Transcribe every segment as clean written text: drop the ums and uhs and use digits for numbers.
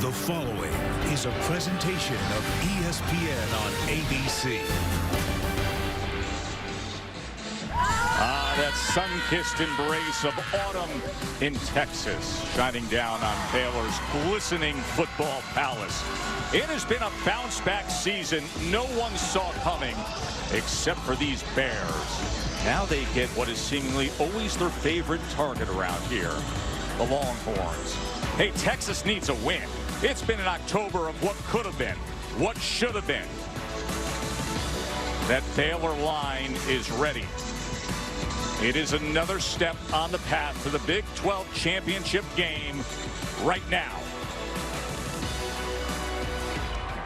The following is a presentation of ESPN on ABC. That sun-kissed embrace of autumn in Texas, shining down on Baylor's glistening football palace. It has been a bounce-back season no one saw coming, except for these Bears. Now they get what is seemingly always their favorite target around here, the Longhorns. Hey, Texas needs a win. It's been an October of what could have been, what should have been. That Baylor line is ready. It is another step on the path to the Big 12 championship game right now.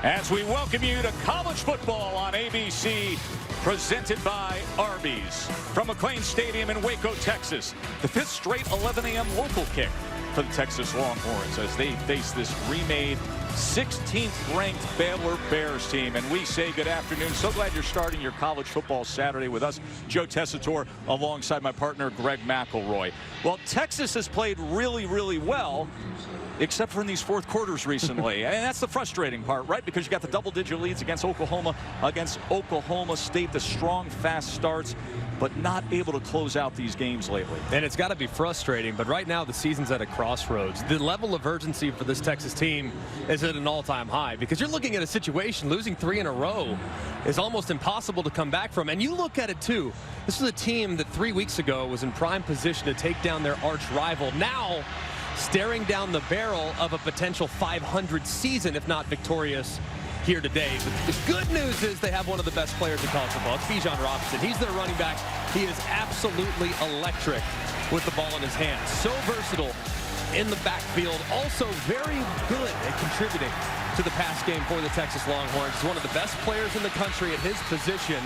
As we welcome you to college football on ABC, presented by Arby's. From McLean Stadium in Waco, Texas, the fifth straight 11 a.m. local kick for the Texas Longhorns as they face this remade 16th ranked Baylor Bears team. And we say good afternoon. So glad you're starting your college football Saturday with us. Joe Tessitore alongside my partner Greg McElroy. Well, Texas has played really well, except for in these fourth quarters recently. And that's the frustrating part, right? Because you got the double-digit leads against Oklahoma State, the strong, fast starts, but not able to close out these games lately. And it's got to be frustrating, but right now the season's at a crossroads. The level of urgency for this Texas team is at an all-time high because you're looking at a situation, losing 3 in a row is almost impossible to come back from. And you look at it too. This is a team that 3 weeks ago was in prime position to take down their arch rival. Now, staring down the barrel of a potential 500 season, if not victorious here today. But the good news is they have one of the best players in college football. It's Bijan Robinson. He's their running back. He is absolutely electric with the ball in his hands. So versatile in the backfield. Also very good at contributing to the pass game for the Texas Longhorns. He's one of the best players in the country at his position.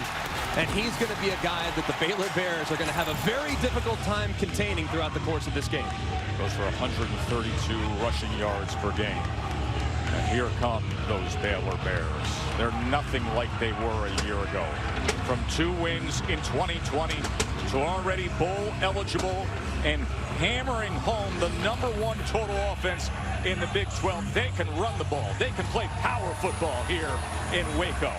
And he's going to be a guy that the Baylor Bears are going to have a very difficult time containing throughout the course of this game. Goes for 132 rushing yards per game. And here come those Baylor Bears. They're nothing like they were a year ago. From 2 wins in 2020 to already bowl eligible and hammering home the #1 total offense in the Big 12. They can run the ball. They can play power football here in Waco.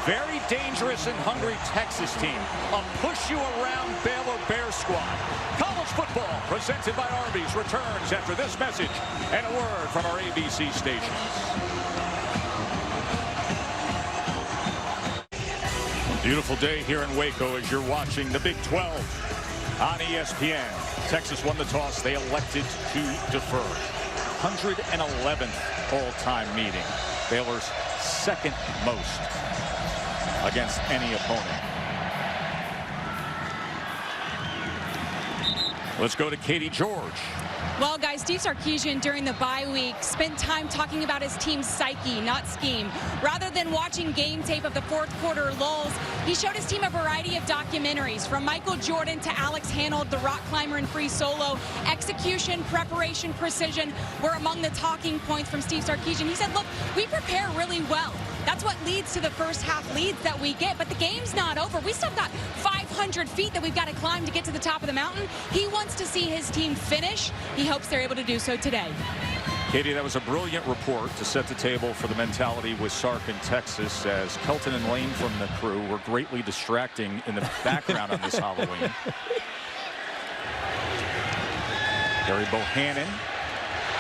Very dangerous and hungry Texas team. A push-you-around Baylor Bears squad. College football presented by Arby's returns after this message and a word from our ABC stations. Beautiful day here in Waco as you're watching the Big 12 on ESPN. Texas won the toss. They elected to defer. 111th all-time meeting. Baylor's second most against any opponent. Let's go to Katie George. Well, guys, Steve Sarkisian during the bye week spent time talking about his team's psyche, not scheme. Rather than watching game tape of the fourth quarter lulls, he showed his team a variety of documentaries, from Michael Jordan to Alex Hanold, the rock climber in free solo. Execution, preparation, precision were among the talking points from Steve Sarkisian. He said, look, we prepare really well. That's what leads to the first half leads that we get. But the game's not over. We still got 500 feet that we've got to climb to get to the top of the mountain. He wants to see his team finish. He hopes they're able to do so today. Katie, that was a brilliant report to set the table for the mentality with Sark in Texas, as Kelton and Lane from the crew were greatly distracting in the background on this Halloween. Gary Bohannon.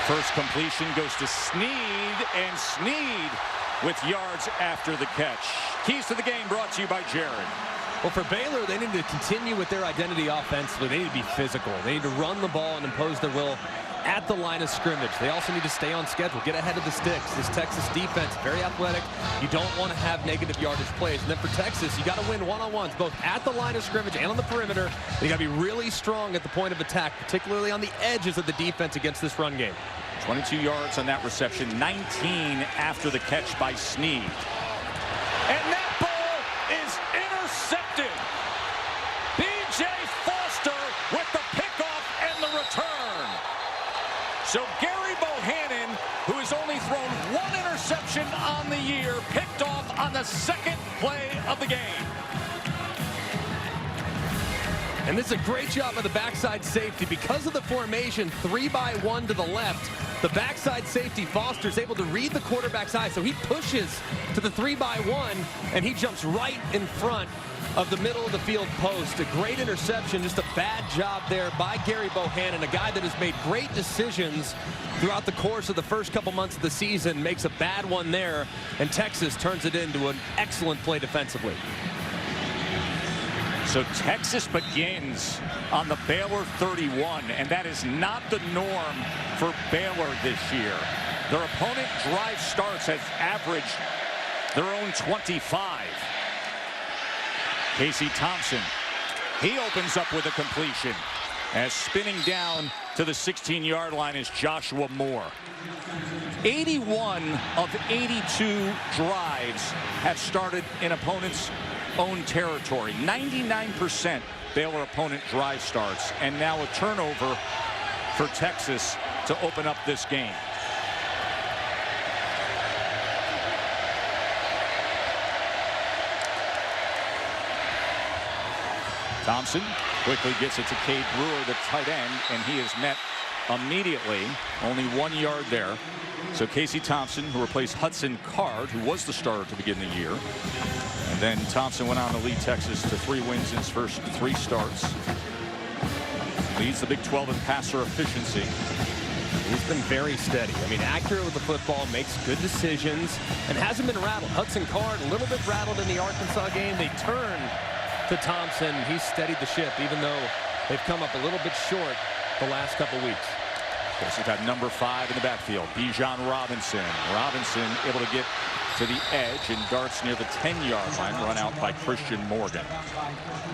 First completion goes to Sneed, and Sneed with yards after the catch. Keys to the game brought to you by Jared. Well, for Baylor, they need to continue with their identity offensively. They need to be physical. They need to run the ball and impose their will at the line of scrimmage. They also need to stay on schedule, get ahead of the sticks. This Texas defense, very athletic. You don't want to have negative yardage plays. And then for Texas, you got to win one-on-ones, both at the line of scrimmage and on the perimeter. You got to be really strong at the point of attack, particularly on the edges of the defense against this run game. 22 yards on that reception, 19 after the catch by Sneed. And that ball is intercepted. B.J. Foster with the pickoff and the return. So Gary Bohannon, who has only thrown 1 interception on the year, picked off on the second play of the game. And this is a great job of the backside safety. Because of the formation, 3-by-1 to the left, The backside safety, Foster, is able to read the quarterback's eye, so he pushes to the 3-by-1, and he jumps right in front of the middle of the field post. A great interception, just a bad job there by Gary Bohannon, a guy that has made great decisions throughout the course of the first couple months of the season, makes a bad one there, and Texas turns it into an excellent play defensively. So Texas begins on the Baylor 31, and that is not the norm for Baylor this year. Their opponent drive starts has averaged their own 25. Casey Thompson, he opens up with a completion as spinning down to the 16-yard line is Joshua Moore. 81 of 82 drives have started in opponents' own territory. 99% Baylor opponent drive starts, and now a turnover for Texas to open up this game. Thompson quickly gets it to Cade Brewer, the tight end, and he is met immediately. Only 1 yard there. So Casey Thompson, who replaced Hudson Card, who was the starter to begin the year. And then Thompson went on to lead Texas to 3 wins in his first 3 starts. Leads the Big 12 in passer efficiency. He's been very steady. I mean, accurate with the football, makes good decisions, and hasn't been rattled. Hudson Card, a little bit rattled in the Arkansas game. They turn to Thompson. He's steadied the ship, even though they've come up a little bit short the last couple weeks. We've got number 5 in the backfield, Bijan Robinson. Robinson able to get to the edge and darts near the 10-yard line, run out by Christian Morgan.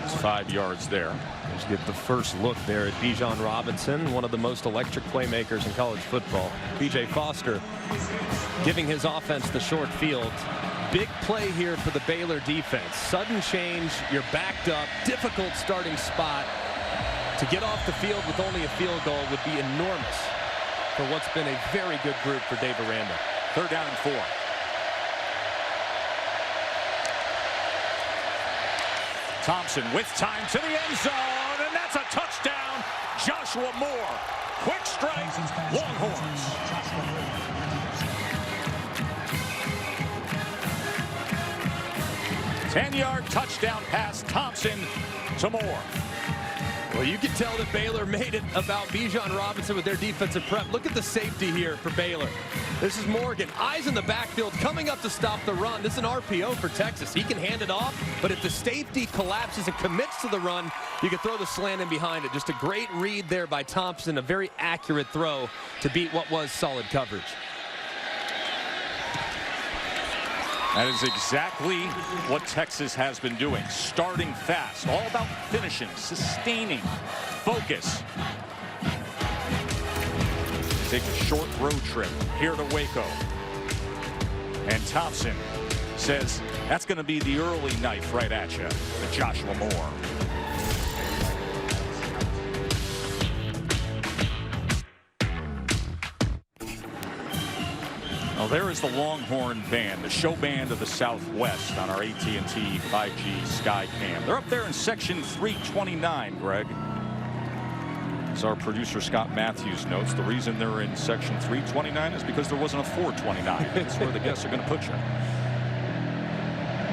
It's 5 yards there. Let's get the first look there at Bijan Robinson, one of the most electric playmakers in college football. B.J. Foster giving his offense the short field. Big play here for the Baylor defense. Sudden change, you're backed up, difficult starting spot. To get off the field with only a field goal would be enormous for what's been a very good group for Dave Aranda. 3rd down and 4. Thompson with time to the end zone, and that's a touchdown. Joshua Moore. Quick strike, Longhorns. Ten-yard touchdown pass, Thompson to Moore. Well, you can tell that Baylor made it about Bijan Robinson with their defensive prep. Look at the safety here for Baylor. This is Morgan, eyes in the backfield, coming up to stop the run. This is an RPO for Texas. He can hand it off, but if the safety collapses and commits to the run, you can throw the slant in behind it. Just a great read there by Thompson, a very accurate throw to beat what was solid coverage. That is exactly what Texas has been doing. Starting fast, all about finishing, sustaining, focus. Take a short road trip here to Waco. And Thompson says that's going to be the early knife right at you with Joshua Moore. Well, there is the Longhorn Band, the show band of the Southwest on our AT&T 5G Skycam. They're up there in section 329, Greg. As our producer Scott Matthews notes, the reason they're in section 329 is because there wasn't a 429. That's where the guests are going to put you.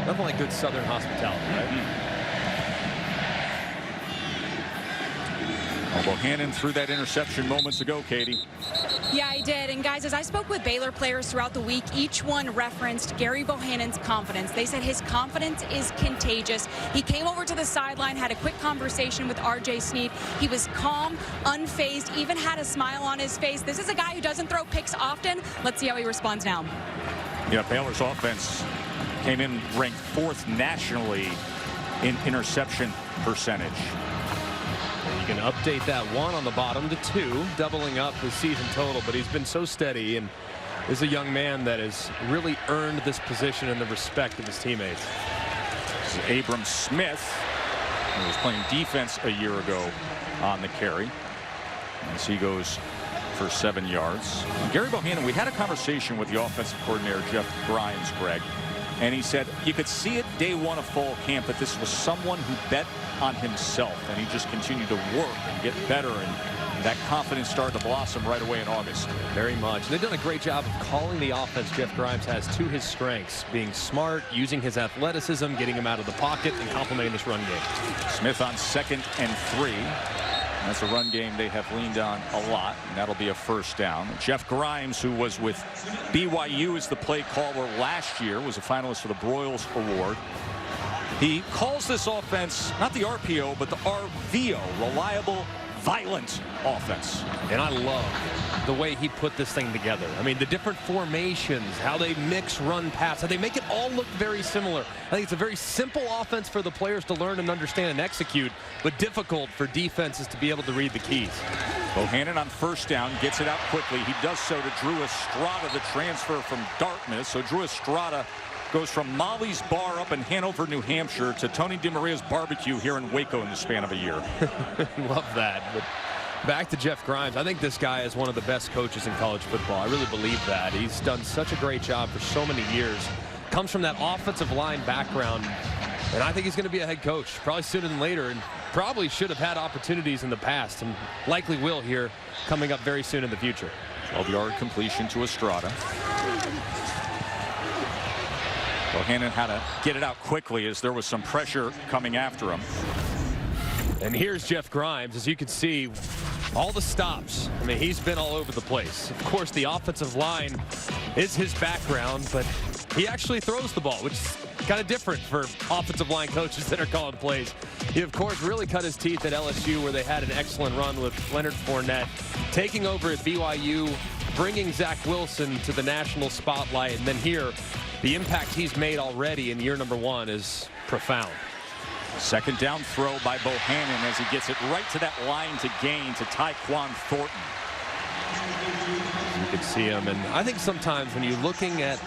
Nothing like good Southern hospitality, right? Mm-hmm. Bohannon threw that interception moments ago, Katie. Yeah, I did. And guys, as I spoke with Baylor players throughout the week, each one referenced Gary Bohannon's confidence. They said his confidence is contagious. He came over to the sideline, had a quick conversation with R.J. Sneed. He was calm, unfazed, even had a smile on his face. This is a guy who doesn't throw picks often. Let's see how he responds now. Yeah, Baylor's offense came in ranked 4th nationally in interception percentage. You can update that 1 on the bottom to 2, doubling up his season total, but he's been so steady and is a young man that has really earned this position and the respect of his teammates. This is Abram Smith, who was playing defense a year ago on the carry, as he goes for 7 yards. And Gary Bohannon, we had a conversation with the offensive coordinator, Jeff Grimes, Greg, and he said you could see it day 1 of fall camp that this was someone who bet on himself, and he just continued to work and get better, and that confidence started to blossom right away in August. Very much. And they've done a great job of calling the offense Jeff Grimes has to his strengths, being smart, using his athleticism, getting him out of the pocket, and complementing this run game. Smith on 2nd and 3. That's a run game they have leaned on a lot, and that'll be a first down. Jeff Grimes, who was with BYU as the play caller last year, was a finalist for the Broyles Award. He calls this offense not the RPO, but the RVO, reliable, violent offense. And I love the way he put this thing together. I mean, the different formations, how they mix run pass, how they make it all look very similar. I think it's a very simple offense for the players to learn and understand and execute, but difficult for defenses to be able to read the keys. Bohannon on first down gets it out quickly. He does so to Drew Estrada, the transfer from Dartmouth. So Drew Estrada goes from Molly's Bar up in Hanover, New Hampshire, to Tony DeMaria's Barbecue here in Waco in the span of a year. Love that. But back to Jeff Grimes. I think this guy is one of the best coaches in college football. I really believe that. He's done such a great job for so many years. Comes from that offensive line background. And I think he's going to be a head coach probably sooner than later, and probably should have had opportunities in the past and likely will here coming up very soon in the future. 12-yard completion to Estrada. Bohannon had to get it out quickly as there was some pressure coming after him. And here's Jeff Grimes. As you can see, all the stops. I mean, he's been all over the place. Of course, the offensive line is his background, but he actually throws the ball, which is kind of different for offensive line coaches that are calling plays. He, of course, really cut his teeth at LSU, where they had an excellent run with Leonard Fournette, taking over at BYU, bringing Zach Wilson to the national spotlight, and then here, the impact he's made already in year number 1 is profound. Second down throw by Bohannon as he gets it right to that line to gain to Tyquan Thornton. You can see him, and I think sometimes when you're looking at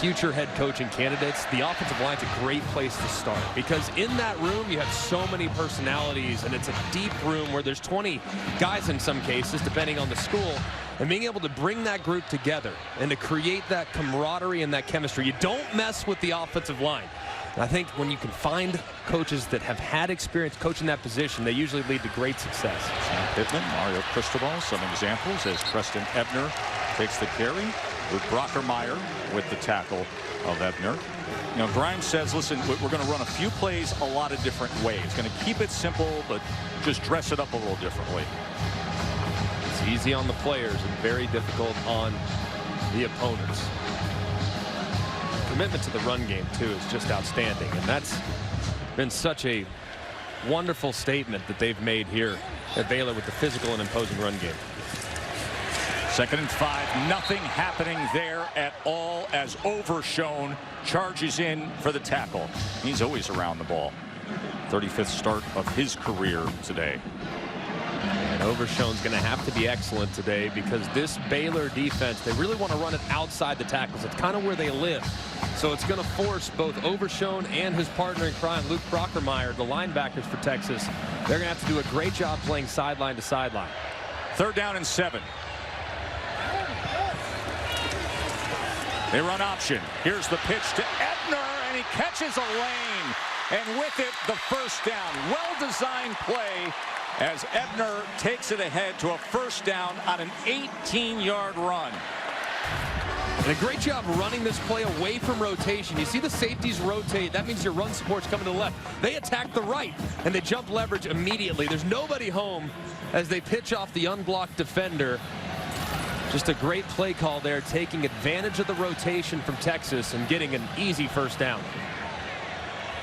future head coaching candidates, the offensive line's a great place to start, because in that room you have so many personalities, and it's a deep room where there's 20 guys in some cases, depending on the school, and being able to bring that group together and to create that camaraderie and that chemistry. You don't mess with the offensive line. And I think when you can find coaches that have had experience coaching that position, they usually lead to great success. Sam Pittman, Mario Cristobal, some examples as Preston Ebner takes the carry. Luke Brockermeyer with the tackle of Ebner. You know, Grimes says, listen, we're going to run a few plays a lot of different ways. Going to keep it simple, but just dress it up a little differently. It's easy on the players and very difficult on the opponents. Commitment to the run game, too, is just outstanding. And that's been such a wonderful statement that they've made here at Baylor with the physical and imposing run game. 2nd and 5, nothing happening there at all as Overshone charges in for the tackle. He's always around the ball. 35th start of his career today. And Overshone's going to have to be excellent today, because this Baylor defense, they really want to run it outside the tackles. It's kind of where they live. So it's going to force both Overshone and his partner in crime, Luke Brockermeyer, the linebackers for Texas. They're going to have to do a great job playing sideline to sideline. 3rd down and 7. They run option. Here's the pitch to Ebner, and he catches a lane. And with it, the first down. Well-designed play as Ebner takes it ahead to a first down on an 18-yard run. And a great job running this play away from rotation. You see the safeties rotate. That means your run support's coming to the left. They attack the right, and they jump leverage immediately. There's nobody home as they pitch off the unblocked defender. Just a great play call there, taking advantage of the rotation from Texas and getting an easy first down.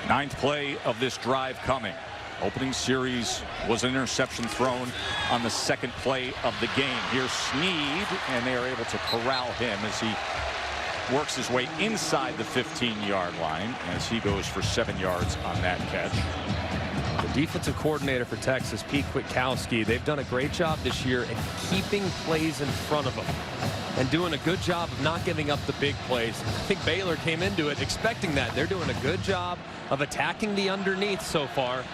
9th play of this drive coming. Opening series was an interception thrown on the 2nd play of the game. Here's Sneed, and they are able to corral him as he works his way inside the 15-yard line as he goes for 7 yards on that catch. The defensive coordinator for Texas, Pete Kwiatkowski, they've done a great job this year at keeping plays in front of them and doing a good job of not giving up the big plays. I think Baylor came into it expecting that. They're doing a good job of attacking the underneath so far.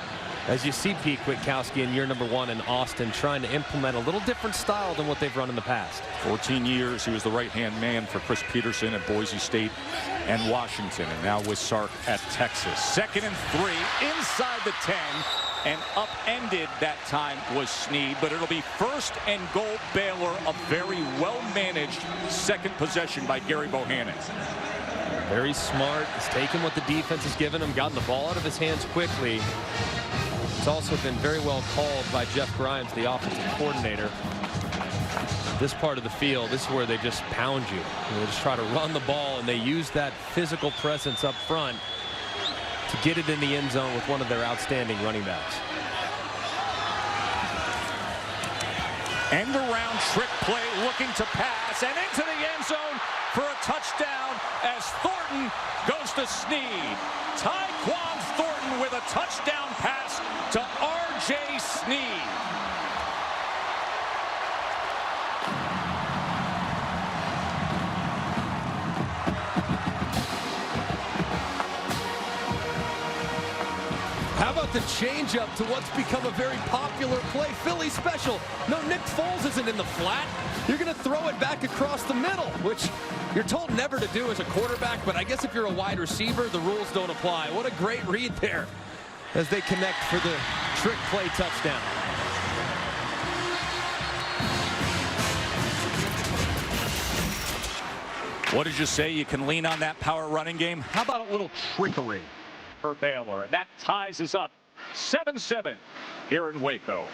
As you see Pete Kwiatkowski in year number 1 in Austin trying to implement a little different style than what they've run in the past. 14 years he was the right-hand man for Chris Peterson at Boise State and Washington, and now with Sark at Texas. 2nd and 3 inside the 10. and upended that time was Snead, but it'll be 1st and goal Baylor, a very well-managed second possession by Gary Bohannon. Very smart. He's taken what the defense has given him, gotten the ball out of his hands quickly. It's also been very well called by Jeff Grimes, the offensive coordinator. This part of the field, this is where they just pound you. They just try to run the ball, and they use that physical presence up front to get it in the end zone with one of their outstanding running backs. End around trick play, looking to pass, and into the end zone for a touchdown as Thornton goes to Snead. Tyquan Thornton with a touchdown pass to R.J. Snead. How about the changeup to what's become a very popular play, Philly special? No, Nick Foles isn't in the flat. You're going to throw it back across the middle, which you're told never to do as a quarterback, but I guess if you're a wide receiver, the rules don't apply. What a great read there as they connect for the trick play touchdown. What did you say? You can lean on that power running game? How about a little trickery for Baylor? And that ties us up 7-7 here in Waco.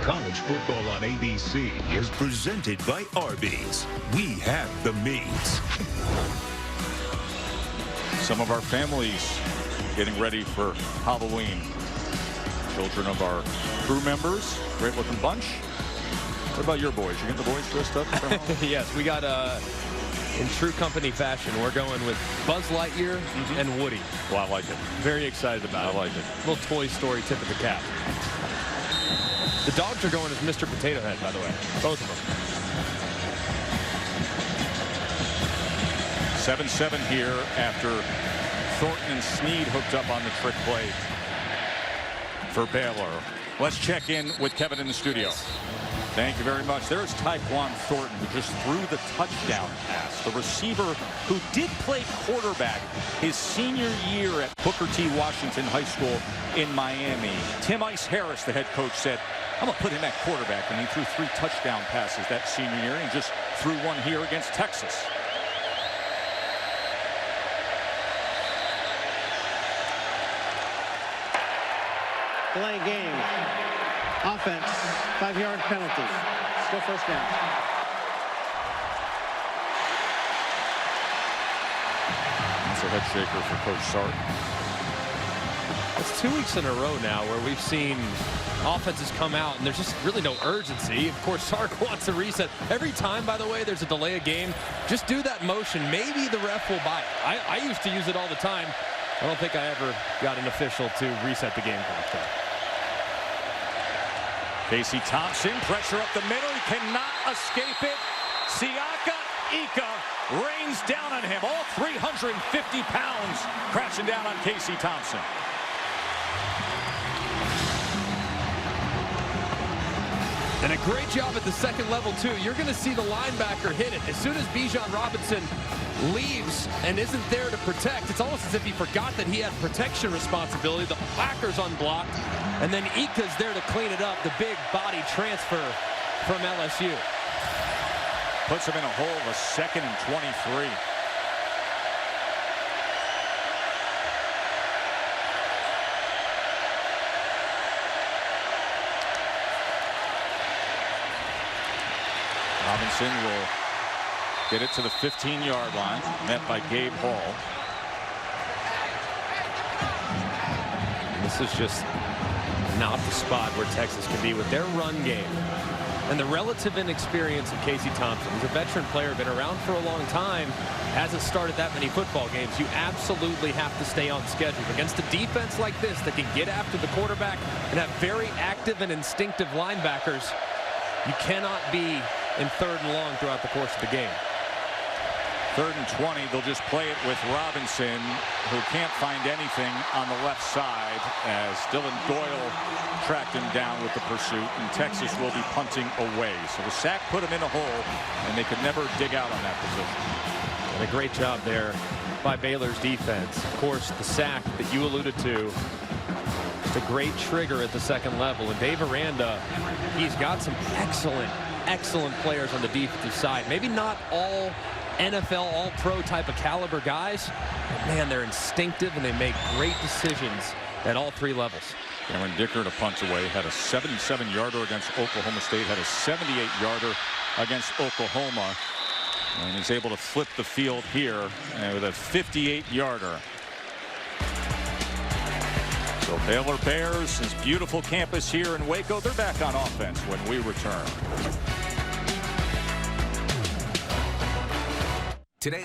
College football on ABC is presented by Arby's. We have the meats. Some of our families getting ready for Halloween. Children of our crew members, great looking bunch. What about your boys? You get the boys dressed up for Halloween? Yes, we got in true company fashion, we're going with Buzz Lightyear and Woody. Well, I like it. Very excited about it. I like it. Little Toy Story tip of the cap. The dogs are going as Mr. Potato Head, by the way. Both of them. 7-7 here after Thornton and Snead hooked up on the trick play for Baylor. Let's check in with Kevin in the studio. Thank you very much. There's Tyquan Thornton, who just threw the touchdown pass. The receiver who did play quarterback his senior year at Booker T. Washington High School in Miami. Tim Ice Harris, the head coach, said, I'm going to put him at quarterback. And he threw 3 touchdown passes that senior year, and he just threw one here against Texas. Delay game. Offense. 5-yard penalty. Still first down. That's a head shaker for Coach Sark. It's 2 weeks in a row now where we've seen offenses come out and there's just really no urgency. Of course, Sark wants a reset. Every time, by the way, there's a delay of game, just do that motion. Maybe the ref will buy it. I used to use it all the time. I don't think I ever got an official to reset the game clock there. Casey Thompson, pressure up the middle. He cannot escape it. Siaka Ika rains down on him. All 350 pounds crashing down on Casey Thompson. And a great job at the second level, too. You're going to see the linebacker hit it. As soon as Bijan Robinson leaves and isn't there to protect, it's almost as if he forgot that he had protection responsibility. The backer's unblocked, and then Ika's there to clean it up. The big body transfer from LSU. Puts him in a hole of 2nd and 23. Robinson will get it to the 15-yard line, met by Gabe Hall. This is just not the spot where Texas can be with their run game. And the relative inexperience of Casey Thompson. He's a veteran player, been around for a long time, hasn't started that many football games. You absolutely have to stay on schedule. Against a defense like this that can get after the quarterback and have very active and instinctive linebackers, you cannot be in 3rd and long throughout the course of the game. 3rd and 20. They'll just play it with Robinson, who can't find anything on the left side as Dylan Doyle tracked him down with the pursuit, and Texas will be punting away. So the sack put him in a hole, and they could never dig out on that position. And a great job there by Baylor's defense. Of course, the sack that you alluded to, it's a great trigger at the second level. And Dave Aranda, he's got some excellent players on the defensive side. Maybe not all NFL all-pro type of caliber guys, but man, they're instinctive and they make great decisions at all 3 levels. Cameron Dicker to punt away, had a 77-yarder against Oklahoma State, had a 78-yarder against Oklahoma, and he's able to flip the field here with a 58-yarder. So Baylor Bears, this beautiful campus here in Waco, they're back on offense when we return. Today,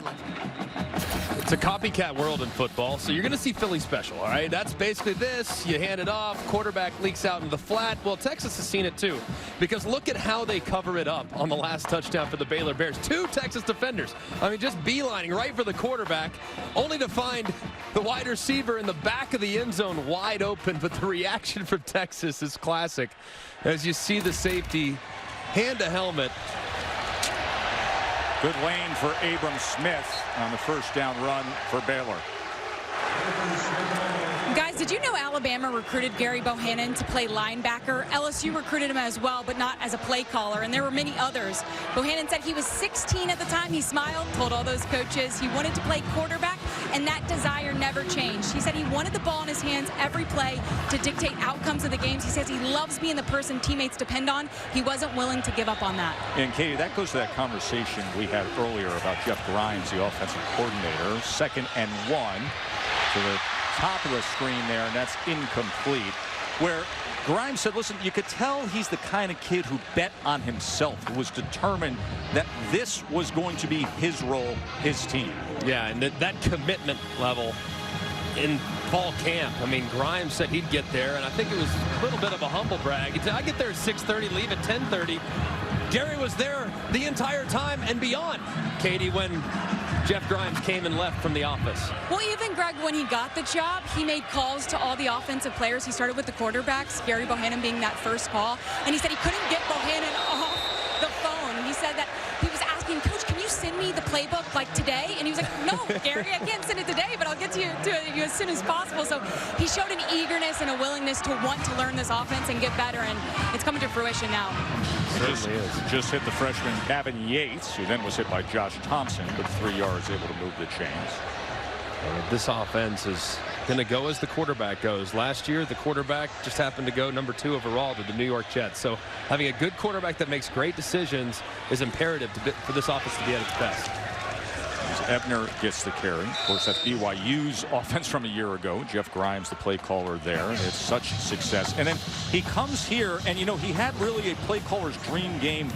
it's a copycat world in football, so you're going to see Philly special, all right? That's basically this. You hand it off, quarterback leaks out in the flat. Well, Texas has seen it too, because look at how they cover it up on the last touchdown for the Baylor Bears. 2 Texas defenders. I mean, just beelining right for the quarterback, only to find the wide receiver in the back of the end zone wide open. But the reaction from Texas is classic, as you see the safety hand a helmet. Good lane for Abram Smith on the first down run for Baylor. Guys, did you know Alabama recruited Gary Bohannon to play linebacker? LSU recruited him as well, but not as a play caller, and there were many others. Bohannon said he was 16 at the time. He smiled, told all those coaches he wanted to play quarterback, and that desire never changed. He said he wanted the ball in his hands every play to dictate outcomes of the games. He says he loves being the person teammates depend on. He wasn't willing to give up on that. And Katie, that goes to that conversation we had earlier about Jeff Grimes, the offensive coordinator. 2nd and 1 to the top of the screen there, and that's incomplete. Where Grimes said, listen, you could tell he's the kind of kid who bet on himself, who was determined that this was going to be his role, his team. Yeah, and that commitment level in fall camp. I mean, Grimes said he'd get there, and I think it was a little bit of a humble brag. He said, I get there at 6:30, leave at 10:30. Gary was there the entire time and beyond, Katie, when Jeff Grimes came and left from the office. Well, even Greg, when he got the job, he made calls to all the offensive players. He started with the quarterbacks, Gary Bohannon being that first call, and he said he couldn't get Bohannon off the phone. He said that he was asking, Coach, can you send me the playbook like today? And he was like, no, Gary, I can't send it today, but I'll get to you as soon as possible. So he showed an eagerness and a willingness to want to learn this offense and get better, and it's coming to fruition now. Just hit the freshman Gavin Yates, who then was hit by Josh Thompson, but 3 yards, able to move the chains. This offense is going to go as the quarterback goes. Last year, the quarterback just happened to go number 2 overall to the New York Jets. So having a good quarterback that makes great decisions is imperative for this offense to be at its best. Ebner gets the carry. Of course, that's BYU's offense from a year ago. Jeff Grimes, the play caller there. It's such success. And then he comes here, and, you know, he had really a play caller's dream game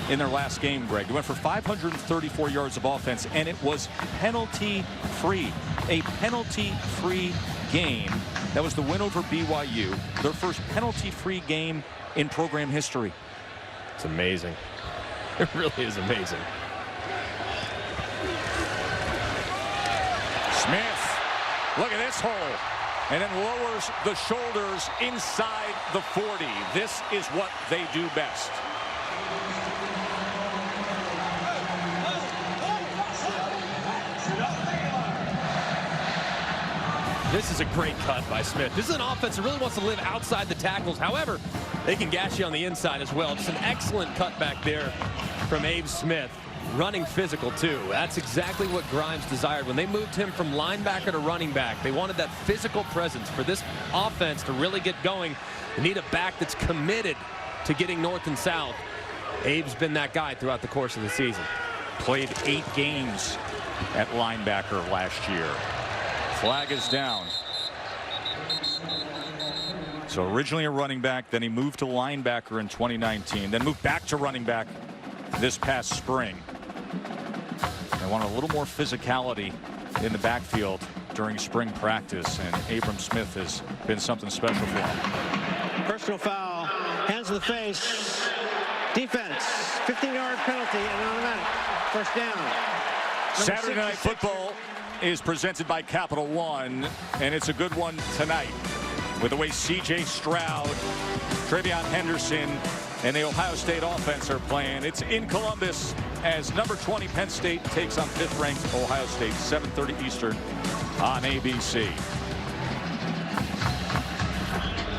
in their last game, Greg. He went for 534 yards of offense, and it was penalty-free. A penalty-free game. That was the win over BYU. Their first penalty-free game in program history. It's amazing. It really is amazing. Smith, look at this hole, and then lowers the shoulders inside the 40. This is what they do best. This is a great cut by Smith. This is an offense that really wants to live outside the tackles. However, they can gash you on the inside as well. Just an excellent cut back there from Abe Smith. Running physical, too. That's exactly what Grimes desired. When they moved him from linebacker to running back, they wanted that physical presence. For this offense to really get going, they need a back that's committed to getting north and south. Abe's been that guy throughout the course of the season. Played 8 games at linebacker last year. Flag is down. So originally a running back, then he moved to linebacker in 2019, then moved back to running back this past spring. They want a little more physicality in the backfield during spring practice, and Abram Smith has been something special for him. Personal foul, hands to the face, defense, 15-yard penalty and an automatic. First down. Saturday Night Football is presented by Capital One, and it's a good one tonight with the way C.J. Stroud, Travion Henderson, and the Ohio State offense are playing. It's in Columbus as number 20 Penn State takes on 5th-ranked Ohio State, 7:30 Eastern on ABC.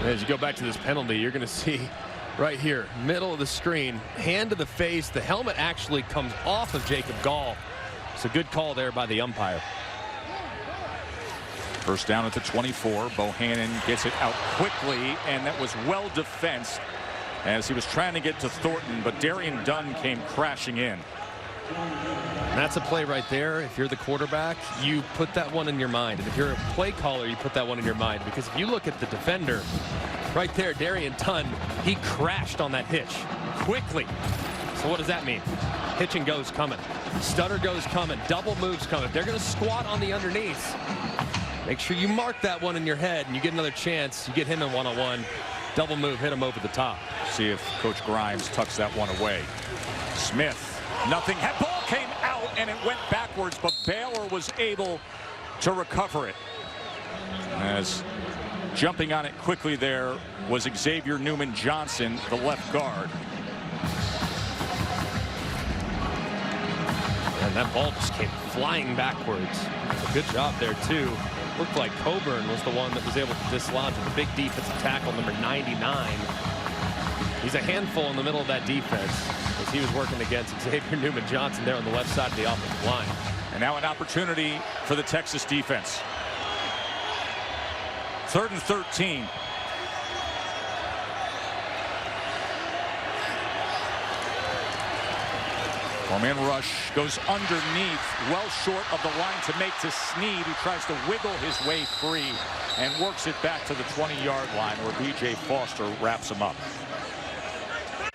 As you go back to this penalty, you're going to see right here, middle of the screen, hand to the face. The helmet actually comes off of Jacob Gall. It's a good call there by the umpire. First down at the 24. Bohannon gets it out quickly, and that was well defensed as he was trying to get to Thornton, but Darian Dunn came crashing in. And that's a play right there. If you're the quarterback, you put that one in your mind. And if you're a play caller, you put that one in your mind. Because if you look at the defender right there, Darian Dunn, he crashed on that hitch quickly. So what does that mean? Hitch and goes coming. Stutter goes coming. Double moves coming. They're going to squat on the underneath. Make sure you mark that one in your head, and you get another chance. You get him in one-on-one. Double move, hit him over the top. See if Coach Grimes tucks that one away. Smith, nothing. That ball came out, and it went backwards, but Baylor was able to recover it. As jumping on it quickly there was Xavier Newman-Johnson, the left guard. And that ball just came flying backwards. A good job there, too. Looked like Coburn was the one that was able to dislodge the big defensive tackle, number 99. He's a handful in the middle of that defense as he was working against Xavier Newman-Johnson there on the left side of the offensive line. And now an opportunity for the Texas defense. 3rd and 13. Four-man rush goes underneath, well short of the line to make to Snead, who tries to wiggle his way free and works it back to the 20-yard line where B.J. Foster wraps him up.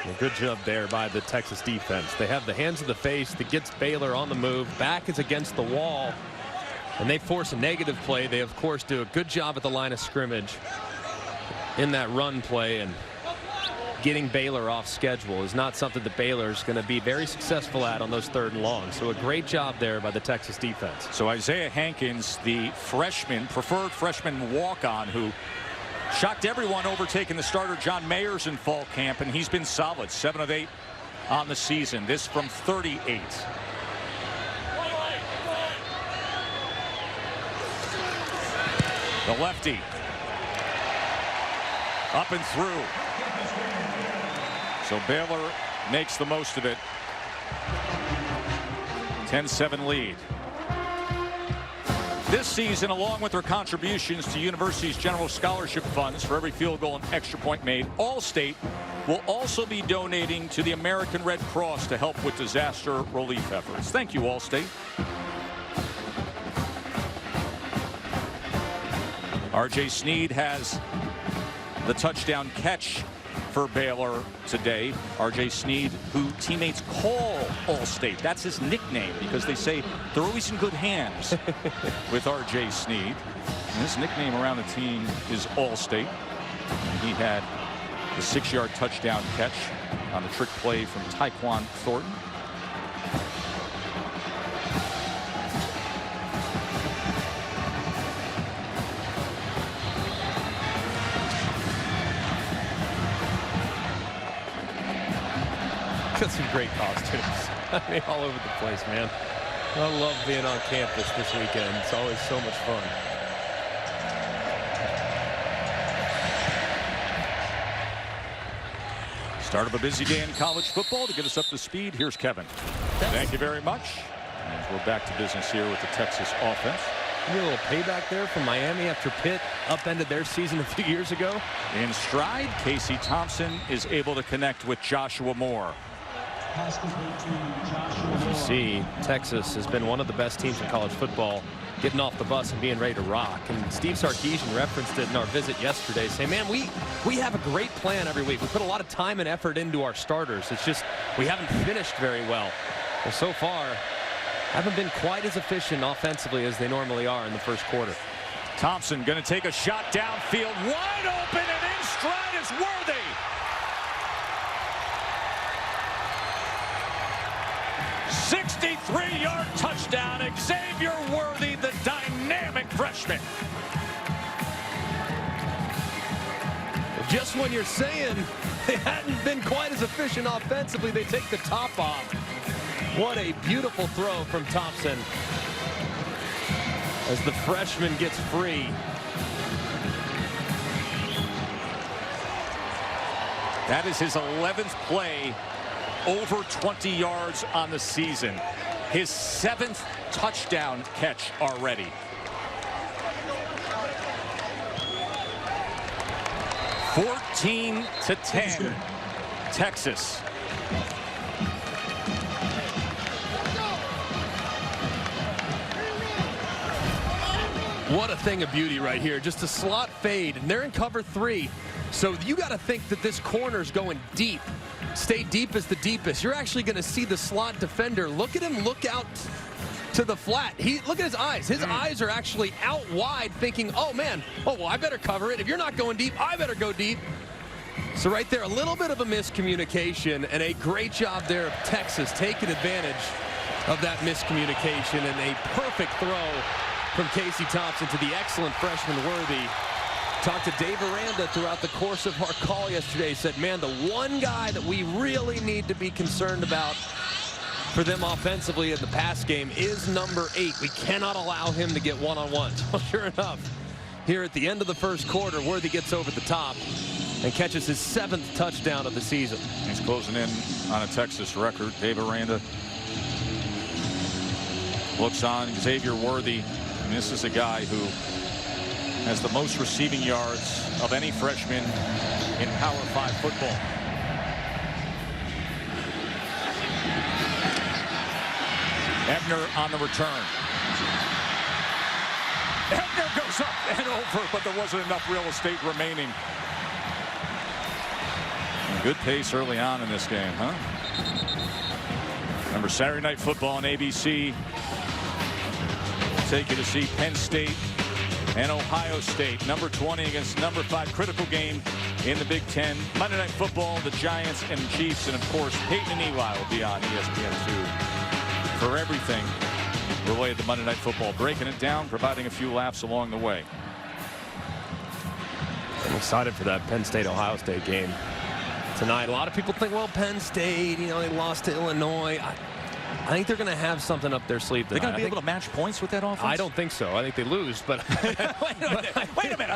Well, good job there by the Texas defense. They have the hands of the face that gets Baylor on the move. Back is against the wall, and they force a negative play. They, of course, do a good job at the line of scrimmage in that run play, and getting Baylor off schedule is not something that Baylor is going to be very successful at on those 3rd and long. So a great job there by the Texas defense. So Isaiah Hankins, the freshman, preferred freshman walk-on, who shocked everyone overtaking the starter John Mayers in fall camp, and he's been solid, 7 of 8 on the season. This from 38. The lefty up and through. So Baylor makes the most of it. 10-7 lead. This season, along with their contributions to universities' general scholarship funds for every field goal and extra point made, Allstate will also be donating to the American Red Cross to help with disaster relief efforts. Thank you, Allstate. R.J. Snead has the touchdown catch for Baylor today. R.J. Snead, who teammates call Allstate. That's his nickname because they say they're always in good hands with R.J. Snead. And his nickname around the team is Allstate. And he had the 6-yard touchdown catch on the trick play from Tyquan Thornton. Got some great costumes. I mean, all over the place, man. I love being on campus this weekend. It's always so much fun. Start of a busy day in college football. To get us up to speed, here's Kevin. Thank you very much. And we're back to business here with the Texas offense. A little payback there from Miami after Pitt upended their season a few years ago. In stride, Casey Thompson is able to connect with Joshua Moore. You see, Texas has been one of the best teams in college football, getting off the bus and being ready to rock. And Steve Sarkisian referenced it in our visit yesterday, saying, man, we have a great plan every week. We put a lot of time and effort into our starters. It's just we haven't finished very well. Well, so far, haven't been quite as efficient offensively as they normally are in the first quarter. Thompson going to take a shot downfield, wide open, and in stride is Worthy. 63-yard touchdown. Xavier Worthy, the dynamic freshman. Just when you're saying they hadn't been quite as efficient offensively, they take the top off. What a beautiful throw from Thompson as the freshman gets free. That is his 11th play over 20 yards on the season. His 7th touchdown catch already. (14-10), Texas. What a thing of beauty right here. Just a slot fade, and they're in cover 3. So you got to think that this corner's going deep. Stay deep is the deepest. You're actually going to see the slot defender. Look at him look out to the flat. Look at his eyes. His eyes are actually out wide thinking, oh, man, oh, well, I better cover it. If you're not going deep, I better go deep. So right there, a little bit of a miscommunication and a great job there of Texas taking advantage of that miscommunication and a perfect throw from Casey Thompson to the excellent freshman Worthy. Talked to Dave Aranda throughout the course of our call yesterday. Said, man, the one guy that we really need to be concerned about for them offensively in the pass game is number 8. We cannot allow him to get one-on-ones. Well, sure enough, here at the end of the first quarter, Worthy gets over the top and catches his 7th touchdown of the season. He's closing in on a Texas record. Dave Aranda looks on Xavier Worthy. And this is a guy who has the most receiving yards of any freshman in Power 5 football. Ebner on the return. Ebner goes up and over, but there wasn't enough real estate remaining. And good pace early on in this game, huh? Remember, Saturday Night Football on ABC. We'll take you to see Penn State and Ohio State. Number 20 against number 5. Critical game in the Big Ten. Monday Night Football, the Giants and Chiefs. And, of course, Peyton and Eli will be on ESPN2 for everything related to Monday Night Football. Breaking it down, providing a few laughs along the way. I'm excited for that Penn State-Ohio State game tonight. A lot of people think, well, Penn State, you know, they lost to Illinois. I think they're going to have something up their sleeve tonight. They're going to be able to match points with that offense? I don't think so. I think they lose, but... Wait a minute. I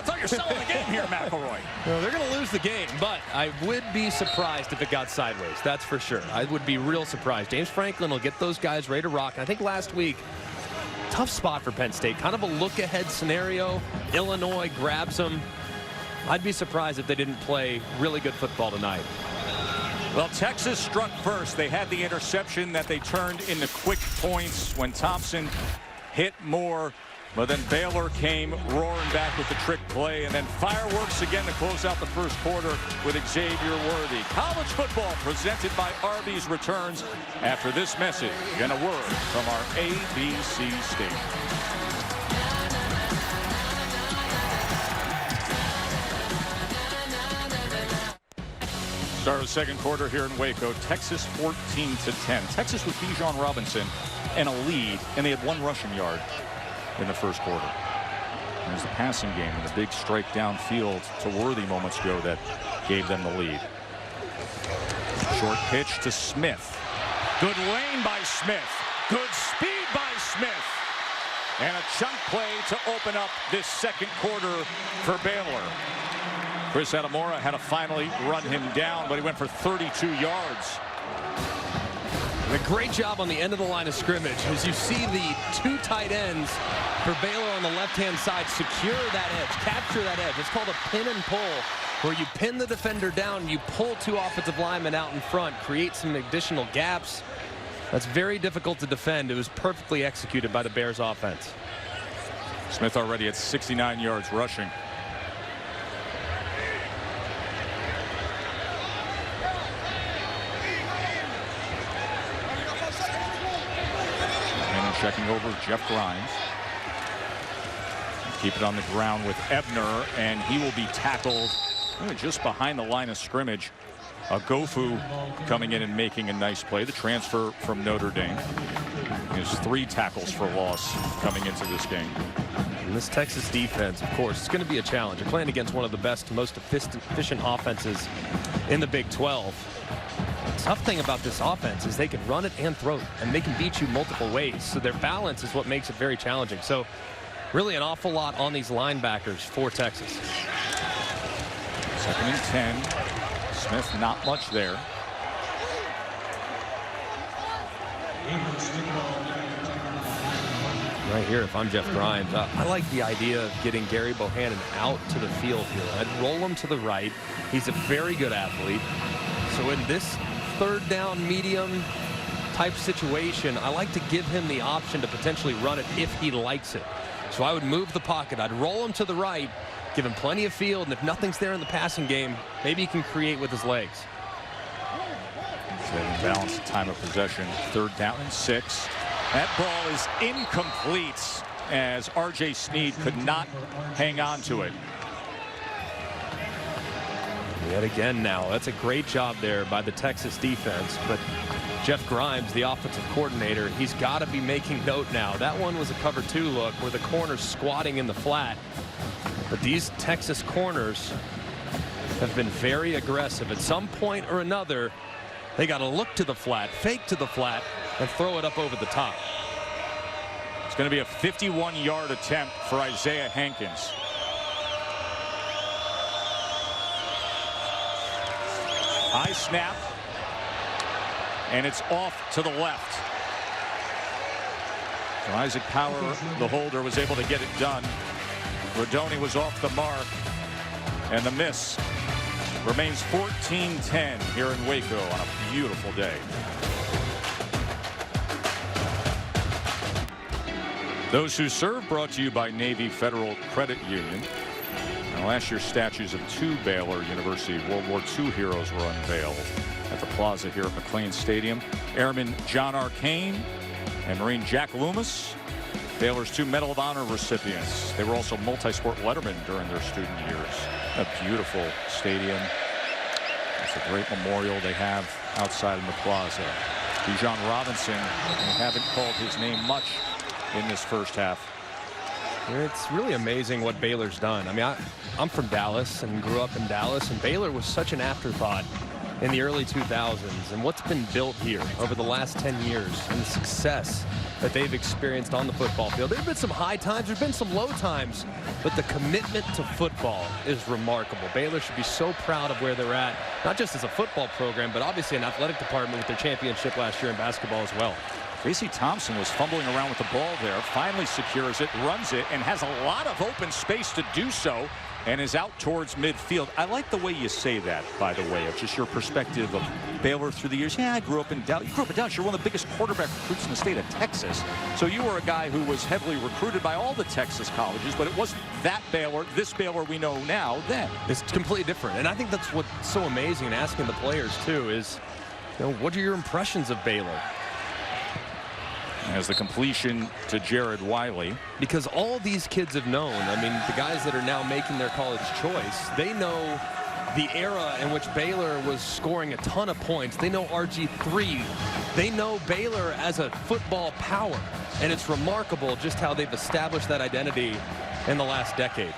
thought you were selling the game here, McElroy. No, they're going to lose the game, but I would be surprised if it got sideways. That's for sure. I would be real surprised. James Franklin will get those guys ready to rock. And I think last week, tough spot for Penn State. Kind of a look-ahead scenario. Illinois grabs them. I'd be surprised if they didn't play really good football tonight. Well, Texas struck first. They had the interception that they turned into quick points when Thompson hit Moore. But then Baylor came roaring back with the trick play. And then fireworks again to close out the first quarter with Xavier Worthy. College football presented by Arby's returns after this message and a word from our ABC station. Start of the second quarter here in Waco. Texas 14-10. Texas with Bijan Robinson and a lead, and they had 1 rushing yard in the first quarter. There's the passing game and the big strike downfield to Worthy moments ago that gave them the lead. Short pitch to Smith. Good lane by Smith. Good speed by Smith. And a chunk play to open up this second quarter for Baylor. Chris Adamora had to finally run him down, but he went for 32 yards. And a great job on the end of the line of scrimmage as you see the 2 tight ends for Baylor on the left-hand side secure that edge, capture that edge. It's called a pin and pull, where you pin the defender down, you pull 2 offensive linemen out in front, create some additional gaps. That's very difficult to defend. It was perfectly executed by the Bears offense. Smith already at 69 yards rushing. Checking over Jeff Grimes. Keep it on the ground with Ebner, and he will be tackled just behind the line of scrimmage Gofu coming in and making a nice play. The transfer from Notre Dame. He has 3 tackles for loss coming into this game. And this Texas defense, of course, it's going to be a challenge. You're playing against one of the best, most efficient offenses in the Big 12. The tough thing about this offense is they can run it and throw it, and they can beat you multiple ways. So their balance is what makes it very challenging. So really an awful lot on these linebackers for Texas. 2nd and 10. Smith not much there. Right here, if I'm Jeff Grimes, I like the idea of getting Gary Bohannon out to the field here. I'd roll him to the right. He's a very good athlete. So in this 3rd down medium type situation, I like to give him the option to potentially run it if he likes it. So I would move the pocket. I'd roll him to the right, give him plenty of field, and if nothing's there in the passing game, maybe he can create with his legs. Balanced time of possession. 3rd down and 6. That ball is incomplete as R.J. Sneed could not hang on to it. Yet again now, that's a great job there by the Texas defense, but Jeff Grimes, the offensive coordinator, he's got to be making note now. That one was a cover 2 look where the corner's squatting in the flat. But these Texas corners have been very aggressive. At some point or another, they got to look to the flat, fake to the flat, and throw it up over the top. It's going to be a 51-yard attempt for Isaiah Hankins. High snap, and it's off to the left. So Isaac Power, the holder, was able to get it done. Rodoni was off the mark, and the miss remains 14-10 here in Waco on a beautiful day. Those Who Serve brought to you by Navy Federal Credit Union. Now, last year's statues of 2 Baylor University World War II heroes were unveiled at the plaza here at McLean Stadium. Airman John Arcane and Marine Jack Loomis, Baylor's 2 Medal of Honor recipients. They were also multi-sport lettermen during their student years. A beautiful stadium. It's a great memorial they have outside in the plaza. Bijan Robinson, we haven't called his name much in this first half. It's really amazing what Baylor's done. I mean, I'm from Dallas and grew up in Dallas, and Baylor was such an afterthought in the early 2000s. And what's been built here over the last 10 years and the success that they've experienced on the football field. There have been some high times, there have been some low times, but the commitment to football is remarkable. Baylor should be so proud of where they're at, not just as a football program, but obviously an athletic department with their championship last year in basketball as well. Casey Thompson was fumbling around with the ball there, finally secures it, runs it, and has a lot of open space to do so, and is out towards midfield. I like the way you say that, by the way, of just your perspective of Baylor through the years. Yeah, I grew up in Dallas. You grew up in Dallas. You're one of the biggest quarterback recruits in the state of Texas. So you were a guy who was heavily recruited by all the Texas colleges, but it wasn't that Baylor, this Baylor we know now, then. It's completely different. And I think that's what's so amazing, and asking the players, too, is, you know, what are your impressions of Baylor? As the completion to Jared Wiley. Because all these kids have known, I mean, the guys that are now making their college choice, they know the era in which Baylor was scoring a ton of points. They know RG3. They know Baylor as a football power. And it's remarkable just how they've established that identity in the last decade.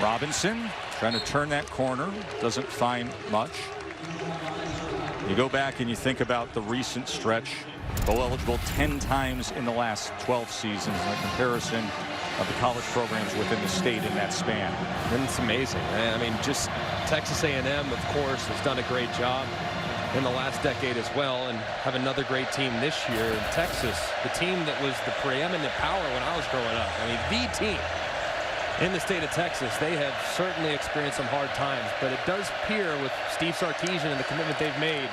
Robinson trying to turn that corner. Doesn't find much. You go back and you think about the recent stretch. Bowl eligible 10 times in the last 12 seasons in a comparison of the college programs within the state in that span. And it's amazing. I mean, just Texas A&M, of course, has done a great job in the last decade as well, and have another great team this year. In Texas, the team that was the preeminent power when I was growing up. I mean, the team in the state of Texas. They have certainly experienced some hard times, but it does appear with Steve Sarkisian and the commitment they've made,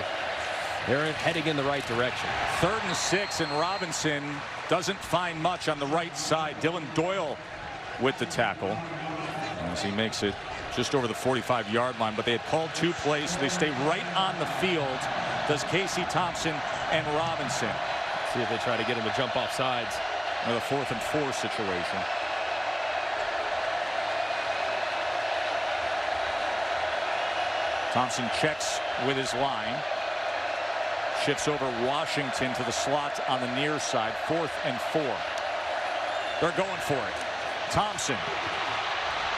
they're heading in the right direction. 3rd and 6, and Robinson doesn't find much on the right side. Dylan Doyle with the tackle as he makes it just over the 45-yard line. But they had called 2 plays, so they stay right on the field. Does Casey Thompson and Robinson. See if they try to get him to jump off sides. Another 4th and 4 situation. Thompson checks with his line. Shifts over Washington to the slot on the near side. 4th and 4. They're going for it. Thompson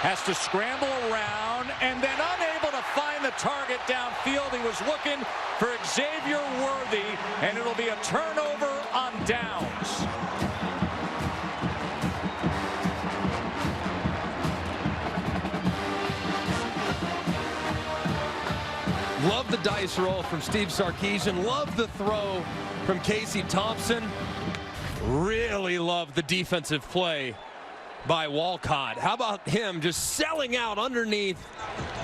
has to scramble around and then unable to find the target downfield. He was looking for Xavier Worthy, and it'll be a turnover on downs. Love the dice roll from Steve Sarkisian. Love the throw from Casey Thompson. Really love the defensive play by Walcott. How about him just selling out underneath,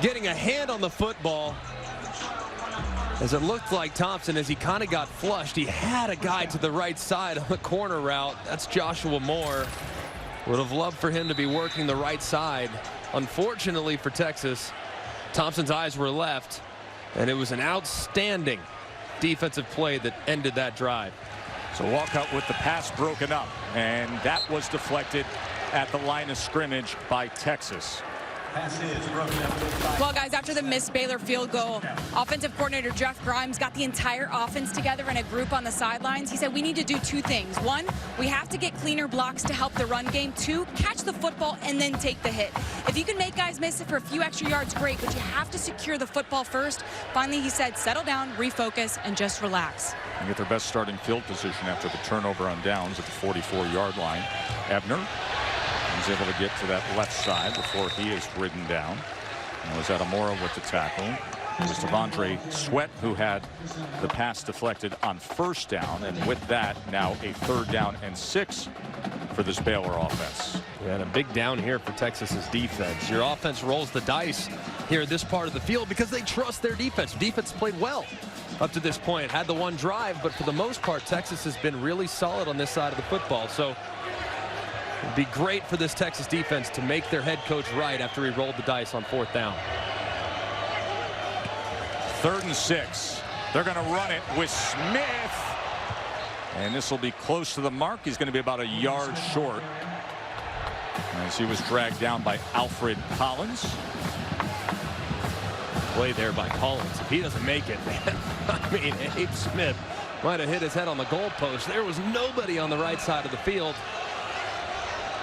getting a hand on the football? As it looked like Thompson, as he kind of got flushed, he had a guy to the right side on the corner route. That's Joshua Moore. Would have loved for him to be working the right side. Unfortunately for Texas, Thompson's eyes were left, and it was an outstanding defensive play that ended that drive. So Walcott with the pass broken up, and that was deflected at the line of scrimmage by Texas. Well, guys, after the missed Baylor field goal, offensive coordinator Jeff Grimes got the entire offense together in a group on the sidelines. He said we need to do 2 things. 1, we have to get cleaner blocks to help the run game. 2, catch the football and then take the hit. If you can make guys miss it for a few extra yards, great, but you have to secure the football first. Finally, he said, settle down, refocus, and just relax. And get their best starting field position after the turnover on downs at the 44-yard line. Ebner is able to get to that left side before he is ridden down. And it was Adamora with the tackle. It was Devondre Sweat who had the pass deflected on 1st down, and with that, now a 3rd down and 6 for this Baylor offense. And a big down here for Texas's defense. Your offense rolls the dice here in this part of the field because they trust their defense. Defense played well up to this point, had the 1 drive, but for the most part, Texas has been really solid on this side of the football. So it'd be great for this Texas defense to make their head coach right after he rolled the dice on 4th down. 3rd and 6. They're going to run it with Smith. And this will be close to the mark. He's going to be about a yard short as he was dragged down by Alfred Collins. Play there by Collins. If he doesn't make it, man, I mean, Abe Smith might have hit his head on the goalpost. There was nobody on the right side of the field.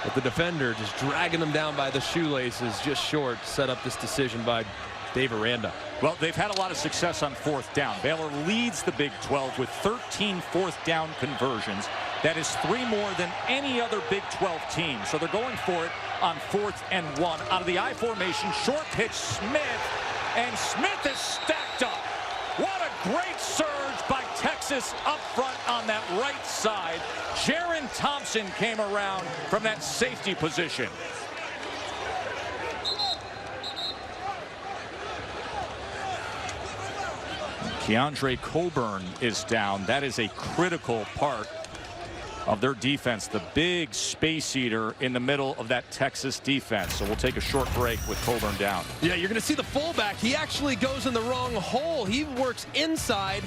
But the defender just dragging them down by the shoelaces just short. Set up this decision by Dave Aranda. Well, they've had a lot of success on 4th down. Baylor leads the Big 12 with 13 4th down conversions. That is 3 more than any other Big 12 team. So they're going for it on 4th and 1. Out of the I formation, short pitch, Smith. And Smith is stacked up. What a great surge by Texas up front on that right side. Jaron Thompson came around from that safety position. Keandre Coburn is down. That is a critical part of their defense. The big space eater in the middle of that Texas defense. So we'll take a short break with Coburn down. Yeah, you're going to see the fullback. He actually goes in the wrong hole. He works inside,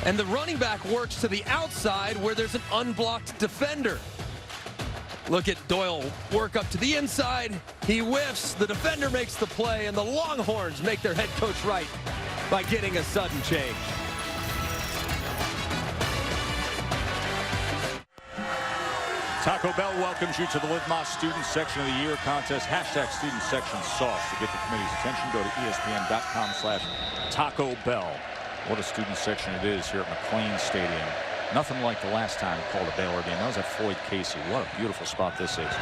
and the running back works to the outside where there's an unblocked defender. Look at Doyle work up to the inside. He whiffs. The defender makes the play, and the Longhorns make their head coach right by getting a sudden change. Taco Bell welcomes you to the Live Más Student Section of the Year contest. Hashtag Student Section Sauce. To get the committee's attention, go to ESPN.com/Taco Bell. What a student section it is here at McLean Stadium. Nothing like the last time we called a Baylor game. That was at Floyd Casey. What a beautiful spot this is.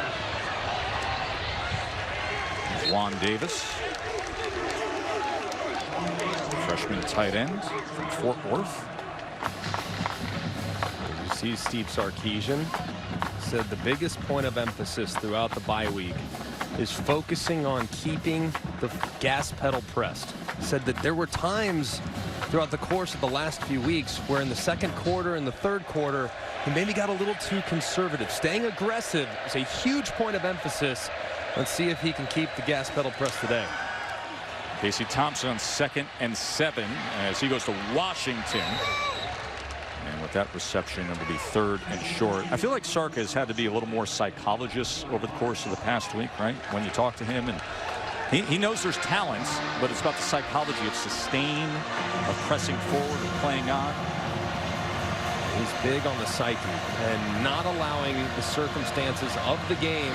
Juan Davis, freshman tight end from Fort Worth. You see Steve Sarkisian said the biggest point of emphasis throughout the bye week is focusing on keeping the gas pedal pressed. Said that there were times throughout the course of the last few weeks where in the 2nd quarter and the 3rd quarter he maybe got a little too conservative. Staying aggressive is a huge point of emphasis. Let's see if he can keep the gas pedal pressed today. Casey Thompson on 2nd and 7 as he goes to Washington. And with that reception, it will be 3rd and short. I feel like Sark has had to be a little more psychologist over the course of the past week, right? When you talk to him and He knows there's talent, but it's about the psychology of sustain, of pressing forward, of playing on. He's big on the psyche and not allowing the circumstances of the game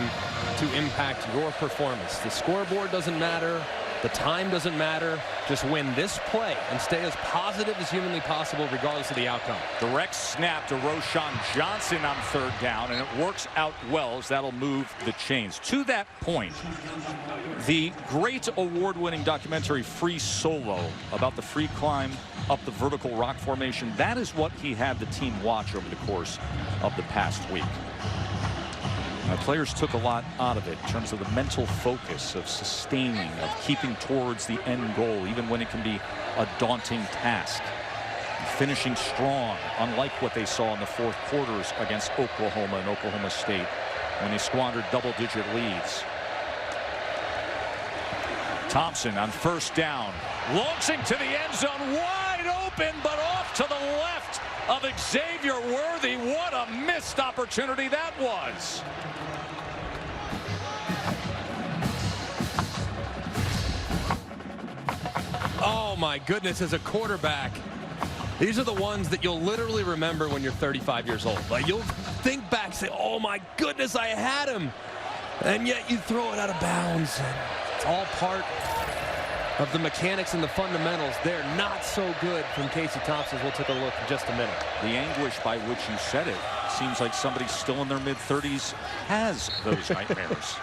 to impact your performance. The scoreboard doesn't matter. The time doesn't matter. Just win this play and stay as positive as humanly possible regardless of the outcome. Direct snap to Roshan Johnson on 3rd down, and it works out well as that'll move the chains. To that point, the great award-winning documentary Free Solo about the free climb up the vertical rock formation, that is what he had the team watch over the course of the past week. Players took a lot out of it in terms of the mental focus of sustaining, of keeping towards the end goal, even when it can be a daunting task. Finishing strong, unlike what they saw in the 4th quarters against Oklahoma and Oklahoma State when they squandered double-digit leads. Thompson on 1st down, launching to the end zone, wide open, but off to the left of Xavier Worthy. What a missed opportunity that was. Oh my goodness, as a quarterback, these are the ones that you'll literally remember when you're 35 years old. Like, you'll think back, say, oh my goodness, I had him. And yet you throw it out of bounds. It's all part of the mechanics and the fundamentals. They're not so good from Casey Thompson. We'll take a look in just a minute. The anguish by which you said it seems like somebody still in their mid-30s has those nightmares.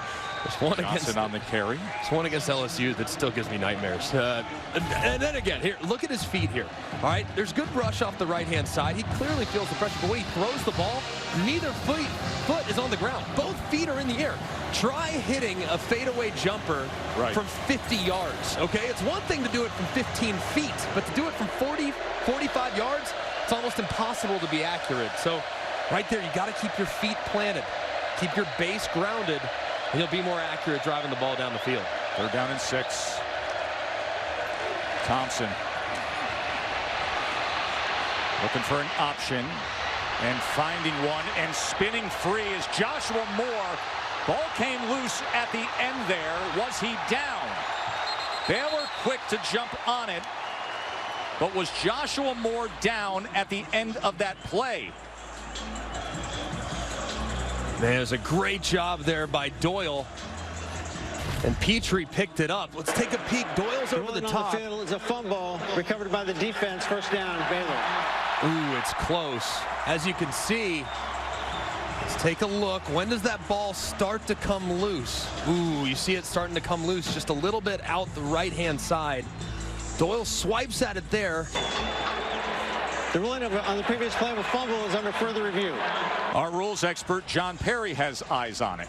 There's one Johnson on the carry. There's one against LSU that still gives me nightmares. And then again, here, look at his feet here. All right, there's good rush off the right-hand side. He clearly feels the pressure, but when he throws the ball, neither foot is on the ground. Both feet are in the air. Try hitting a fadeaway jumper from 50 yards, okay? It's one thing to do it from 15 feet, but to do it from 40, 45 yards, it's almost impossible to be accurate. So right there, you got to keep your feet planted. Keep your base grounded. And he'll be more accurate driving the ball down the field. 3rd down and 6. Thompson looking for an option and finding one, and spinning free is Joshua Moore. Ball came loose at the end there. Was he down? Baylor quick to jump on it, but was Joshua Moore down at the end of that play? There's a great job there by Doyle. And Petrie picked it up. Let's take a peek. Doyle's over the top. On the field is a fumble recovered by the defense. 1st down, Baylor. Ooh, it's close. As you can see, let's take a look. When does that ball start to come loose? Ooh, you see it starting to come loose just a little bit out the right-hand side. Doyle swipes at it there. The ruling on the previous play of a fumble is under further review. Our rules expert, John Perry, has eyes on it.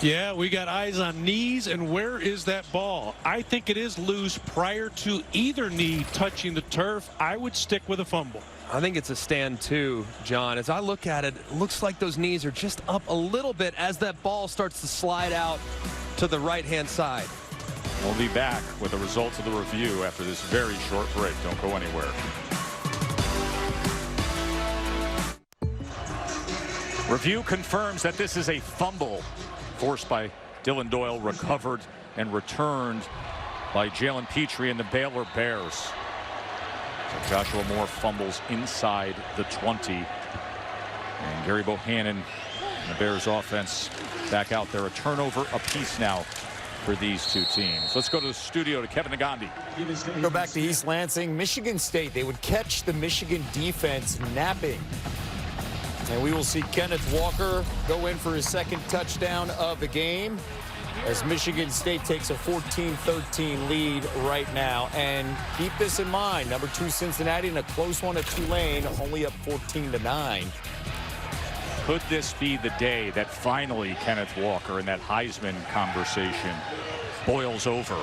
Yeah, we got eyes on knees, and where is that ball? I think it is loose prior to either knee touching the turf. I would stick with a fumble. I think it's a stand too, John. As I look at it, it looks like those knees are just up a little bit as that ball starts to slide out to the right-hand side. We'll be back with the results of the review after this very short break. Don't go anywhere. Review confirms that this is a fumble forced by Dylan Doyle, recovered and returned by Jalen Petrie and the Baylor Bears. So Joshua Moore fumbles inside the 20. And Gary Bohannon and the Bears offense back out there. A turnover apiece now for these two teams. Let's go to the studio to Kevin Nagandi. Go back to East Lansing. Michigan State, they would catch the Michigan defense napping. And we will see Kenneth Walker go in for his 2nd touchdown of the game as Michigan State takes a 14-13 lead right now. And keep this in mind, number 2 Cincinnati in a close one at Tulane, only up 14-9. Could this be the day that finally Kenneth Walker in that Heisman conversation boils over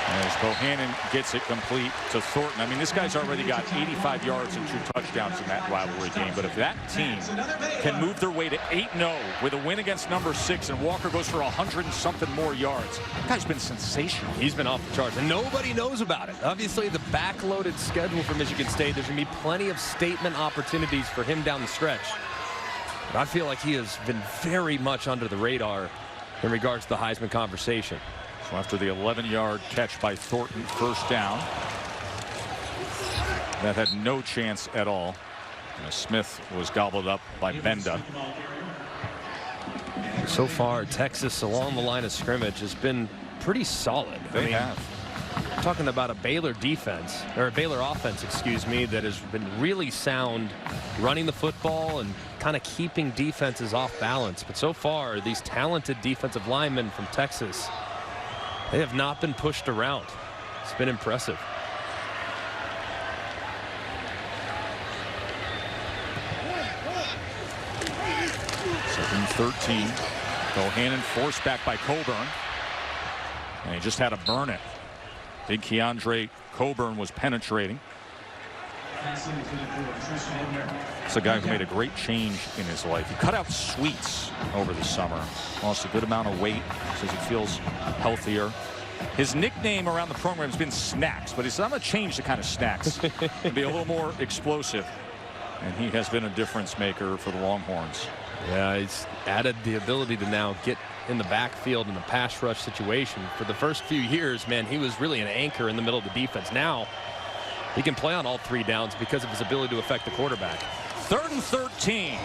as Bohannon gets it complete to Thornton? I mean, this guy's already got 85 yards and 2 touchdowns in that rivalry game. But if that team can move their way to 8-0 with a win against number 6 and Walker goes for 100 and something more yards, that guy's been sensational. He's been off the charts, and nobody knows about it. Obviously, the backloaded schedule for Michigan State, there's going to be plenty of statement opportunities for him down the stretch. But I feel like he has been very much under the radar in regards to the Heisman conversation. So after the 11-yard catch by Thornton, first down. That had no chance at all. Smith was gobbled up by Benda. So far, Texas along the line of scrimmage has been pretty solid. They have. Talking about a Baylor defense, or a Baylor offense, excuse me, that has been really sound running the football and kind of keeping defenses off balance. But so far, these talented defensive linemen from Texas, they have not been pushed around. It's been impressive. Second 13. Bohannon forced back by Coburn. And he just had to burn it. Big Keandre Coburn was penetrating. It's a guy who made a great change in his life. He cut out sweets over the summer. Lost a good amount of weight. Says he feels healthier. His nickname around the program has been Snacks, but he said, I'm going to change the kind of snacks and be a little more explosive. And he has been a difference maker for the Longhorns. Yeah, he's added the ability to now get in the backfield in the pass rush situation. For the first few years, man, he was really an anchor in the middle of the defense. Now he can play on all 3 downs because of his ability to affect the quarterback. 3rd and 13.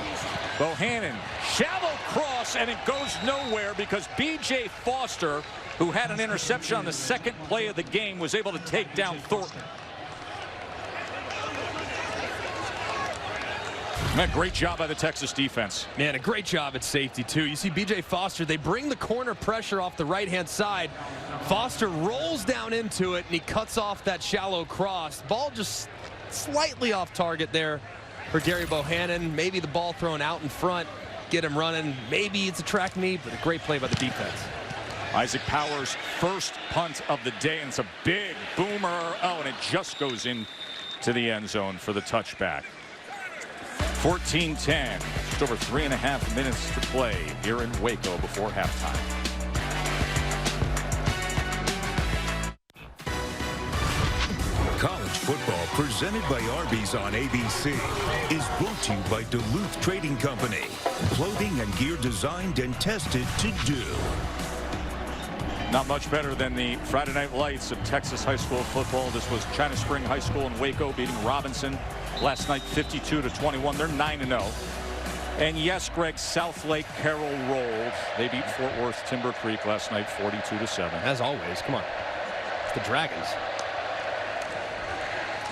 Bohannon, shallow cross, and it goes nowhere because B.J. Foster, who had an interception on the second play of the game, was able to take down Thornton. Man, great job by the Texas defense. Man, a great job at safety, too. You see B.J. Foster, they bring the corner pressure off the right-hand side. Foster rolls down into it, and he cuts off that shallow cross. Ball just slightly off target there for Gary Bohannon. Maybe the ball thrown out in front, get him running. Maybe it's a track meet, but a great play by the defense. Isaac Powers' first punt of the day, and it's a big boomer. Oh, and it just goes in to the end zone for the touchback. 14-10, just over 3.5 minutes to play here in Waco before halftime. College football presented by Arby's on ABC is brought to you by Duluth Trading Company. Clothing and gear designed and tested to do. Not much better than the Friday Night Lights of Texas high school football. This was China Spring High School in Waco beating Robinson last night 52-21. They're 9-0. And yes, Greg, Southlake Carroll rolled. They beat Fort Worth Timber Creek last night 42-7. As always, come on. It's the Dragons.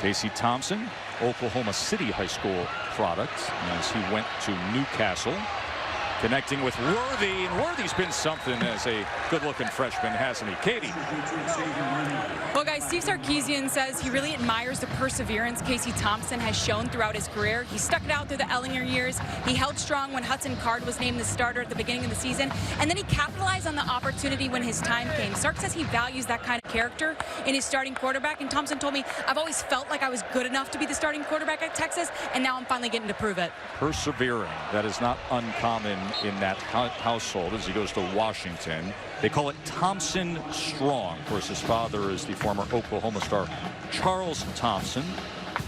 Casey Thompson, Oklahoma City High School product, as he went to Newcastle. Connecting with Worthy, and Worthy's been something as a good-looking freshman, hasn't he? Katie. Well, guys, Steve Sarkisian says he really admires the perseverance Casey Thompson has shown throughout his career. He stuck it out through the Ellinger years. He held strong when Hudson Card was named the starter at the beginning of the season, and then he capitalized on the opportunity when his time came. Sark says he values that kind of character in his starting quarterback, and Thompson told me, I've always felt like I was good enough to be the starting quarterback at Texas, and now I'm finally getting to prove it. Persevering, that is not uncommon in that household as he goes to Washington. They call it Thompson Strong. Of course, his father is the former Oklahoma star Charles Thompson,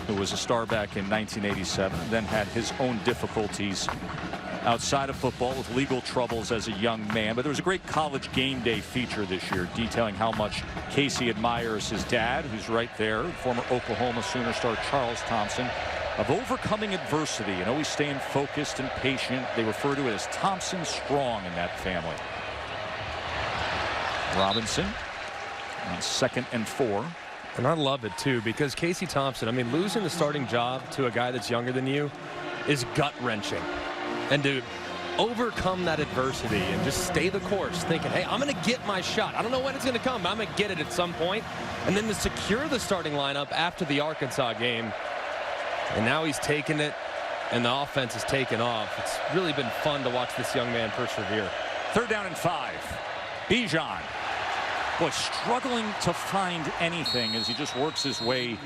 who was a star back in 1987, then had his own difficulties outside of football with legal troubles as a young man. But there was a great College Game Day feature this year detailing how much Casey admires his dad, who's right there, former Oklahoma Sooner star Charles Thompson, of overcoming adversity and always staying focused and patient. They refer to it as Thompson Strong in that family. Robinson on 2nd and 4. And I love it, too, because Casey Thompson, I mean, losing the starting job to a guy that's younger than you is gut-wrenching. And to overcome that adversity and just stay the course, thinking, hey, I'm going to get my shot. I don't know when it's going to come, but I'm going to get it at some point. And then to secure the starting lineup after the Arkansas game. And now he's taken it, and the offense has taken off. It's really been fun to watch this young man persevere. 3rd down and 5. Bijan. Boy, struggling to find anything as he just works his way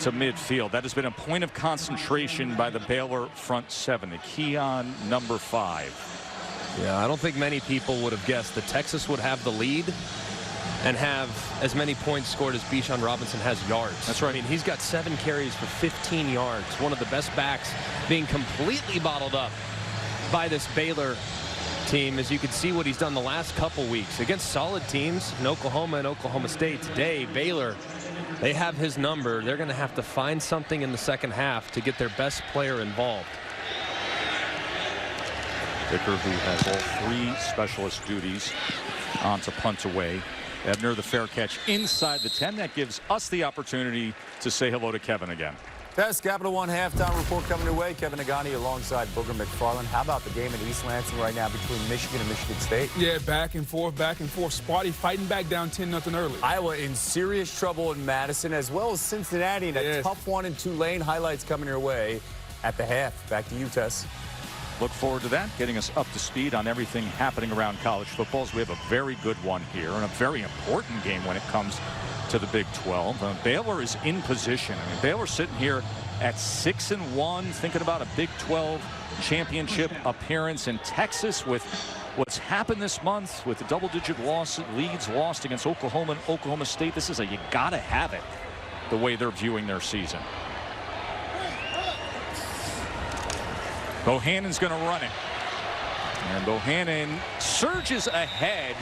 to midfield. That has been a point of concentration by the Baylor front 7. The key on number 5. Yeah, I don't think many people would have guessed that Texas would have the lead and have as many points scored as Bijan Robinson has yards. That's right. I mean, he's got 7 carries for 15 yards. One of the best backs being completely bottled up by this Baylor team, as you can see what he's done the last couple weeks against solid teams in Oklahoma and Oklahoma State. Today, Baylor, they have his number. They're going to have to find something in the second half to get their best player involved. Dicker, who has all 3 specialist duties, on to punt away. Ebner, the fair catch inside the 10. That gives us the opportunity to say hello to Kevin again. That's Capital One halftime report coming your way. Kevin Nagani alongside Booger McFarland. How about the game in East Lansing right now between Michigan and Michigan State? Yeah, back and forth. Sparty fighting back down 10-0 early. Iowa in serious trouble in Madison, as well as Cincinnati in a tough one in Tulane. Highlights coming your way at the half. Back to you, Tess. Look forward to that, getting us up to speed on everything happening around college football. As we have a very good one here and a very important game when it comes to the Big 12. Baylor is in position. I mean, Baylor sitting here at 6-1, thinking about a Big 12 championship appearance in Texas. With what's happened this month with the double-digit leads lost against Oklahoma and Oklahoma State, this is you gotta have it the way they're viewing their season. Bohannon's going to run it. And Bohannon surges ahead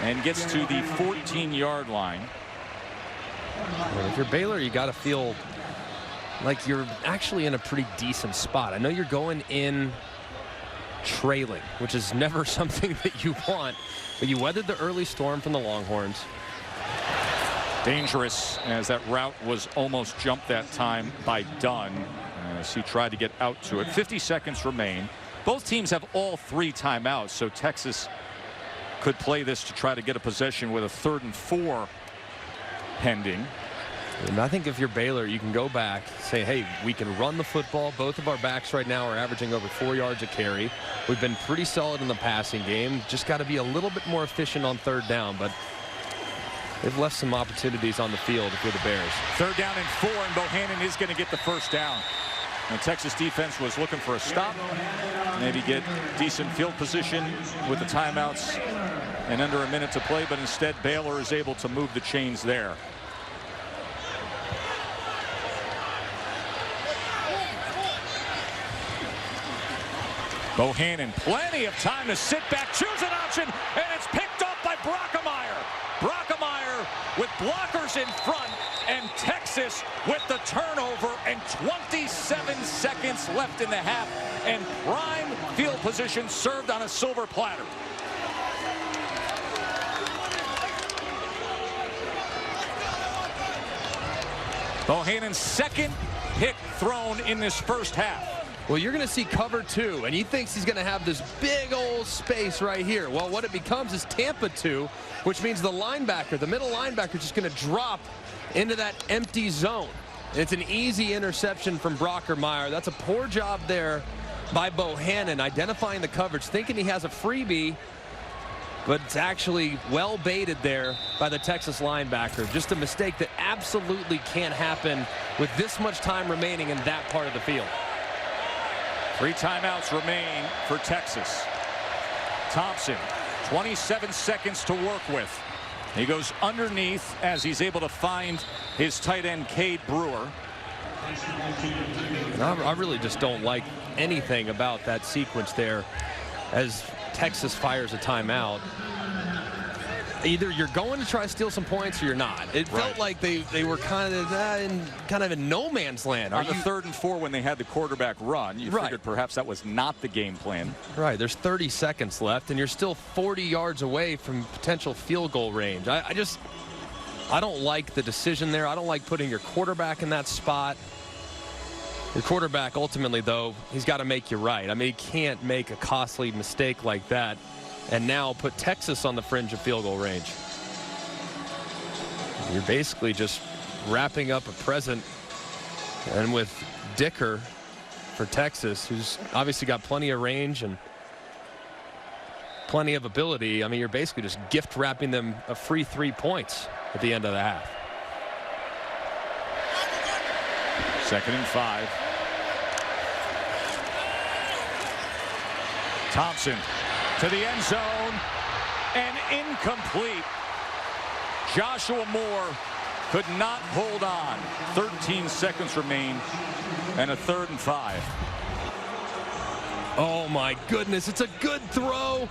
and gets to the 14-yard line. Well, if you're Baylor, you got to feel like you're actually in a pretty decent spot. I know you're going in trailing, which is never something that you want, but you weathered the early storm from the Longhorns. Dangerous, as that route was almost jumped that time by Dunn, as he tried to get out to it. 50 seconds remain. Both teams have all 3 timeouts, so Texas could play this to try to get a possession with a 3rd and 4 pending. And I think if you're Baylor, you can go back, say, hey, we can run the football. Both of our backs right now are averaging over 4 yards a carry. We've been pretty solid in the passing game. Just got to be a little bit more efficient on 3rd down, but they've left some opportunities on the field if you're the Bears. 3rd down and 4, and Bohannon is going to get the 1st down. The Texas defense was looking for a stop, maybe get decent field position with the timeouts and under a minute to play, but instead Baylor is able to move the chains there. Bohannon, plenty of time to sit back, choose an option, and it's picked up by Brockemeyer. Brockemeyer with blockers in front, and Texas with the turnover, and 27 seconds left in the half, and prime field position served on a silver platter. Bohannon's 2nd pick thrown in this first half. Well, you're going to see cover 2, and he thinks he's going to have this big old space right here. Well, what it becomes is Tampa 2, which means the linebacker, the middle linebacker, is just going to drop into that empty zone. And it's an easy interception from Brockemeyer. That's a poor job there by Bohannon, identifying the coverage, thinking he has a freebie, but it's actually well baited there by the Texas linebacker. Just a mistake that absolutely can't happen with this much time remaining in that part of the field. 3 timeouts remain for Texas. Thompson, 27 seconds to work with. He goes underneath as he's able to find his tight end, Cade Brewer. And I really just don't like anything about that sequence there as Texas fires a timeout. Either you're going to try to steal some points or you're not. It felt like they were kind of in no man's land. On the 3rd and 4 when they had the quarterback run, you figured perhaps that was not the game plan. Right. There's 30 seconds left, and you're still 40 yards away from potential field goal range. I don't like the decision there. I don't like putting your quarterback in that spot. Your quarterback, ultimately, though, he's got to make you right. I mean, he can't make a costly mistake like that and now put Texas on the fringe of field goal range. You're basically just wrapping up a present, and with Dicker for Texas, who's obviously got plenty of range and plenty of ability. I mean, you're basically just gift wrapping them a free 3 points at the end of the half. 2nd and 5. Thompson to the end zone, and incomplete. Joshua Moore could not hold on. 13 seconds remain, and a 3rd and 5. Oh my goodness, it's a good throw.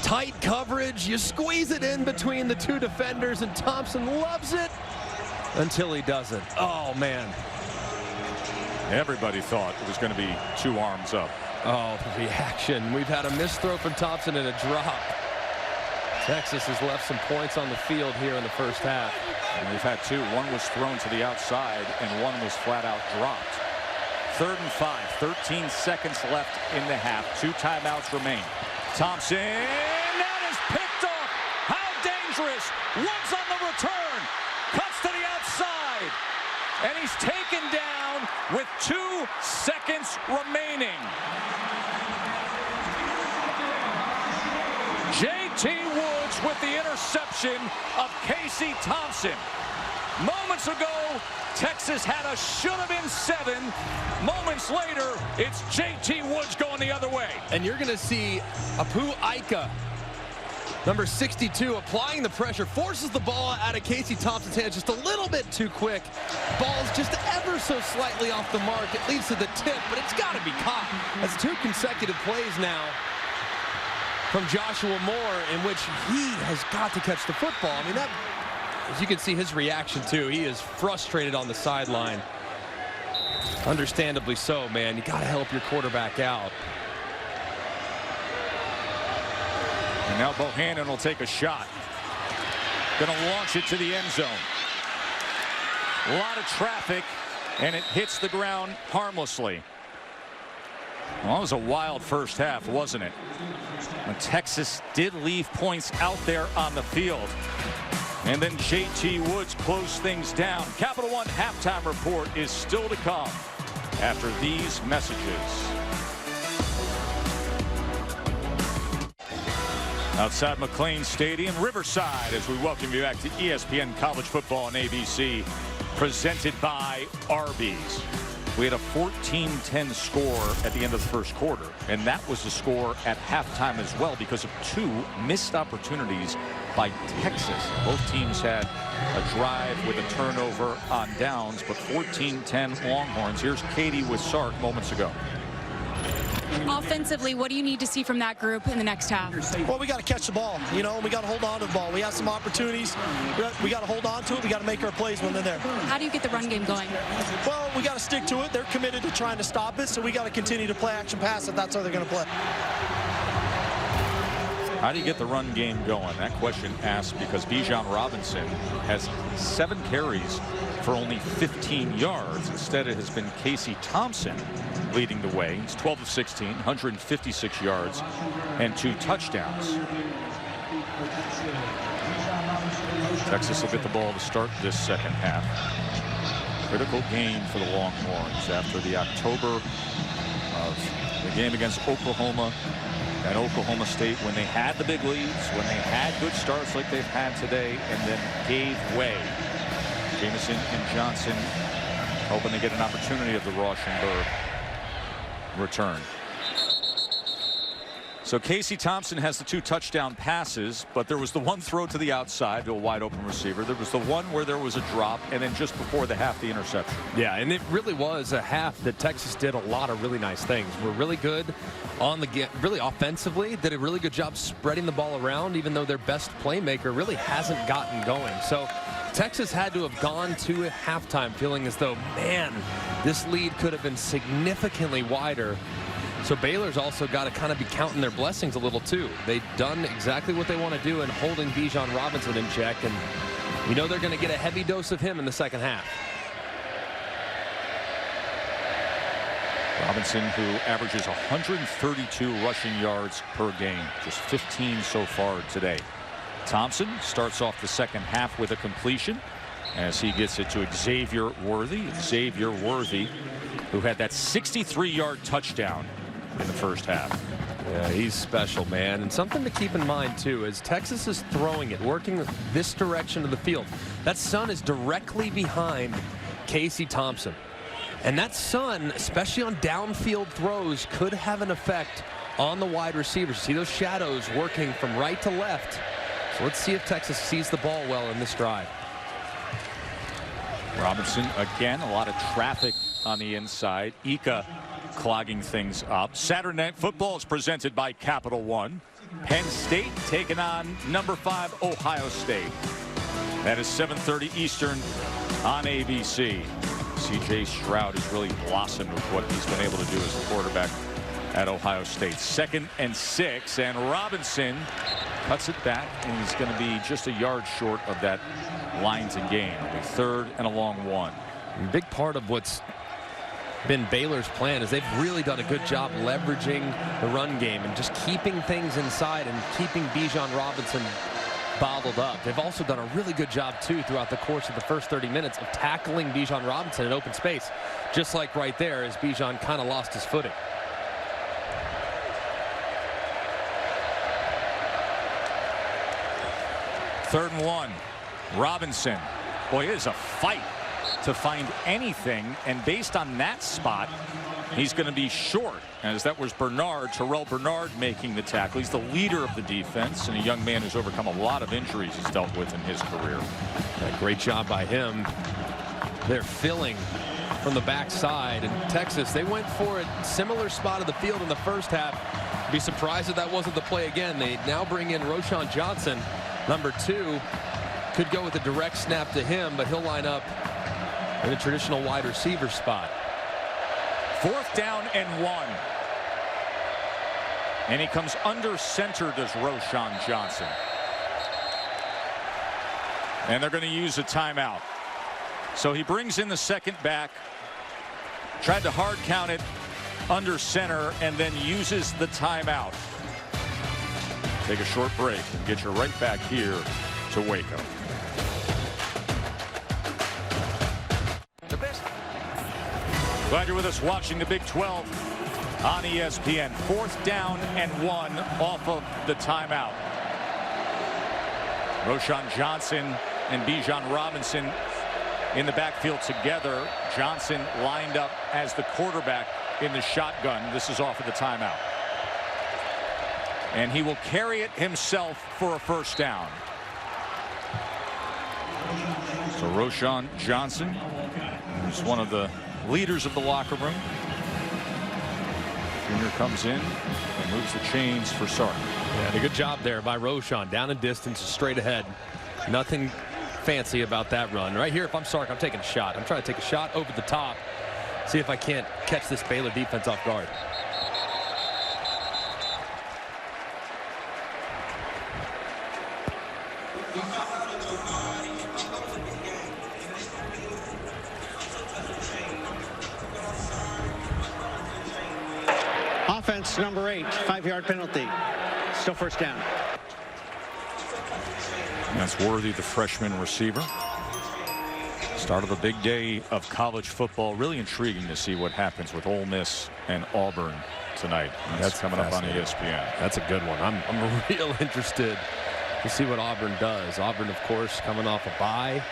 Tight coverage, you squeeze it in between the two defenders, and Thompson loves it until he doesn't. Oh man. Everybody thought it was going to be 2 arms up. Oh, the reaction. We've had a missed throw from Thompson and a drop. Texas has left some points on the field here in the first half. And we've had 2. One was thrown to the outside and one was flat out dropped. 3rd and 5, 13 seconds left in the half. 2 timeouts remain. Thompson, that is picked off. How dangerous. Woods on the return. Cuts to the outside. And he's taken down with 2 seconds remaining. J.T. Woods with the interception of Casey Thompson. Moments ago, Texas had a should have been 7. Moments later, it's J.T. Woods going the other way. And you're going to see Apu Ika, number 62, applying the pressure, forces the ball out of Casey Thompson's hands just a little bit too quick. Ball's just ever so slightly off the mark. It leads to the tip, but it's got to be caught. That's 2 consecutive plays now from Joshua Moore in which he has got to catch the football. I mean, that, as you can see his reaction too, he is frustrated on the sideline. Understandably so, man. You got to help your quarterback out. And now Bohannon will take a shot. Going to launch it to the end zone. A lot of traffic, and it hits the ground harmlessly. Well, it was a wild first half, wasn't it? When Texas did leave points out there on the field. And then J.T. Woods closed things down. Capital One halftime report is still to come after these messages. Outside McLean Stadium, Riverside, as we welcome you back to ESPN College Football on ABC, presented by Arby's. We had a 14-10 score at the end of the first quarter, and that was the score at halftime as well because of 2 missed opportunities by Texas. Both teams had a drive with a turnover on downs, but 14-10 Longhorns. Here's Katie with Sark moments ago. Offensively, what do you need to see from that group in the next half? Well, we got to catch the ball. You know, we got to hold on to the ball. We have some opportunities. We got to hold on to it. We got to make our plays when they're there. How do you get the run game going? Well, we got to stick to it. They're committed to trying to stop it, so we got to continue to play action pass if that's how they're going to play. How do you get the run game going? That question asked because Bijan Robinson has 7 carries for only 15 yards. Instead, it has been Casey Thompson leading the way. He's 12 of 16, 156 yards, and 2 touchdowns. Texas will get the ball to start this second half. Critical game for the Longhorns after the October of the game against Oklahoma and Oklahoma State, when they had the big leads, when they had good starts like they've had today, and then gave way. Jamison and Johnson hoping to get an opportunity of the Rauschenberg return. So Casey Thompson has the 2 touchdown passes, but there was the 1 throw to the outside to a wide open receiver. There was the one where there was a drop, and then just before the half, the interception. Yeah, and it really was a half that Texas did a lot of really nice things. We're really good on the game, really offensively, did a really good job spreading the ball around, even though their best playmaker really hasn't gotten going. So Texas had to have gone to halftime feeling as though, man, this lead could have been significantly wider. So Baylor's also got to kind of be counting their blessings a little too. They've done exactly what they want to do in holding Bijan Robinson in check, and we know they're going to get a heavy dose of him in the second half. Robinson, who averages 132 rushing yards per game, just 15 so far today. Thompson starts off the second half with a completion as he gets it to Xavier Worthy. Xavier Worthy, who had that 63-yard touchdown in the first half. Yeah, he's special, man. And something to keep in mind, too, is Texas is throwing it, working this direction of the field. That sun is directly behind Casey Thompson. And that sun, especially on downfield throws, could have an effect on the wide receivers. See those shadows working from right to left. So let's see if Texas sees the ball well in this drive. Robinson, again, a lot of traffic on the inside. Ika clogging things up. Saturday Night Football is presented by Capital One. Penn State taking on number 5 Ohio State. That is 7:30 Eastern on ABC. C.J. Stroud has really blossomed with what he's been able to do as a quarterback at Ohio State. 2nd and 6, and Robinson cuts it back, and he's going to be just a yard short of that line to gain. 3rd and a long 1. A big part of what's been Baylor's plan is they've really done a good job leveraging the run game and just keeping things inside and keeping Bijan Robinson bottled up. They've also done a really good job too throughout the course of the first 30 minutes of tackling Bijan Robinson in open space, just like right there as Bijan kind of lost his footing. Third and 1. Robinson. Boy, it is a fight to find anything, and based on that spot, he's going to be short, as that was Terrell Bernard making the tackle. He's the leader of the defense, and a young man who's overcome a lot of injuries he's dealt with in his career. Yeah, great job by him. They're filling from the backside, and Texas, they went for a similar spot of the field in the first half. Be surprised if that wasn't the play again. They now bring in Roschon Johnson, number 2. Could go with a direct snap to him, but he'll line up in a traditional wide receiver spot. 4th down and 1. And he comes under center, does Roschon Johnson. And they're going to use a timeout. So he brings in the 2nd back, tried to hard count it under center, and then uses the timeout. Take a short break and get you right back here to Waco. Glad you're with us watching the Big 12 on ESPN. 4th down and 1 off of the timeout. Roschon Johnson and Bijan Robinson in the backfield together. Johnson lined up as the quarterback in the shotgun. This is off of the timeout. And he will carry it himself for a 1st down. So Roschon Johnson, who's one of the leaders of the locker room. Junior comes in and moves the chains for Sark. Yeah, a good job there by Roschon. Down in distance, straight ahead. Nothing fancy about that run. Right here, if I'm Sark, I'm taking a shot. I'm trying to take a shot over the top. See if I can't catch this Baylor defense off guard. Offense number 8, 5-yard penalty. Still 1st down. That's Worthy, the freshman receiver. Start of a big day of college football. Really intriguing to see what happens with Ole Miss and Auburn tonight. That's coming up on ESPN. That's a good one. I'm real interested to see what Auburn does. Auburn, of course, coming off a bye.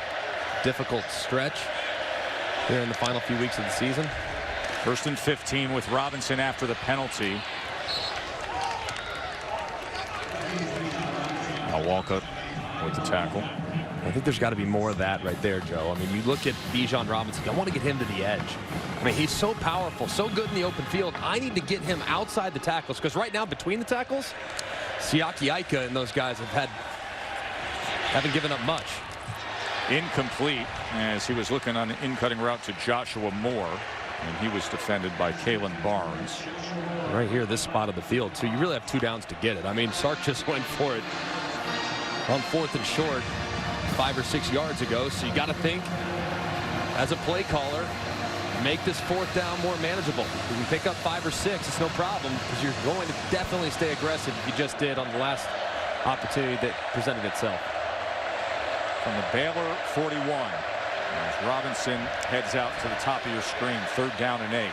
Difficult stretch here in the final few weeks of the season. 1st and 15 with Robinson after the penalty. Now Walcott with the tackle. I think there's got to be more of that right there, Joe. I mean, you look at Bijan Robinson. I want to get him to the edge. I mean, he's so powerful, so good in the open field. I need to get him outside the tackles, because right now between the tackles, Siaki Ika and those guys haven't given up much. Incomplete, as he was looking on an in-cutting route to Joshua Moore, and he was defended by Kalen Barnes. Right here, this spot of the field, too. You really have 2 downs to get it. I mean, Sark just went for it on 4th and short 5 or 6 yards ago. So you got to think, as a play caller, make this 4th down more manageable. If you pick up 5 or 6, it's no problem, because you're going to definitely stay aggressive if you just did on the last opportunity that presented itself. From the Baylor 41, as Robinson heads out to the top of your screen, 3rd down and 8.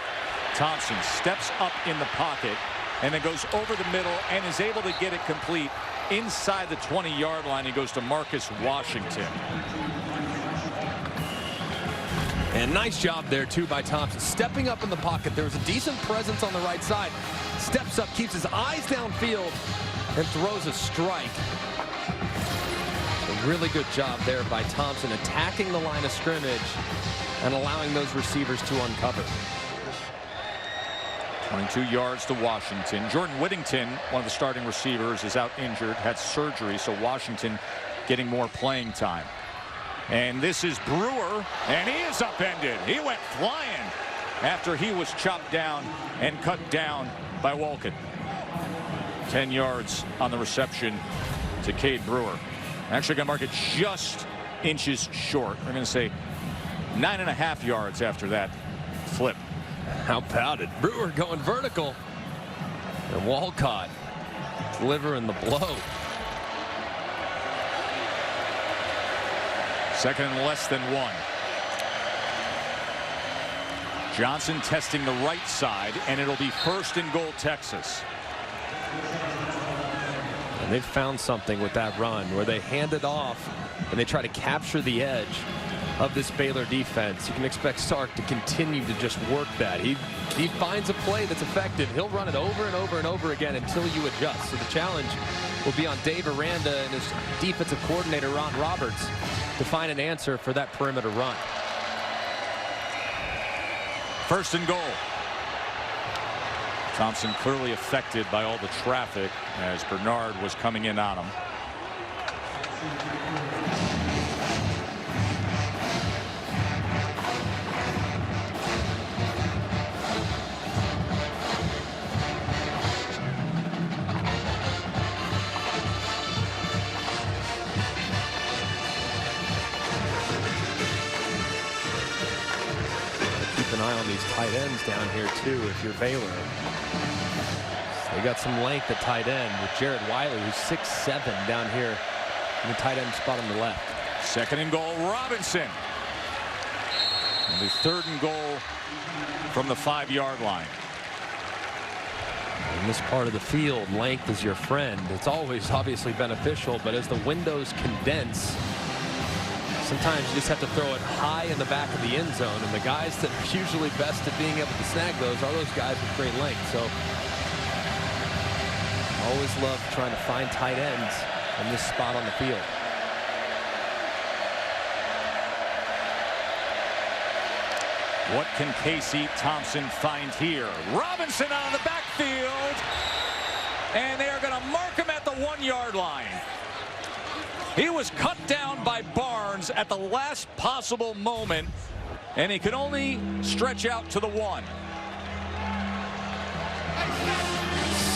Thompson steps up in the pocket and then goes over the middle and is able to get it complete inside the 20-yard line. He goes to Marcus Washington. And nice job there, too, by Thompson. Stepping up in the pocket. There was a decent presence on the right side. Steps up, keeps his eyes downfield, and throws a strike. A really good job there by Thompson, attacking the line of scrimmage and allowing those receivers to uncover. 22 yards to Washington. Jordan Whittington, one of the starting receivers, is out injured, had surgery, so Washington getting more playing time. And this is Brewer, and he is upended. He went flying after he was chopped down and cut down by Wolken. 10 yards on the reception to Cade Brewer. Actually going to mark it just inches short. We're going to say 9.5 yards after that flip. How about it? Brewer going vertical. And Walcott delivering the blow. Second and less than 1. Johnson testing the right side, and it'll be 1st and goal, Texas. And they've found something with that run where they hand it off and they try to capture the edge of this Baylor defense. You can expect Sark to continue to just work that. He finds a play that's effective. He'll run it over and over and over again until you adjust. So the challenge will be on Dave Aranda and his defensive coordinator, Ron Roberts, to find an answer for that perimeter run. 1st and goal. Thompson clearly affected by all the traffic as Bernard was coming in on him. Keep an eye on these tight ends down here too if you're Baylor. They got some length at tight end with Jared Wiley, who's 6'7" down here in the tight end spot on the left. 2nd and goal, Robinson. And the 3rd and goal from the 5-yard line. In this part of the field, length is your friend. It's always obviously beneficial, but as the windows condense, sometimes you just have to throw it high in the back of the end zone, and the guys that are usually best at being able to snag those are those guys with great length. So always love trying to find tight ends in this spot on the field. What can Casey Thompson find here? Robinson out of the backfield, and they are going to mark him at the 1-yard line. He was cut down by Barnes at the last possible moment, and he could only stretch out to the 1.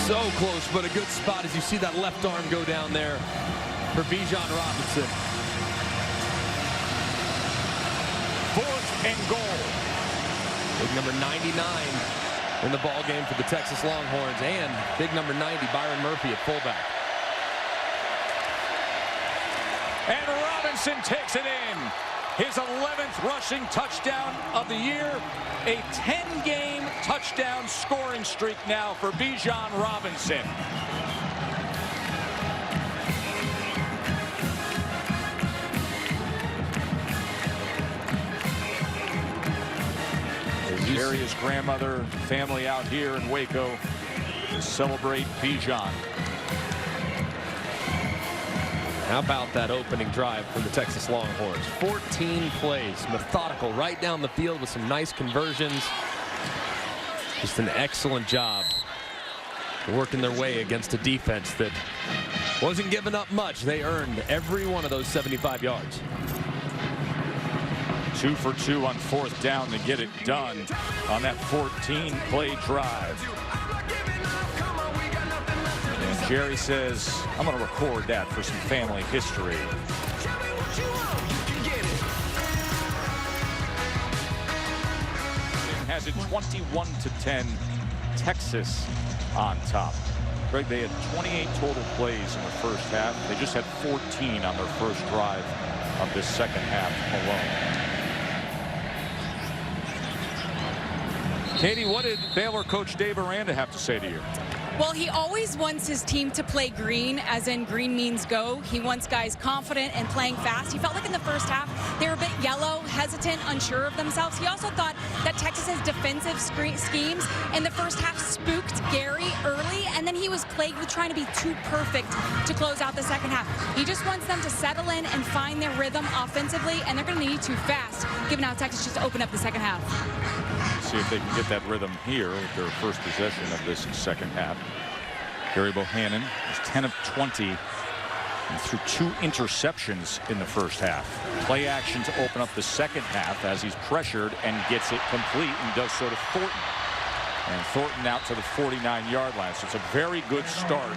So close, but a good spot as you see that left arm go down there for Bijan Robinson. 4th and goal. Big number 99 in the ball game for the Texas Longhorns, and big number 90, Byron Murphy at fullback. And Robinson takes it in. His 11th rushing touchdown of the year. A 10-game touchdown scoring streak now for Bijan Robinson. Jerry's grandmother, family out here in Waco to celebrate Bijan. How about that opening drive from the Texas Longhorns? 14 plays, methodical, right down the field with some nice conversions. Just an excellent job working their way against a defense that wasn't giving up much. They earned every one of those 75 yards. 2 for 2 on 4th down to get it done on that 14-play drive. And Jerry says, I'm going to record that for some family history. Has it 21-10, Texas on top. Greg, they had 28 total plays in the first half. They just had 14 on their first drive of this second half alone. Katie, what did Baylor coach Dave Aranda have to say to you? Well, he always wants his team to play green, as in green means go. He wants guys confident and playing fast. He felt like in the first half they were a bit yellow, hesitant, unsure of themselves. He also thought that Texas's defensive schemes in the first half spooked Gary early, and then he was plagued with trying to be too perfect to close out the second half. He just wants them to settle in and find their rhythm offensively, and they're going to need to fast, given how Texas just opened up the second half. Let's see if they can get that rhythm here with their first possession of this second half. Gary Bohannon is 10 of 20 and threw 2 interceptions in the first half. Play action to open up the second half as he's pressured and gets it complete and does so to Thornton. And Thornton out to the 49-yard line. So it's a very good start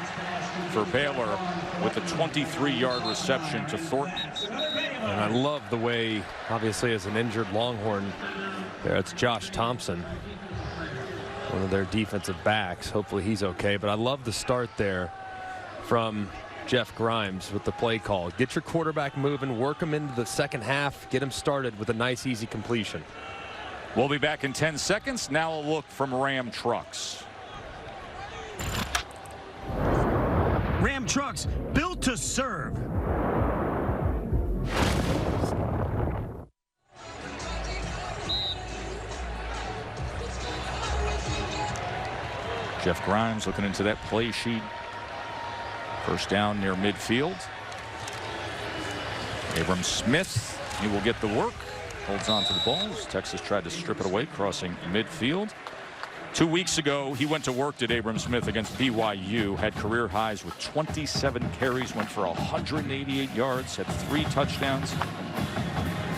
for Baylor with a 23-yard reception to Thornton. And I love the way, obviously, as an injured Longhorn, it's Josh Thompson, one of their defensive backs. Hopefully he's okay. But I love the start there from Jeff Grimes with the play call. Get your quarterback moving, work him into the second half, get him started with a nice, easy completion. We'll be back in 10 seconds. Now a look from Ram Trucks. Ram Trucks, built to serve. Jeff Grimes looking into that play sheet. First down near midfield. Abram Smith, he will get the work. Holds on to the ball as Texas tried to strip it away, crossing midfield. 2 weeks ago, he went to work, did Abram Smith, against BYU. Had career highs with 27 carries, went for 188 yards, had 3 touchdowns.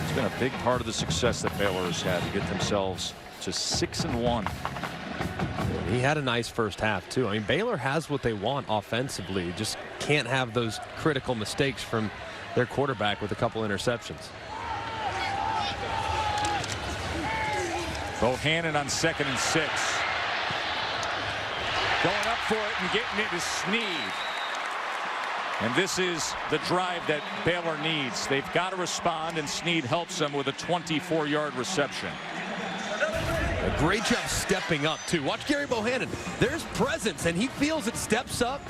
It's been a big part of the success that Baylor has had to get themselves to 6-1. He had a nice first half, too. I mean, Baylor has what they want offensively. Just can't have those critical mistakes from their quarterback with a couple interceptions. Bohannon on 2nd and 6. Going up for it and getting it is Sneed. And this is the drive that Baylor needs. They've got to respond, and Sneed helps them with a 24-yard reception. A great job stepping up, too. Watch Gary Bohannon. There's presence, and he feels it, steps up.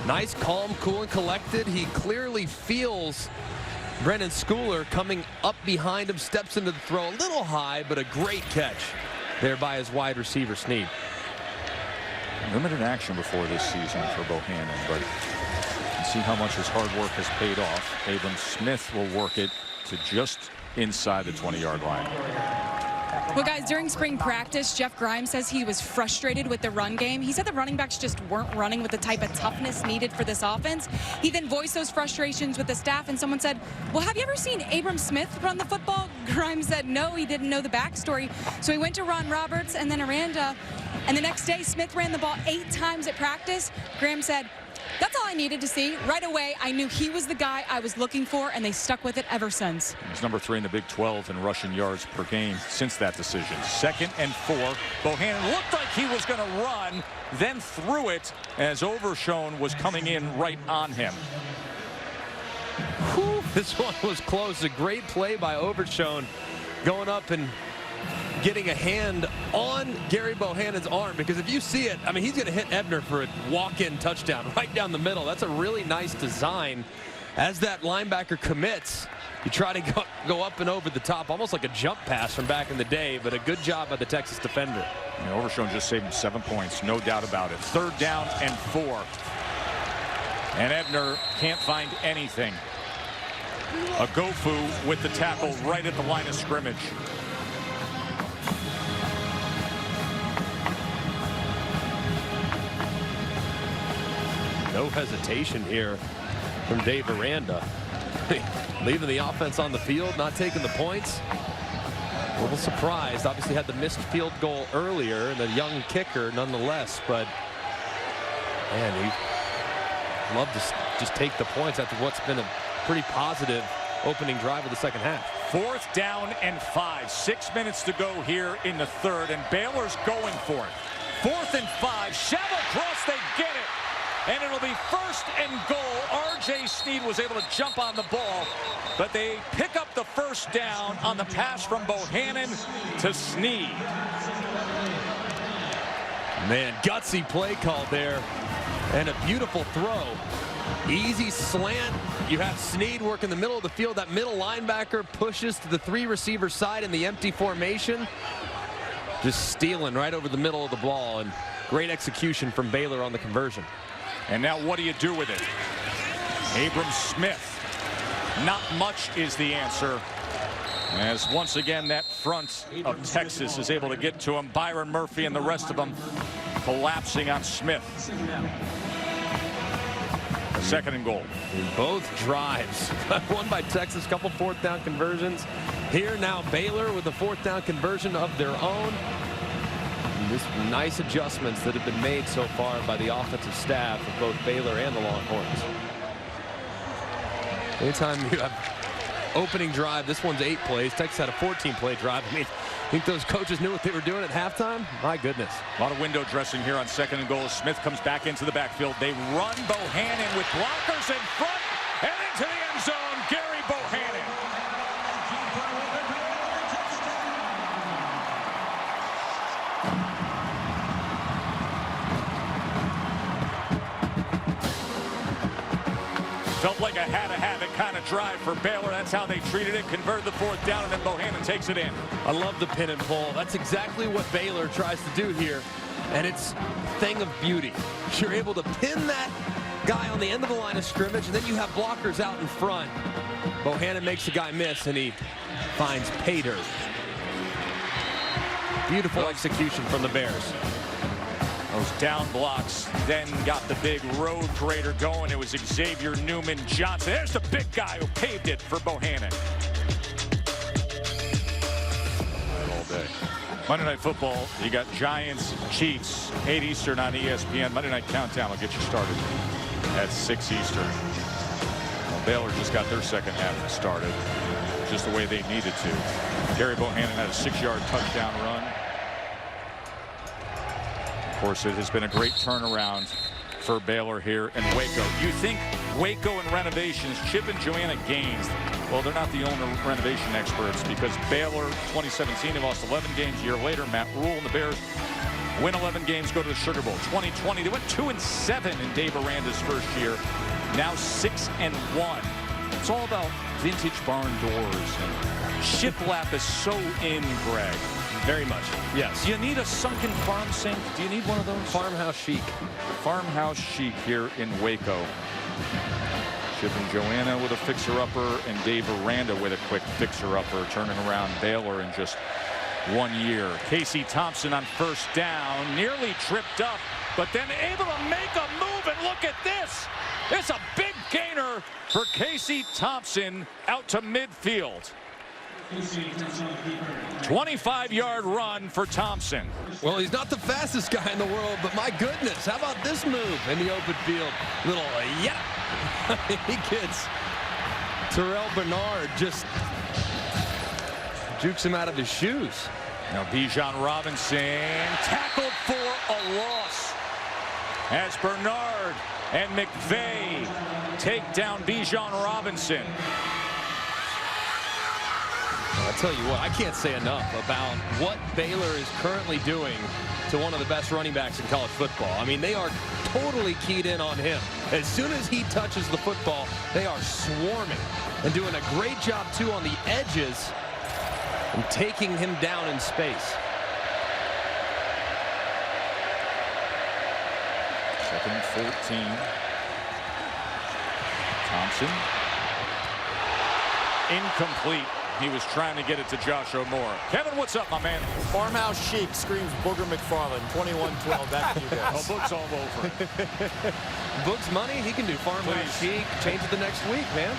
Nice, calm, cool, and collected. He clearly feels Brennan Schooler coming up behind him, steps into the throw a little high, but a great catch there by his wide receiver, Sneed. Limited action before this season for Bohannon, but you can see how much his hard work has paid off. Abram Smith will work it to just inside the 20-yard line. Well, guys, during spring practice, Jeff Grimes says he was frustrated with the run game. He said the running backs just weren't running with the type of toughness needed for this offense. He then voiced those frustrations with the staff, and someone said, well, have you ever seen Abram Smith run the football? Grimes said no, he didn't know the backstory. So he went to Ron Roberts and then Aranda, and the next day Smith ran the ball 8 times at practice. Grimes said, that's all I needed to see. Right away, I knew he was the guy I was looking for, and they stuck with it ever since. He's number 3 in the Big 12 in rushing yards per game since that decision. 2nd and 4. Bohannon looked like he was going to run, then threw it as Overshone was coming in right on him. Whew, this one was close. A great play by Overshone, going up and getting a hand on Gary Bohannon's arm, because if you see it, I mean, he's going to hit Ebner for a walk-in touchdown right down the middle. That's a really nice design. As that linebacker commits, you try to go up and over the top, almost like a jump pass from back in the day, but a good job by the Texas defender. Overshone just saved him 7 points, no doubt about it. 3rd down and 4. And Ebner can't find anything. Agofu with the tackle right at the line of scrimmage. No hesitation here from Dave Aranda. Leaving the offense on the field, not taking the points. A little surprised. Obviously had the missed field goal earlier, and the young kicker nonetheless. But, man, he'd love to just take the points after what's been a pretty positive opening drive of the second half. 4th down and 5. 6 minutes to go here in the 3rd, and Baylor's going for it. 4th and 5. Shallow cross, they get it. And it'll be 1st and goal. R.J. Sneed was able to jump on the ball, but they pick up the 1st down on the pass from Bohannon to Sneed. Man, gutsy play call there, and a beautiful throw. Easy slant. You have Sneed work in the middle of the field. That middle linebacker pushes to the 3-receiver side in the empty formation. Just stealing right over the middle of the ball, and great execution from Baylor on the conversion. And now what do you do with it? Abram Smith. Not much is the answer. As once again that front of Texas is able to get to him. Byron Murphy and the rest of them collapsing on Smith. 2nd and goal. In both drives. One by Texas, couple 4th down conversions. Here now Baylor with a 4th down conversion of their own. And just nice adjustments that have been made so far by the offensive staff of both Baylor and the Longhorns. Anytime you have opening drive, this one's 8 plays. Texas had a 14-play drive. I mean, I think those coaches knew what they were doing at halftime. My goodness. A lot of window dressing here on 2nd and goal. Smith comes back into the backfield. They run Bohannon with blockers in front and into the end zone. Gary Bohannon. Felt like a had-to-have-it kind of drive for Baylor. That's how they treated it. Converted the 4th down, and then Bohannon takes it in. I love the pin and pull. That's exactly what Baylor tries to do here. And it's a thing of beauty. You're able to pin that guy on the end of the line of scrimmage, and then you have blockers out in front. Bohannon makes the guy miss, and he finds pay dirt. Beautiful execution from the Bears. Those down blocks then got the big road grader going. It was Xavier Newman Johnson. There's the big guy who paved it for Bohannon. All day. Monday Night Football, you got Giants, Chiefs, 8 Eastern on ESPN. Monday Night Countdown will get you started at 6 Eastern. Well, Baylor just got their 2nd half started just the way they needed to. Gary Bohannon had a 6-yard touchdown run. Of course, it has been a great turnaround for Baylor here in Waco. You think Waco and renovations, Chip and Joanna Gaines, well, they're not the only renovation experts, because Baylor 2017, they lost 11 games. A year later, Matt Rule and the Bears win 11 games, go to the Sugar Bowl. 2020, they went 2-7 in Dave Aranda's first year. Now 6-1. It's all about vintage barn doors. And shiplap is so in, Greg. Very much. Yes. Do you need a sunken farm sink? Do you need one of those? Farmhouse chic. Farmhouse chic here in Waco. Chip and Joanna with a fixer-upper, and Dave Aranda with a quick fixer-upper, turning around Baylor in just 1 year. Casey Thompson on 1st down, nearly tripped up, but then able to make a move, and look at this. It's a big gainer for Casey Thompson out to midfield. 25-yard run for Thompson. Well, he's not the fastest guy in the world, but my goodness, how about this move in the open field? Little yeah. He gets Terrell Bernard, just jukes him out of his shoes. Now Bijan Robinson tackled for a loss as Bernard and McVay take down Bijan Robinson. I'll tell you what, I can't say enough about what Baylor is currently doing to one of the best running backs in college football. I mean, they are totally keyed in on him. As soon as he touches the football, they are swarming and doing a great job, too, on the edges and taking him down in space. 2nd and 14. Thompson. Incomplete. He was trying to get it to Joshua Moore. Kevin, what's up, my man? Farmhouse chic screams Booger McFarland. 21-12. Back to you guys. Oh, Boog's all over. Boog's money, he can do farmhouse chic. Change it the next week, man.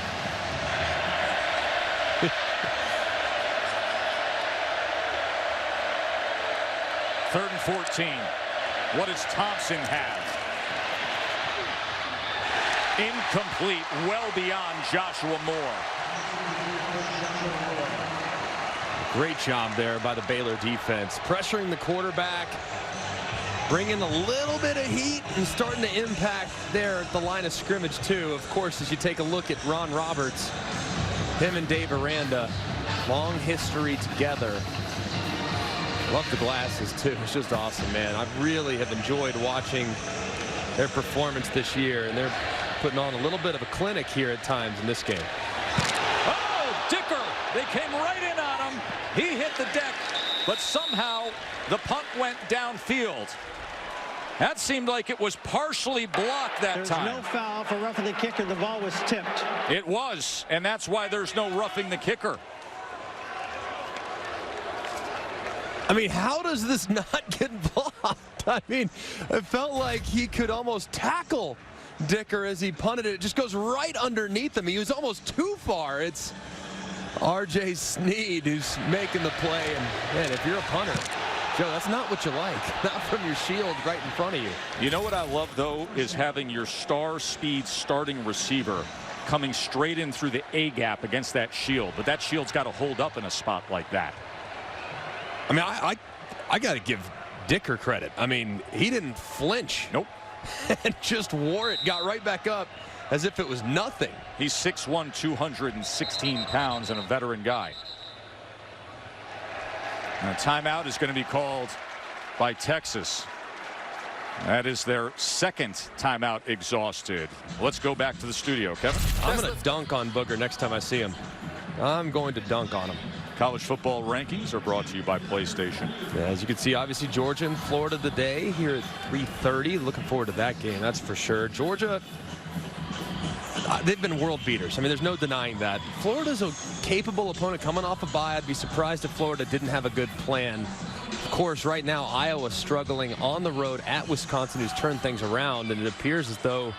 Third and 14. What does Thompson have? Incomplete, well beyond Joshua Moore. Great job there by the Baylor defense, pressuring the quarterback, bringing a little bit of heat and starting to impact there at the line of scrimmage too. Of course, as you take a look at Ron Roberts, him and Dave Aranda, long history together. Love the glasses too. It's just awesome, man. I really have enjoyed watching their performance this year, and they're putting on a little bit of a clinic here at times in this game. Oh, Dicker! They came right in on him. He hit the deck, but somehow the punt went downfield. That seemed like it was partially blocked that time. There's no foul for roughing the kicker. The ball was tipped. It was, and that's why there's no roughing the kicker. I mean, how does this not get blocked? I mean, it felt like he could almost tackle Dicker as he punted it. It just goes right underneath him. He was almost too far. It's R.J. Sneed who's making the play. And, man, if you're a punter, Joe, that's not what you like. Not from your shield right in front of you. You know what I love, though, is having your star speed starting receiver coming straight in through the A-gap against that shield. But that shield's got to hold up in a spot like that. I mean, I got to give Dicker credit. I mean, he didn't flinch. Nope. And just wore it, got right back up as if it was nothing. He's 6'1", 216 pounds, and a veteran guy. And a timeout is going to be called by Texas. That is their second timeout exhausted. Let's go back to the studio, Kevin. I'm going to dunk on Booger next time I see him. I'm going to dunk on him. College football rankings are brought to you by PlayStation. Yeah, as you can see, obviously Georgia and Florida today here at 3:30. Looking forward to that game, that's for sure. Georgia, they've been world beaters. I mean, there's no denying that. Florida's a capable opponent coming off a bye. I'd be surprised if Florida didn't have a good plan. Of course, right now, Iowa's struggling on the road at Wisconsin, who's turned things around, and it appears as though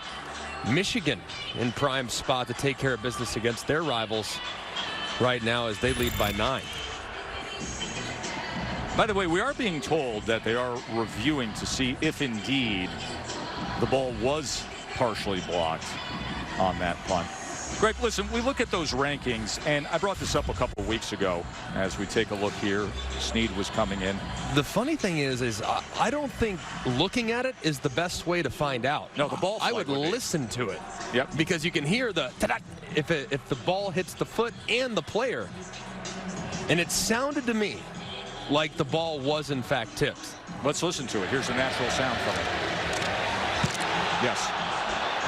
Michigan in prime spot to take care of business against their rivals right now as they lead by 9. By the way, we are being told that they are reviewing to see if indeed the ball was partially blocked on that punt. Greg, listen, we look at those rankings, and I brought this up a couple of weeks ago as we take a look here. Sneed was coming in. The funny thing is I don't think looking at it is the best way to find out. No, the ball I would listen to it. Yep. Because you can hear the ta-da if the ball hits the foot and the player. And it sounded to me like the ball was in fact tipped. Let's listen to it. Here's the natural sound from it. Yes.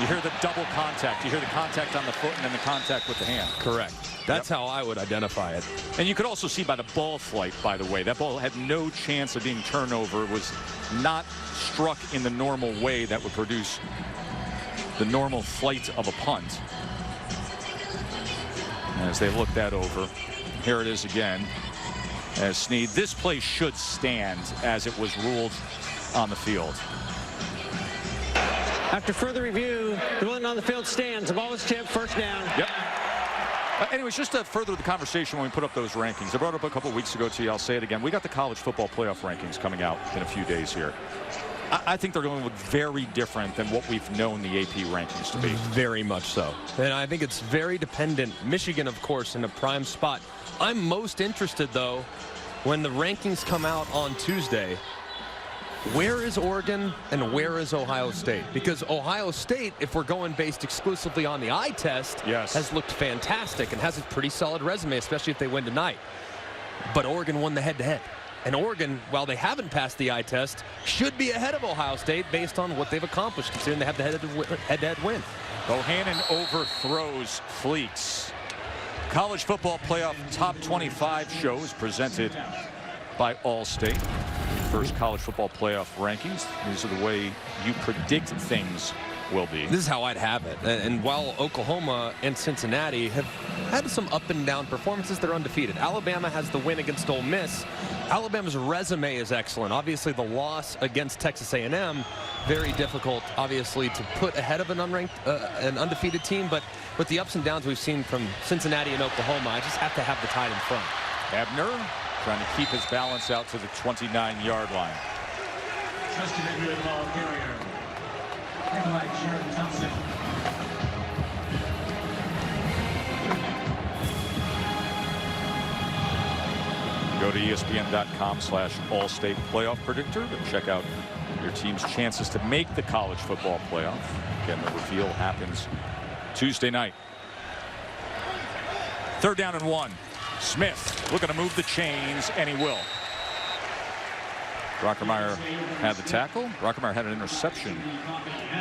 You hear the double contact. You hear the contact on the foot and then the contact with the hand. Correct. That's how I would identify it. And you could also see by the ball flight, by the way, that ball had no chance of being turned over. It was not struck in the normal way that would produce the normal flight of a punt. As they look that over, here it is again. As Sneed, this play should stand as it was ruled on the field. After further review, the ruling on the field stands. The ball was tipped, first down. Yep. Anyways, just to further the conversation when we put up those rankings, I brought it up a couple weeks ago to you. I'll say it again. We got the college football playoff rankings coming out in a few days here. I think they're going to look very different than what we've known the AP rankings to be. Very much so. And I think it's very dependent. Michigan, of course, in a prime spot. I'm most interested, though, when the rankings come out on Tuesday. Where is Oregon and where is Ohio State? Because Ohio State, if we're going based exclusively on the eye test, yes, has looked fantastic and has a pretty solid resume, especially if they win tonight. But Oregon won the head-to-head. And Oregon, while they haven't passed the eye test, should be ahead of Ohio State based on what they've accomplished, considering they have the head-to-head win. Bohannon overthrows Fleeks. College football playoff top 25 show is presented by Allstate. First college football playoff rankings. These are the way you predict things will be. This is how I'd have it. And while Oklahoma and Cincinnati have had some up and down performances, they're undefeated. Alabama has the win against Ole Miss. Alabama's resume is excellent. Obviously, the loss against Texas A&M, very difficult, obviously, to put ahead of an unranked, an undefeated team. But with the ups and downs we've seen from Cincinnati and Oklahoma, I just have to have the Tide in front. Abner trying to keep his balance out to the 29-yard line. Go to ESPN.com/Allstate Playoff Predictor to check out your team's chances to make the college football playoff. Again, the reveal happens Tuesday night. 3rd down and 1. Smith looking to move the chains, and he will. Rockermeyer had the tackle. Rockermeyer had an interception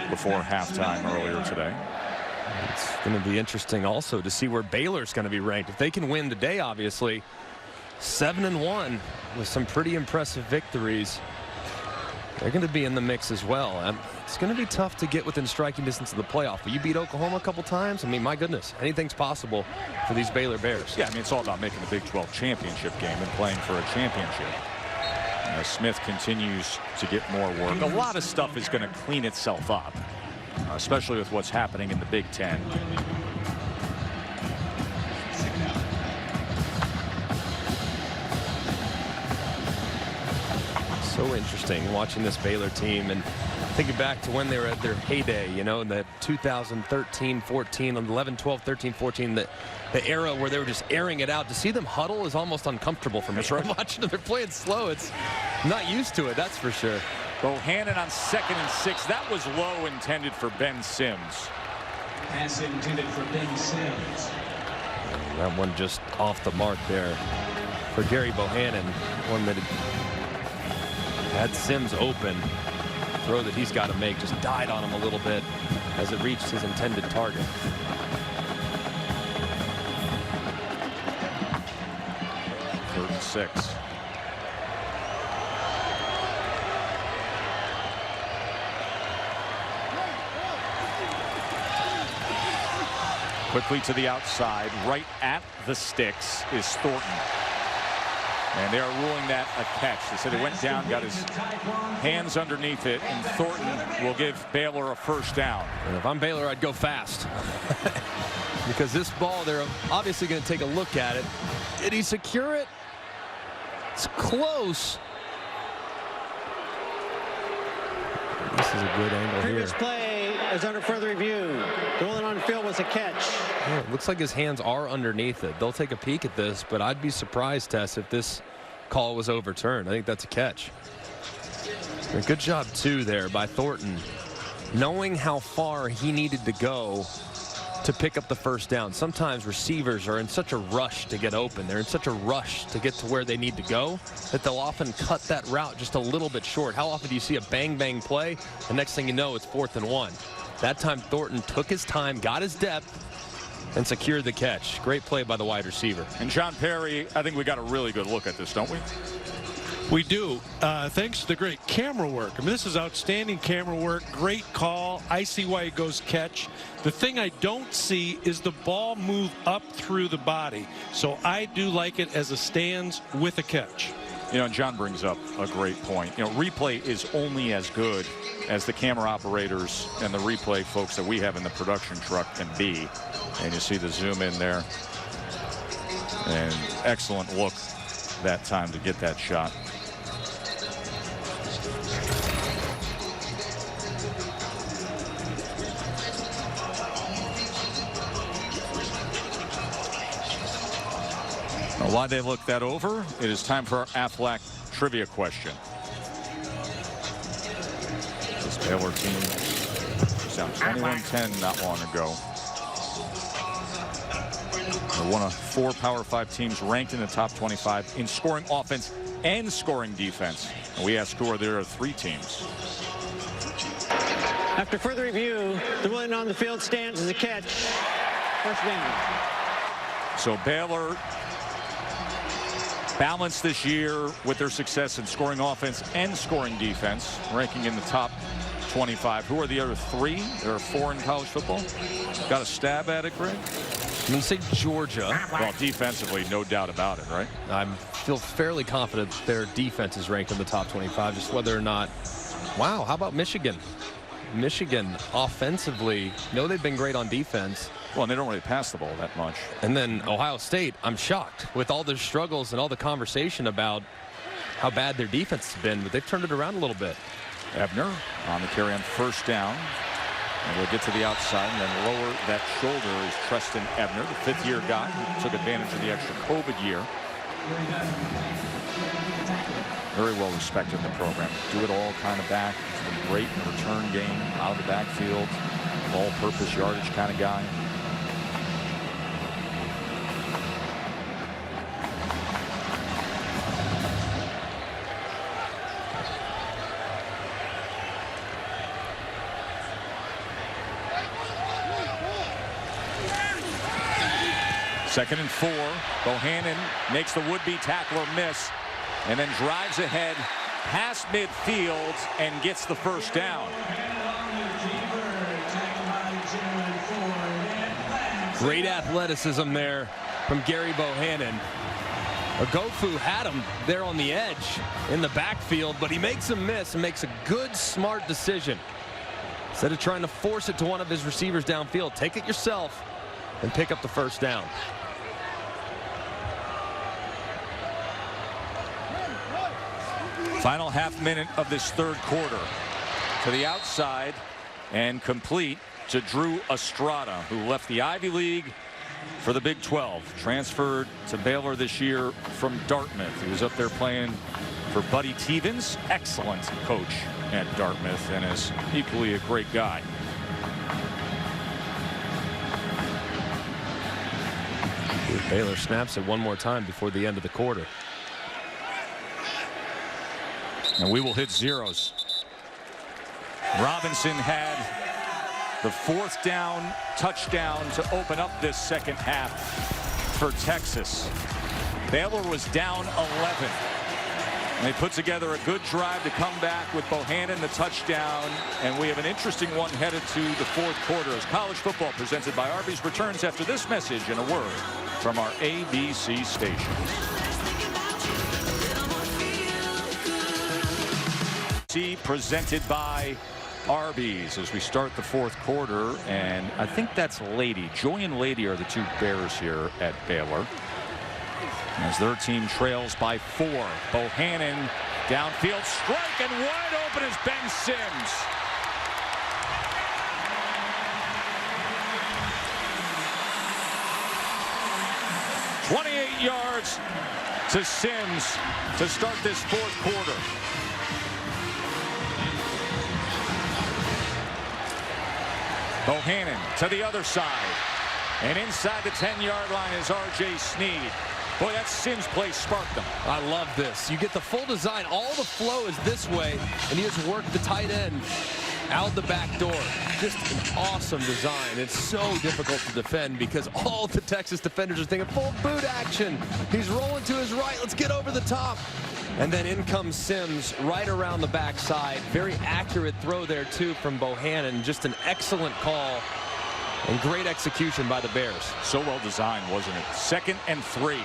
before halftime earlier today. It's going to be interesting also to see where Baylor's going to be ranked. If they can win today, obviously, 7-1 with some pretty impressive victories, they're going to be in the mix as well. It's going to be tough to get within striking distance of the playoff. But you beat Oklahoma a couple times. I mean, my goodness, anything's possible for these Baylor Bears. Yeah, I mean, it's all about making the Big 12 championship game and playing for a championship. As Smith continues to get more work. A lot of stuff is going to clean itself up, especially with what's happening in the Big Ten. So interesting watching this Baylor team and thinking back to when they were at their heyday, you know, in the 2013, 14, 11, 12, 13, 14, the era where they were just airing it out. To see them huddle is almost uncomfortable for me. That's right. Watching them, they're playing slow. It's not used to it, that's for sure. Bohannon on 2nd and 6. That was low, intended for Ben Sims. Pass intended for Ben Sims. And that one just off the mark there for Gary Bohannon. One that had Sims open. Throw that he's got to make just died on him a little bit as it reached his intended target. Third and 6. Quickly to the outside, right at the sticks is Thornton. And they are ruling that a catch. They said it went down, got his hands underneath it, and Thornton will give Baylor a first down. And if I'm Baylor, I'd go fast. Because this ball, they're obviously going to take a look at it. Did he secure it? It's close. This is a good angle Previous here. play is under further review. The one on the field was a catch. Yeah, it looks like his hands are underneath it. They'll take a peek at this, but I'd be surprised, Tess, if this call was overturned. I think that's a catch. And good job, too, there by Thornton, knowing how far he needed to go to pick up the first down. Sometimes receivers are in such a rush to get open. They're in such a rush to get to where they need to go that they'll often cut that route just a little bit short. How often do you see a bang-bang play? The next thing you know, it's 4th and 1. That time, Thornton took his time, got his depth, and secured the catch. Great play by the wide receiver. And John Perry, I think we got a really good look at this, don't we? We do. Thanks to the great camera work. I mean, this is outstanding camera work. Great call. I see why it goes catch. The thing I don't see is the ball move up through the body. So I do like it as a stands with a catch. You know, and John brings up a great point. You know, replay is only as good as the camera operators and the replay folks that we have in the production truck can be. And you see the zoom in there. And excellent look that time to get that shot. Now, while they look that over, it is time for our Aflac trivia question. This Baylor team was down 21-10 not long ago. They're one of 4 Power 5 teams ranked in the top 25 in scoring offense and scoring defense. And we ask who are there 3 teams. After further review, the one on the field stands as a catch. First down. So Baylor balanced this year with their success in scoring offense and scoring defense, ranking in the top 25. Who are the other 3? There are 4 in college football. Got a stab at it, Greg? I'm going to say Georgia. Well, defensively, no doubt about it, right? I feel fairly confident their defense is ranked in the top 25, just whether or not. Wow, how about Michigan? Michigan offensively, no, they've been great on defense. Well, and they don't really pass the ball that much. And then Ohio State, I'm shocked with all their struggles and all the conversation about how bad their defense has been, but they've turned it around a little bit. Ebner on the carry on first down. And we'll get to the outside and then lower that shoulder is Treston Ebner, the 5th-year guy who took advantage of the extra COVID year. Very well respected in the program. Do it all kind of back. He's been great in the return game, out of the backfield, all-purpose yardage kind of guy. Second and 4. Bohannon makes the would-be tackler miss and then drives ahead past midfield and gets the first down. Great athleticism there from Gary Bohannon. Ogofu had him there on the edge in the backfield, but he makes him miss and makes a good, smart decision. Instead of trying to force it to one of his receivers downfield, take it yourself and pick up the first down. Final half minute of this third quarter. To the outside and complete to Drew Estrada, who left the Ivy League for the Big 12. Transferred to Baylor this year from Dartmouth. He was up there playing for Buddy Tevens, excellent coach at Dartmouth, and is equally a great guy. Baylor snaps it one more time before the end of the quarter. And we will hit zeros. Robinson had the fourth down touchdown to open up this second half for Texas. Baylor was down 11. And they put together a good drive to come back with Bohannon the touchdown. And we have an interesting one headed to the fourth quarter as college football presented by Arby's returns after this message and a word from our ABC station. Presented by Arby's as we start the fourth quarter, and I think that's Lady. Joy and Lady are the two Bears here at Baylor as their team trails by 4. Bohannon downfield strike, and wide open is Ben Sims. "28 yards to Sims to start this fourth quarter. Bohannon to the other side, and inside the 10-yard line is R.J. Sneed. Boy, that Sims play sparked them. I love this. You get the full design. All the flow is this way, and you just work the tight end out the back door. Just an awesome design. It's so difficult to defend because all the Texas defenders are thinking full boot action. He's rolling to his right. Let's get over the top. And then in comes Sims right around the backside. Very accurate throw there, too, from Bohannon. Just an excellent call and great execution by the Bears. So well designed, wasn't it? 2nd and 3.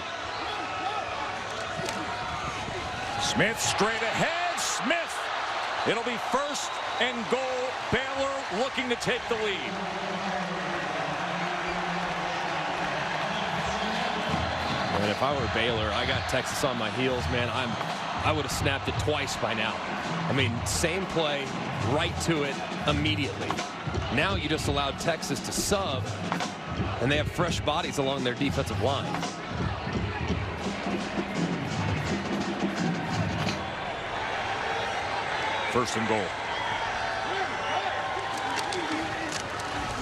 Smith straight ahead. Smith. It'll be 1st and goal. Baylor looking to take the lead. And if I were Baylor, I got Texas on my heels, man. I would have snapped it twice by now. I mean, same play, right to it immediately. Now you just allowed Texas to sub, and they have fresh bodies along their defensive line. First and goal.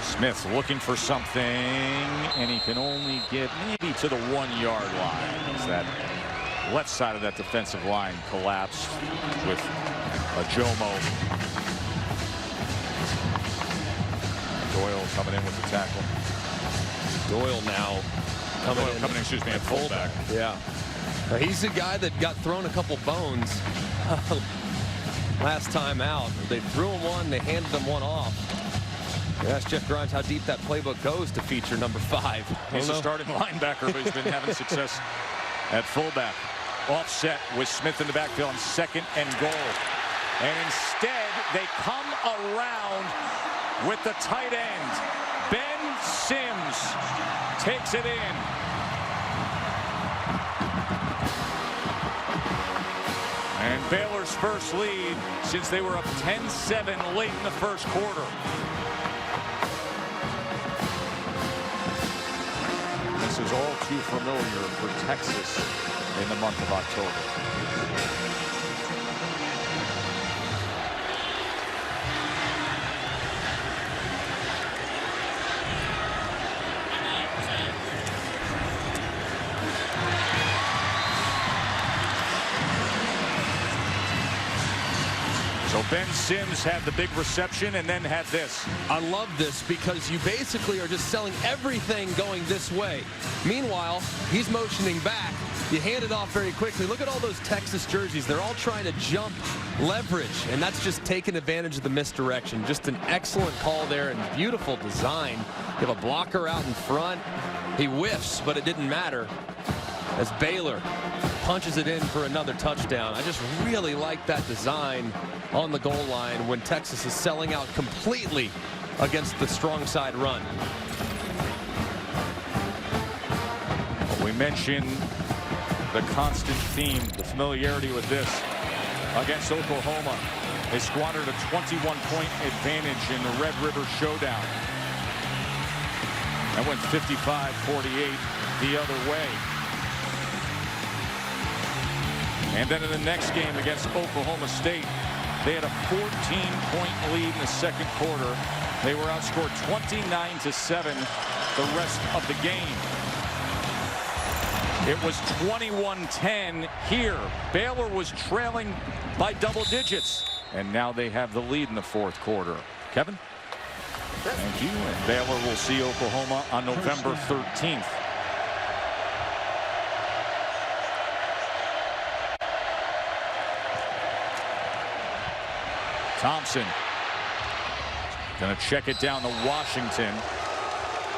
Smith looking for something, and he can only get maybe to the 1-yard line as that left side of that defensive line collapsed with a Jomo. Doyle coming in with the tackle. Doyle now coming in, excuse me, at fullback. Yeah. Now he's the guy that got thrown a couple bones last time out. They threw him one, they handed him one off. You ask Jeff Grimes how deep that playbook goes to feature number 5. He's a starting linebacker, but he's been having success at fullback. Offset with Smith in the backfield on 2nd and goal. And instead, they come around with the tight end. Ben Sims takes it in. And Baylor's first lead since they were up 10-7 late in the first quarter. This is all too familiar for Texas in the month of October. So Ben Sims had the big reception and then had this. I love this because you basically are just selling everything going this way. Meanwhile, he's motioning back. You hand it off very quickly. Look at all those Texas jerseys. They're all trying to jump leverage, and that's just taking advantage of the misdirection. Just an excellent call there and beautiful design. You have a blocker out in front. He whiffs, but it didn't matter. as Baylor punches it in for another touchdown. I just really like that design on the goal line when Texas is selling out completely against the strong side run. We mentioned the constant theme, the familiarity with this against Oklahoma. They squandered a 21-point advantage in the Red River Showdown. That went 55-48 the other way. And then in the next game against Oklahoma State, they had a 14-point lead in the second quarter. They were outscored 29-7 the rest of the game. It was 21-10 here. Baylor was trailing by double digits. And now they have the lead in the fourth quarter. Kevin? Thank you. And Baylor will see Oklahoma on November 13th. Thompson going to check it down to Washington.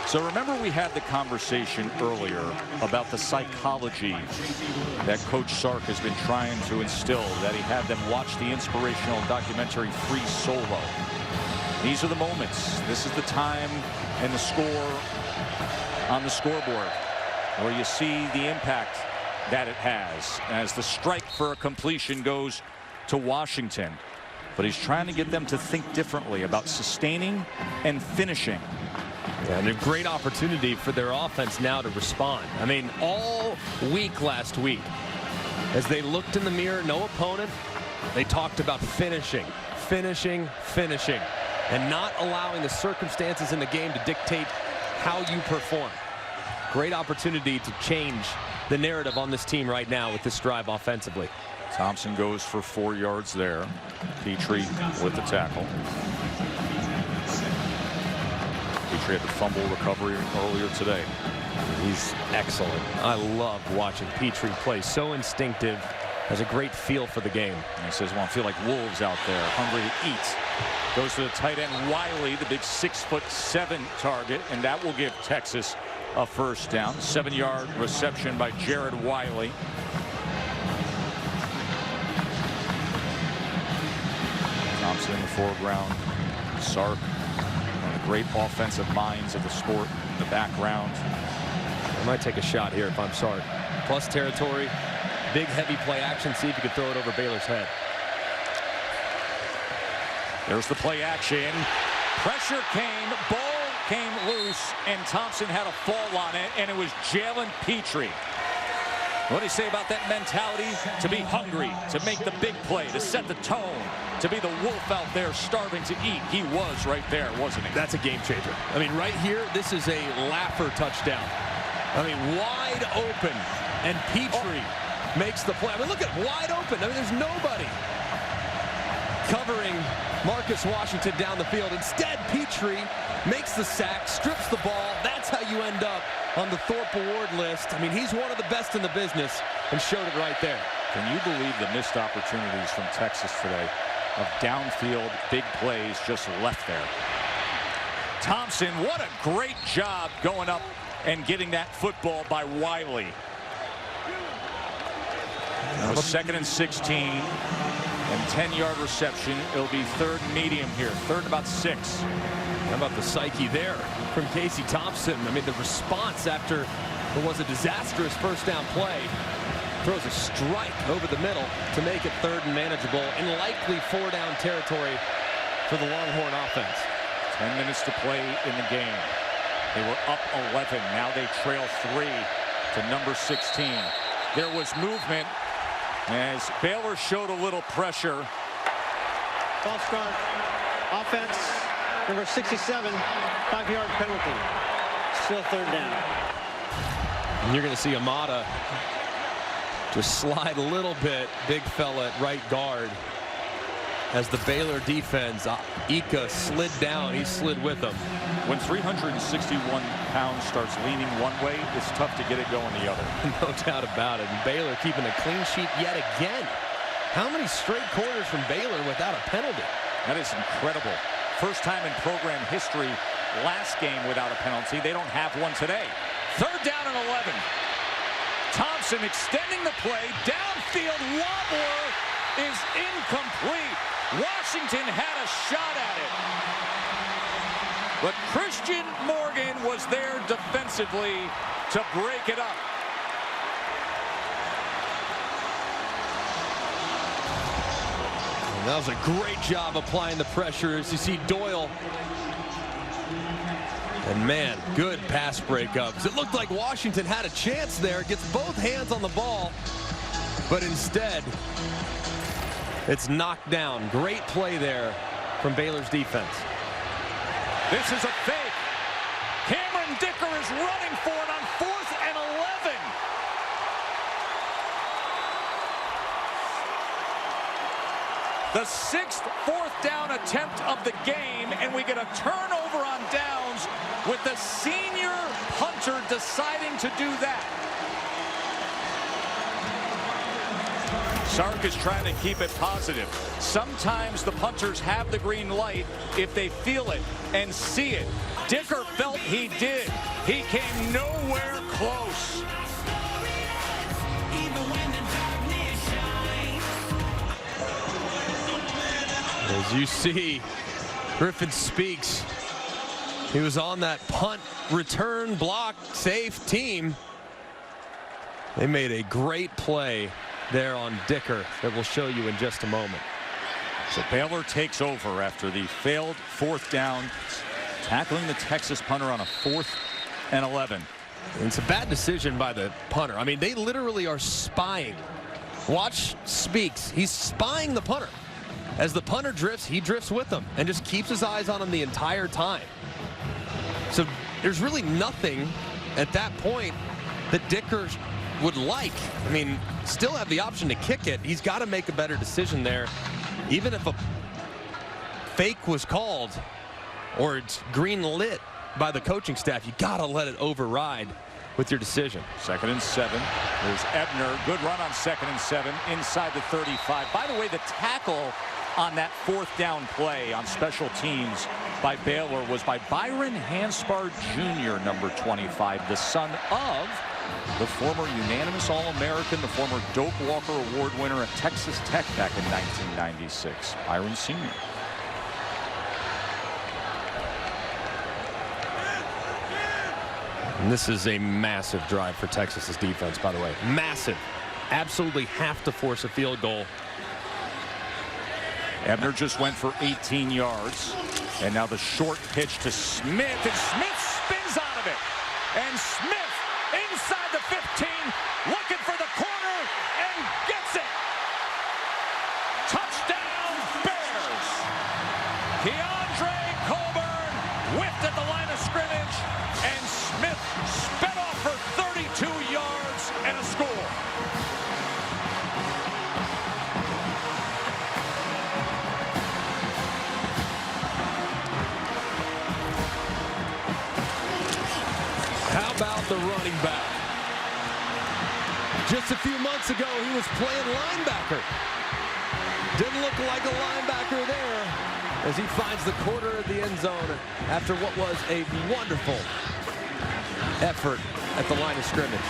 So remember, we had the conversation earlier about the psychology that Coach Sark has been trying to instill, that he had them watch the inspirational documentary Free Solo. These are the moments. This is the time and the score on the scoreboard where you see the impact that it has as the strike for a completion goes to Washington. But he's trying to get them to think differently about sustaining and finishing. And a great opportunity for their offense now to respond. I mean, all week last week, as they looked in the mirror, no opponent, they talked about finishing, finishing, finishing, and not allowing the circumstances in the game to dictate how you perform. Great opportunity to change the narrative on this team right now with this drive offensively. Thompson goes for 4 yards there. Petrie with the tackle. Petrie had the fumble recovery earlier today. He's excellent. I love watching Petrie play. So instinctive. Has a great feel for the game. And he says, well, I feel like wolves out there, hungry to eat. Goes to the tight end Wiley, the big 6'7" target, and that will give Texas a first down. 7-yard reception by Jared Wiley. Thompson in the foreground. Sark, one of the great offensive minds of the sport in the background. I might take a shot here if I'm Sark. Plus territory, big heavy play action. See if you can throw it over Baylor's head. There's the play action. Pressure came, ball came loose, and Thompson had a fall on it, and it was Jalen Petrie. What do you say about that mentality? To be hungry, to make the big play, to set the tone, to be the wolf out there starving to eat. He was right there, wasn't he? That's a game changer. I mean, right here, this is a laugher touchdown. I mean, wide open, and Petrie makes the play. I mean, look at wide open. I mean, there's nobody covering Marcus Washington down the field. Instead, Petrie makes the sack, strips the ball. That's how you end up on the Thorpe Award list. I mean, he's one of the best in the business and showed it right there. Can you believe the missed opportunities from Texas today of downfield big plays just left there? Thompson, what a great job going up and getting that football by Wiley. It was 2nd and 16 and 10-yard reception. It'll be 3rd and medium here. 3rd and about 6. How about the psyche there from Casey Thompson? I mean, the response after what was a disastrous first down play. Throws a strike over the middle to make it 3rd and manageable in likely 4-down territory for the Longhorn offense. 10 minutes to play in the game. They were up 11. Now they trail 3 to number 16. There was movement as Baylor showed a little pressure. False start. Offense. Number 67. 5-yard penalty. Still 3rd down. And you're going to see Amata just slide a little bit. Big fella at right guard. As the Baylor defense, Ika slid down. He slid with them. When 361 pounds starts leaning one way, it's tough to get it going the other. No doubt about it. And Baylor keeping a clean sheet yet again. How many straight quarters from Baylor without a penalty? That is incredible. First time in program history, last game without a penalty. They don't have one today. 3rd down and 11. Thompson Thompson extending the play. Downfield wobbler is incomplete. Washington had a shot at it. But Christian Morgan was there defensively to break it up. That was a great job applying the pressure as you see Doyle. And man, good pass breakups. It looked like Washington had a chance there. Gets both hands on the ball, but instead it's knocked down. Great play there from Baylor's defense. This is a fake. Cameron Dicker is running for it on 4th and 11. The 6th 4th down attempt of the game, and we get a turnover on downs with the senior punter deciding to do that. Sark is trying to keep it positive. Sometimes the punters have the green light if they feel it and see it. Dicker felt he did. He came nowhere close. As you see, Griffin Speaks. He was on that punt, return, block, safe team. They made a great play there on Dicker that we'll show you in just a moment. So Baylor takes over after the failed 4th down, tackling the Texas punter on a 4th and 11. And it's a bad decision by the punter. I mean, they literally are spying. Watch Speaks. He's spying the punter. As the punter drifts, he drifts with them and just keeps his eyes on him the entire time. So there's really nothing at that point that Dicker would like. I mean, still have the option to kick it. He's got to make a better decision there. Even if a fake was called or it's green lit by the coaching staff, you got to let it override with your decision. 2nd and 7. There's Ebner. Good run on 2nd and 7 inside the 35. By the way, the tackle on that 4th down play on special teams by Baylor was by Byron Hanspard Jr., number 25, the son of the former unanimous All-American, the former Doak Walker Award winner at Texas Tech back in 1996. Byron Sr. And this is a massive drive for Texas's defense, by the way. Massive. Absolutely have to force a field goal. Ebner just went for 18 yards. And now the short pitch to Smith. And Smith spins out of it. And Smith inside the 15, looking for the corner and gets it. Touchdown Bears. Keandre Coburn whipped at the line of scrimmage. And Smith sped off for 32 yards and a score. How about the running back? Just a few months ago, he was playing linebacker. Didn't look like a linebacker there as he finds the corner of the end zone after what was a wonderful effort at the line of scrimmage.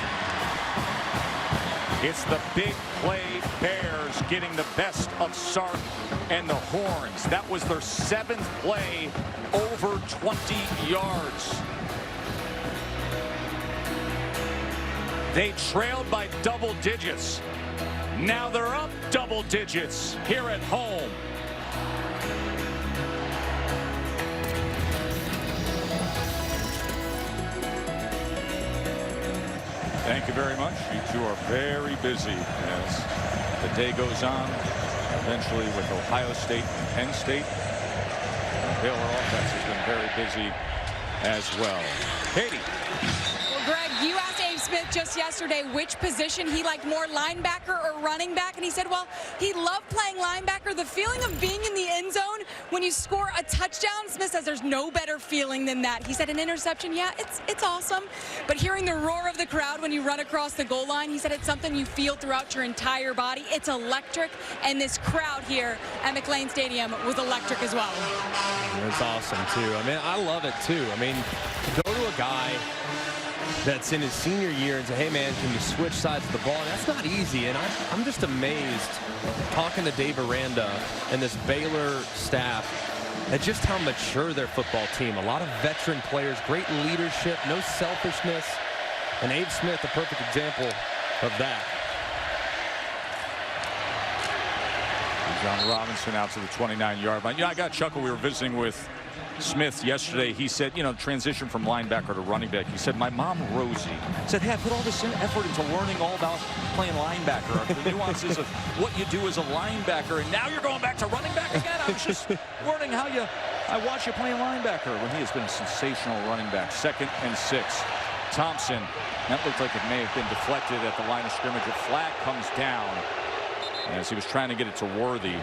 It's the big play Bears getting the best of Sark and the Horns. That was their 7th play over 20 yards. They trailed by double digits. Now they're up double digits here at home. Thank you very much. You two are very busy as the day goes on. Eventually with Ohio State and Penn State. The Baylor offense has been very busy as well. Katie. Well, Greg, you asked Abe Smith just yesterday which position he liked more, linebacker or running back, and he said, well, he loved playing linebacker. The feeling of being in the end zone when you score a touchdown, Smith says there's no better feeling than that. He said an interception, yeah, it's awesome, but hearing the roar of the crowd when you run across the goal line, he said it's something you feel throughout your entire body. It's electric, and this crowd here at McLean Stadium was electric as well. It's awesome, too. I mean, I love it, too. I mean, go to a guy that's in his senior year and say, hey, man, can you switch sides of the ball? And that's not easy. And I'm just amazed talking to Dave Aranda and this Baylor staff at just how mature their football team. A lot of veteran players, great leadership, no selfishness. And Abe Smith, a perfect example of that. John Robinson out to the 29-yard line. I got a chuckle. We were visiting with Smith yesterday. He said, transition from linebacker to running back. He said, my mom, Rosie, said, hey, I put all this effort into learning all about playing linebacker, the nuances of what you do as a linebacker, and now you're going back to running back again? I was just learning how I watch you playing linebacker when he has been a sensational running back. 2nd and 6. Thompson, that looked like it may have been deflected at the line of scrimmage. A flag comes down as he was trying to get it to Worthy.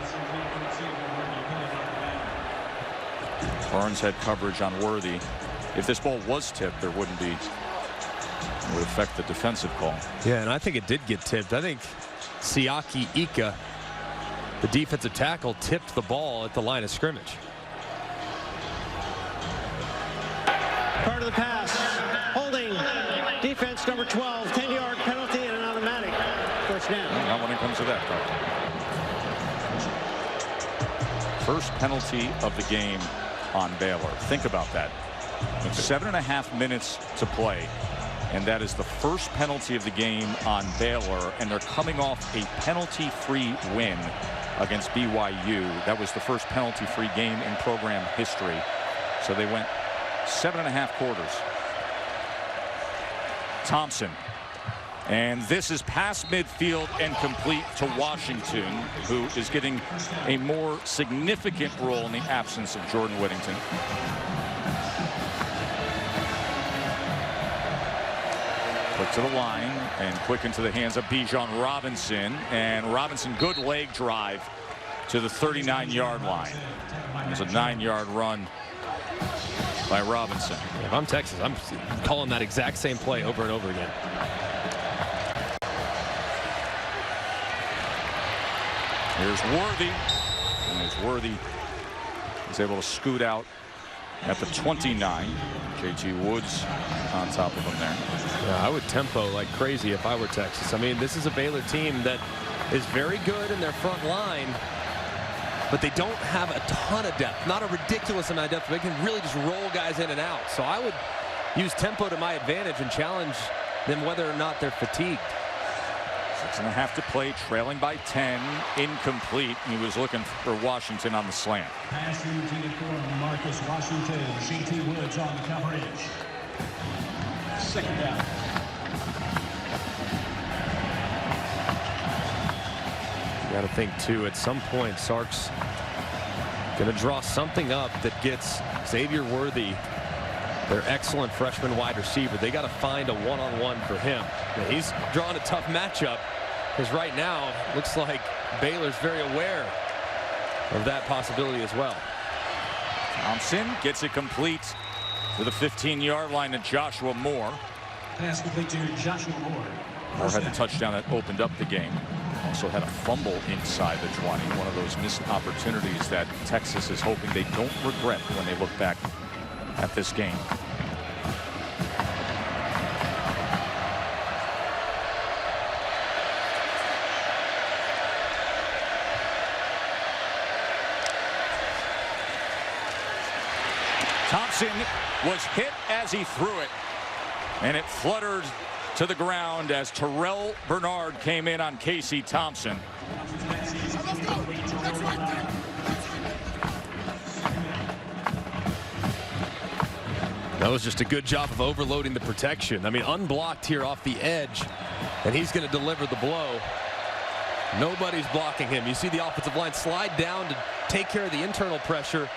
Barnes had coverage on Worthy. If this ball was tipped, there wouldn't be. It would affect the defensive call. Yeah, and I think it did get tipped. I think Siaki Ika, the defensive tackle, tipped the ball at the line of scrimmage. Part of the pass. Holding. Defense number 12. 10-yard penalty and an automatic. First down. Not when it comes to that, though. First penalty of the game on Baylor. Think about that. With 7.5 minutes to play, and that is the first penalty of the game on Baylor, and they're coming off a penalty-free win against BYU. That was the first penalty-free game in program history. So they went 7.5 quarters. Thompson. And this is past midfield and complete to Washington, who is getting a more significant role in the absence of Jordan Whittington. Quick to the line and quick into the hands of Bijan Robinson. And Robinson, good leg drive to the 39-yard line. There's a 9-yard run by Robinson. If I'm Texas, I'm calling that exact same play over and over again. Here's Worthy. And as Worthy is able to scoot out at the 29. J.T. Woods on top of him there. Yeah, I would tempo like crazy if I were Texas. I mean, this is a Baylor team that is very good in their front line, but they don't have a ton of depth. Not a ridiculous amount of depth. They can really just roll guys in and out. So I would use tempo to my advantage and challenge them whether or not they're fatigued. 6.5 to play, trailing by 10, incomplete. He was looking for Washington on the slant. Pass intended for Marcus Washington. J.T. Woods on the coverage. 2nd down. You got to think, too, at some point, Sark's going to draw something up that gets Xavier Worthy, their excellent freshman wide receiver. They got to find a one-on-one for him. And he's drawing a tough matchup because right now it looks like Baylor's very aware of that possibility as well. Thompson gets it complete to the 15-yard line to Joshua Moore. Pass complete to Joshua Moore. Moore had the touchdown that opened up the game. Also had a fumble inside the 20. One of those missed opportunities that Texas is hoping they don't regret when they look back at this game. Thompson was hit as he threw it, and it fluttered to the ground as Terrell Bernard came in on Casey Thompson. That was just a good job of overloading the protection. I mean, unblocked here off the edge, and he's going to deliver the blow. Nobody's blocking him. You see the offensive line slide down to take care of the internal pressure.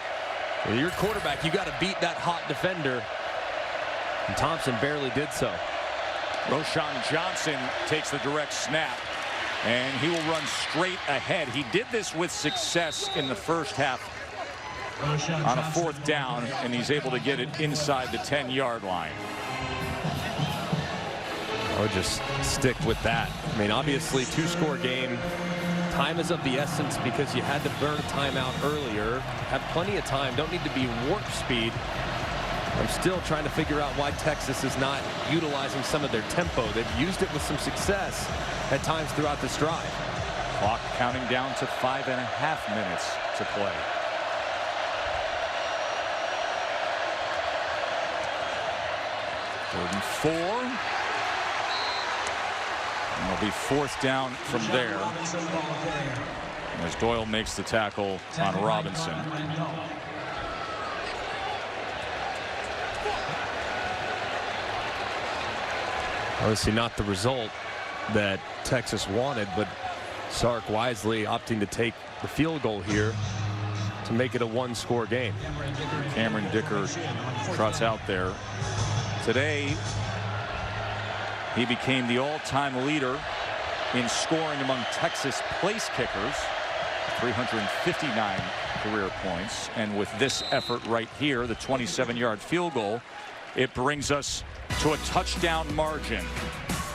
Well, your quarterback, you got to beat that hot defender, and Thompson barely did so. Roschon Johnson takes the direct snap, and he will run straight ahead. He did this with success in the first half on a 4th down, and he's able to get it inside the 10-yard line. I would just stick with that. I mean, obviously, 2-score game. Time is of the essence because you had to burn a timeout earlier. Have plenty of time. Don't need to be warp speed. I'm still trying to figure out why Texas is not utilizing some of their tempo. They've used it with some success at times throughout this drive. Clock counting down to 5.5 minutes to play. Third and 4. And it'll be 4th down from there as Doyle makes the tackle on Robinson. Obviously not the result that Texas wanted, but Sark wisely opting to take the field goal here to make it a 1-score game. Cameron Dicker trots out there. Today, he became the all-time leader in scoring among Texas place kickers, 359 career points. And with this effort right here, the 27-yard field goal, it brings us to a touchdown margin.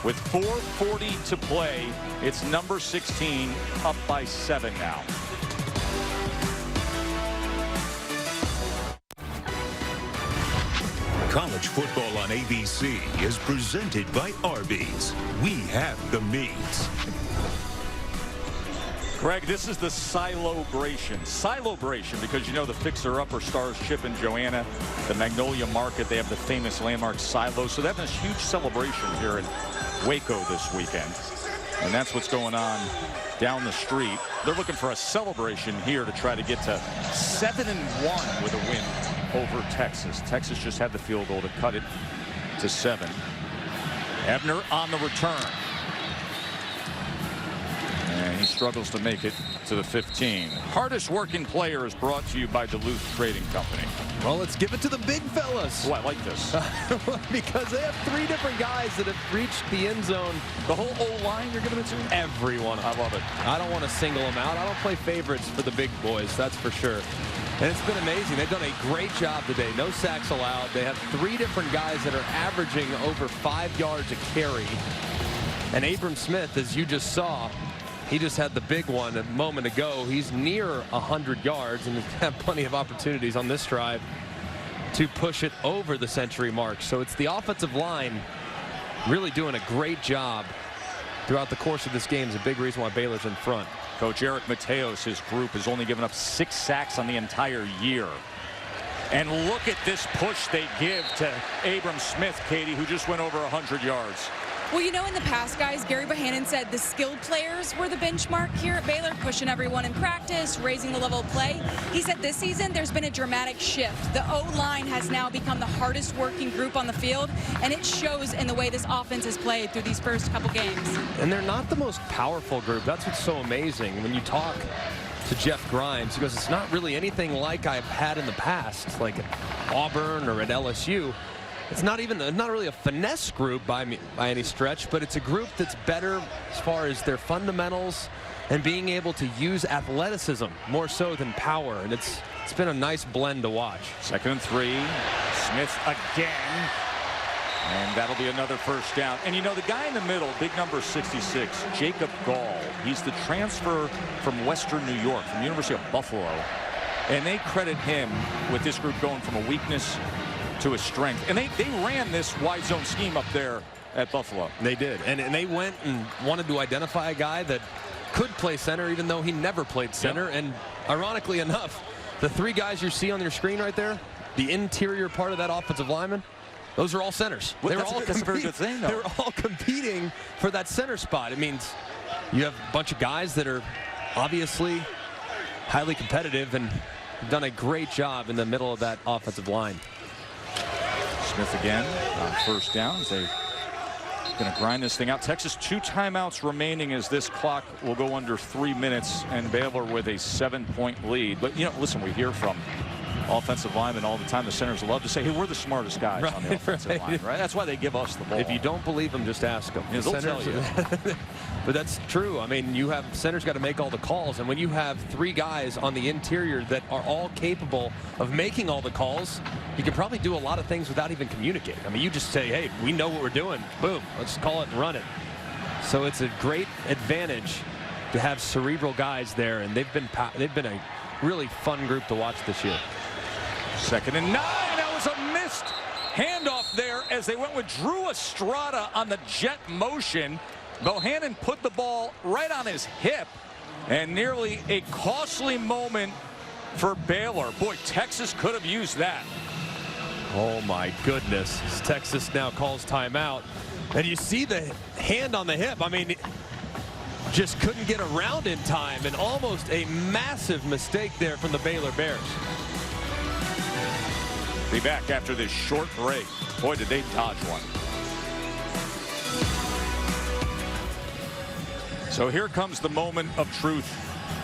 With 4:40 to play, it's number 16 up by 7 now. College football on ABC is presented by Arby's. We have the meats. Greg, this is the Silo-bration. Silo-bration, because you know the fixer-upper Stars Chip and Joanna, the Magnolia Market, they have the famous landmark Silo. So they have this huge celebration here in Waco this weekend. And that's what's going on down the street. They're looking for a celebration here to try to get to 7-1 with a win over Texas. Texas just had the field goal to cut it to 7. Ebner on the return. And he struggles to make it to the 15. Hardest working player is brought to you by Duluth Trading Company. Well, let's give it to the big fellas. Oh, I like this. Because they have 3 different guys that have reached the end zone. The whole O-line you're giving it to? Everyone. I love it. I don't want to single them out. I don't play favorites for the big boys, that's for sure. And it's been amazing. They've done a great job today. No sacks allowed. They have 3 different guys that are averaging over 5 yards a carry. And Abram Smith, as you just saw, he just had the big one a moment ago. He's near 100 yards and he's had plenty of opportunities on this drive to push it over the century mark. So it's the offensive line really doing a great job throughout the course of this game. Is a big reason why Baylor's in front. Coach Eric Mateos, his group, has only given up 6 sacks on the entire year. And look at this push they give to Abram Smith, Katie, who just went over 100 yards. Well, you know, in the past, guys, Gary Bohannon said the skilled players were the benchmark here at Baylor, pushing everyone in practice, raising the level of play. He said this season there's been a dramatic shift. The O-line has now become the hardest working group on the field, and it shows in the way this offense has played through these first couple games. And they're not the most powerful group. That's what's so amazing. When you talk to Jeff Grimes, he goes, it's not really anything like I've had in the past, like at Auburn or at LSU. It's not really a finesse group by any stretch, but it's a group that's better as far as their fundamentals and being able to use athleticism more so than power. And it's been a nice blend to watch. 2nd and 3. Smith again. And that'll be another first down. And you know, the guy in the middle, big number 66, Jacob Gall. He's the transfer from Western New York, from the University of Buffalo. And they credit him with this group going from a weakness to a strength. And they ran this wide zone scheme up there at Buffalo. They did. And they went and wanted to identify a guy that could play center, even though he never played center. Yep. And ironically enough, the 3 guys you see on your screen right there, the interior part of that offensive lineman, those are all centers. Well, that's a very good thing, though. They were all competing for that center spot. It means you have a bunch of guys that are obviously highly competitive and done a great job in the middle of that offensive line. Smith again on first down. They're going to grind this thing out. Texas 2 timeouts remaining as this clock will go under 3 minutes, and Baylor with a 7-point lead. But, you know, listen, we hear from offensive linemen all the time. The centers love to say, hey, we're the smartest guys on the offensive line, right? That's why they give us the ball. If you don't believe them, just ask them. Yeah, they'll tell you. But that's true. I mean, you have centers got to make all the calls, and when you have 3 guys on the interior that are all capable of making all the calls, you can probably do a lot of things without even communicating. I mean, you just say, hey, we know what we're doing. Boom, let's call it and run it. So it's a great advantage to have cerebral guys there, and they've been a really fun group to watch this year. 2nd and 9. That was a missed handoff there as they went with Drew Estrada on the jet motion. Bohannon put the ball right on his hip, and nearly a costly moment for Baylor. Boy, Texas could have used that. Oh my goodness. Texas now calls timeout. And you see the hand on the hip. I mean, just couldn't get around in time, and almost a massive mistake there from the Baylor Bears. Be back after this short break. Boy, did they dodge one. So here comes the moment of truth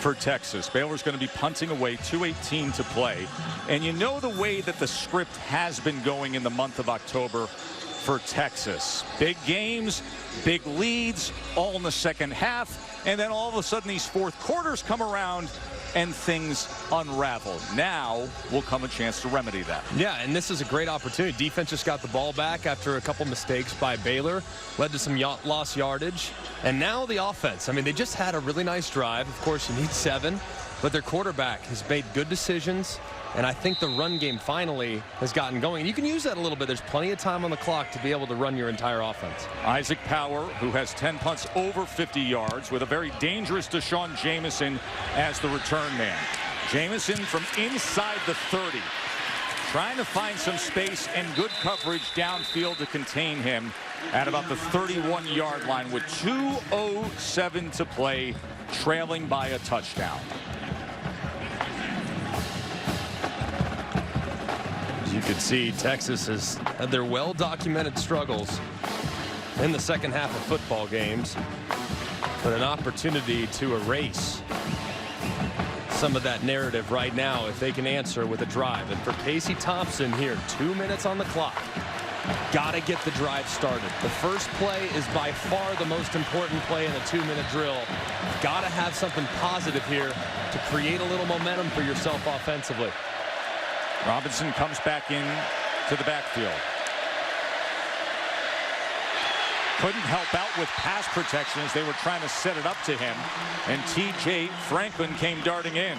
for Texas. Baylor's going to be punting away, 2:18 to play. And you know the way that the script has been going in the month of October for Texas. Big games, big leads, all in the second half. And then all of a sudden these fourth quarters come around and things unravel. Now will come a chance to remedy that. Yeah, and this is a great opportunity. Defense just got the ball back after a couple mistakes by Baylor, led to some lost yardage. And now the offense. I mean, they just had a really nice drive. Of course, you need 7, but their quarterback has made good decisions. And I think the run game finally has gotten going. You can use that a little bit. There's plenty of time on the clock to be able to run your entire offense. Isaac Power, who has 10 punts over 50 yards, with a very dangerous Deshaun Jamison as the return man. Jamison from inside the 30, trying to find some space and good coverage downfield to contain him at about the 31-yard line with 2:07 to play, trailing by a touchdown. You could see Texas has had their well-documented struggles in the second half of football games, but an opportunity to erase some of that narrative right now if they can answer with a drive. And for Casey Thompson here, 2 minutes on the clock. Got to get the drive started. The first play is by far the most important play in a 2-minute drill. Got to have something positive here to create a little momentum for yourself offensively. Robinson comes back in to the backfield. Couldn't help out with pass protection as they were trying to set it up to him. And T.J. Franklin came darting in.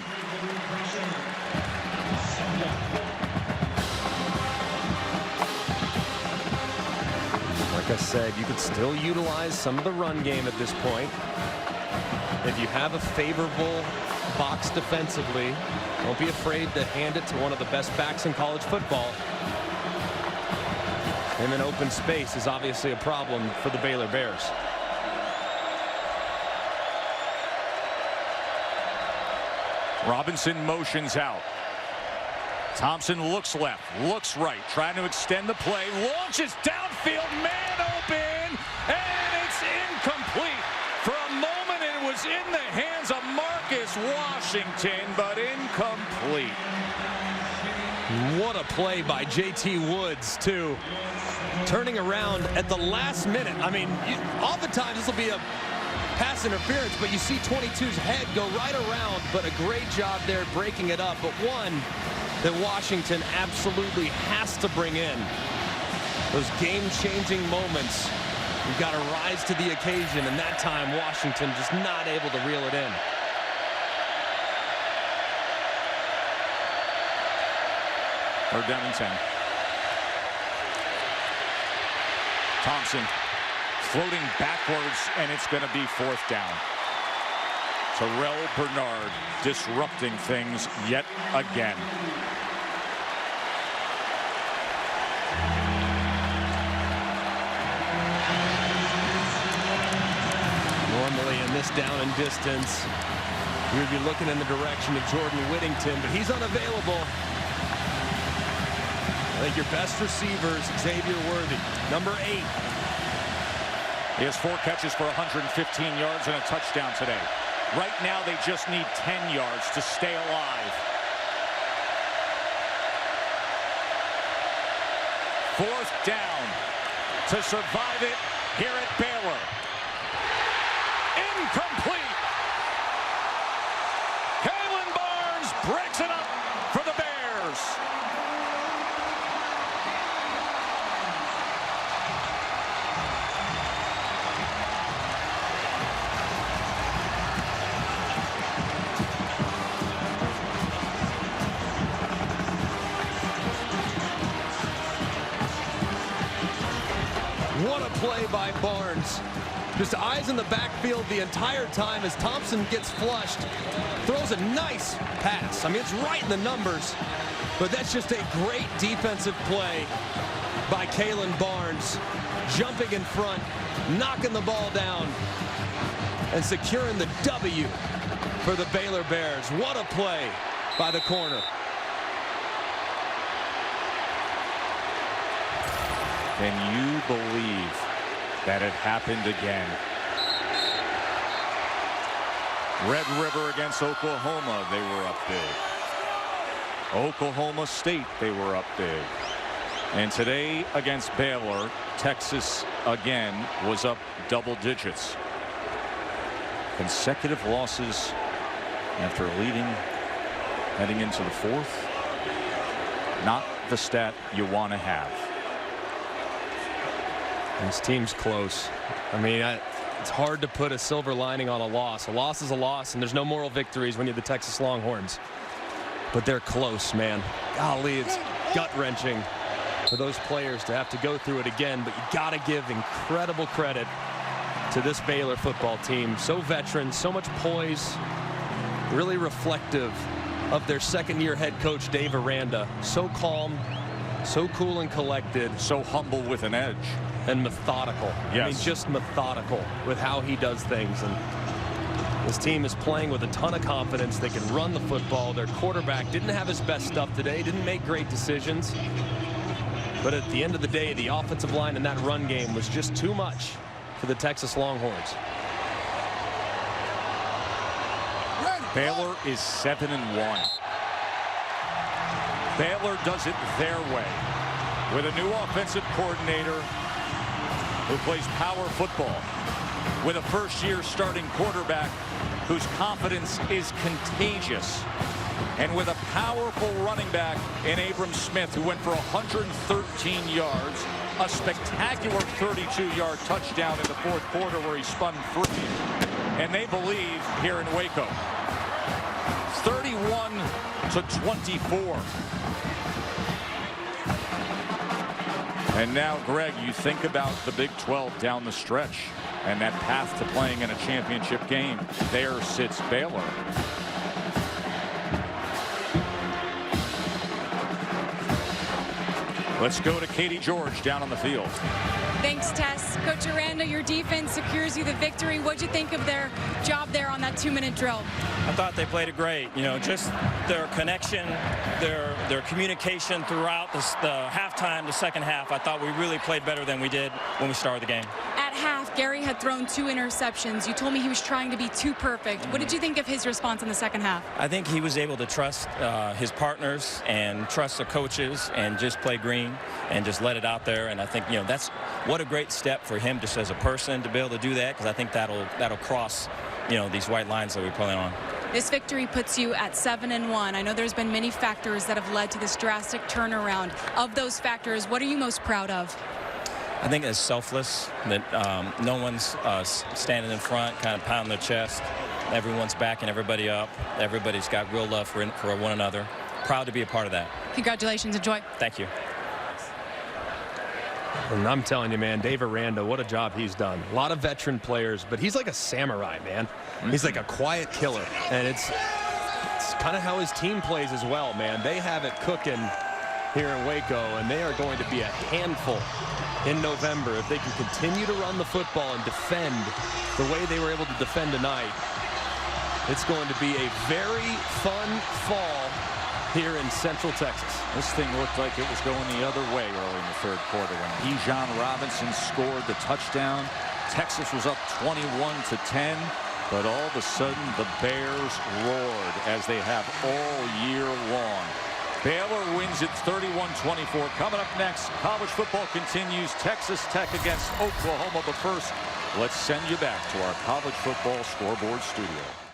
Like I said, you could still utilize some of the run game at this point. If you have a favorable box defensively, don't be afraid to hand it to one of the best backs in college football. Him in open space is obviously a problem for the Baylor Bears. Robinson motions out. Thompson looks left, looks right, trying to extend the play, launches downfield, man open, and it's incomplete. For a moment it was in the hands of Marcus Washington, but incomplete. What a play by J.T. Woods, too. Turning around at the last minute. I mean, oftentimes this will be a pass interference, but you see 22's head go right around, but a great job there breaking it up. But one that Washington absolutely has to bring in. Those game-changing moments. You've got to rise to the occasion, and that time Washington just not able to reel it in. Third down and 10. Thompson floating backwards, and it's going to be fourth down. Terrell Bernard disrupting things yet again. Normally in this down and distance, you would be looking in the direction of Jordan Whittington, but he's unavailable. I think your best receiver is Xavier Worthy, number 8. He has 4 catches for 115 yards and a touchdown today. Right now, they just need 10 yards to stay alive. Fourth down to survive it here at Baylor. Incomplete. Kalen Barnes breaks it up for the Bears. play by Barnes. Just eyes in the backfield the entire time as Thompson gets flushed. Throws a nice pass. I mean, it's right in the numbers, but that's just a great defensive play by Kalen Barnes. Jumping in front, knocking the ball down, and securing the W for the Baylor Bears. What a play by the corner. Can you believe that it happened again? Red River against Oklahoma, they were up big. Oklahoma State, they were up big. And today against Baylor, Texas again was up double digits. Consecutive losses after leading heading into the fourth. Not the stat you want to have. This team's close. I mean, it's hard to put a silver lining on a loss. A loss is a loss, and there's no moral victories when you're the Texas Longhorns. But they're close, man. Golly, it's gut-wrenching for those players to have to go through it again, but you got to give incredible credit to this Baylor football team. So veteran, so much poise, really reflective of their second-year head coach, Dave Aranda. So calm, so cool and collected. So humble with an edge. And methodical. Yes. I mean, just methodical with how he does things. And this team is playing with a ton of confidence. They can run the football. Their quarterback didn't have his best stuff today, didn't make great decisions. But at the end of the day, the offensive line in that run game was just too much for the Texas Longhorns. Baylor is 7-1. Baylor does it their way with a new offensive coordinator who plays power football, with a first-year starting quarterback whose confidence is contagious, and with a powerful running back in Abram Smith, who went for 113 yards, a spectacular 32-yard touchdown in the fourth quarter where he spun free. And they believe here in Waco. 31-24. And now, Greg, you think about the Big 12 down the stretch and that path to playing in a championship game. There sits Baylor. Let's go to Katie George down on the field. Thanks, Tess. Coach Aranda, your defense secures you the victory. What'd you think of their job there on that 2-minute drill? I thought they played it great. You know, just their connection, their communication throughout the halftime, the second half. I thought we really played better than we did when we started the game. At half, Gary had thrown 2 interceptions. You told me he was trying to be too perfect. What did you think of his response in the second half? I think he was able to trust his partners and trust the coaches and just play green and just let it out there. And I think, you know, that's what a great step for him just as a person to be able to do that, because I think that'll cross, you know, these white lines that we play on. This victory puts you at 7-1. I know there's been many factors that have led to this drastic turnaround. Of those factors, what are you most proud of? I think it's selfless, that no one's standing in front, kind of pounding their chest. Everyone's backing everybody up. Everybody's got real love for one another. Proud to be a part of that. Congratulations. Enjoy. Thank you. And I'm telling you, man, Dave Aranda, what a job he's done. A lot of veteran players, but he's like a samurai, man. He's like a quiet killer. And it's kind of how his team plays as well, man. They have it cooking here in Waco, and they are going to be a handful in November if they can continue to run the football and defend the way they were able to defend tonight. It's going to be a very fun fall here in Central Texas. This thing looked like it was going the other way early in the third quarter when Bijan Robinson scored the touchdown. Texas was up 21-10, but all of a sudden the Bears roared, as they have all year long. Baylor wins it 31-24. Coming up next, college football continues. Texas Tech against Oklahoma. But first, let's send you back to our college football scoreboard studio.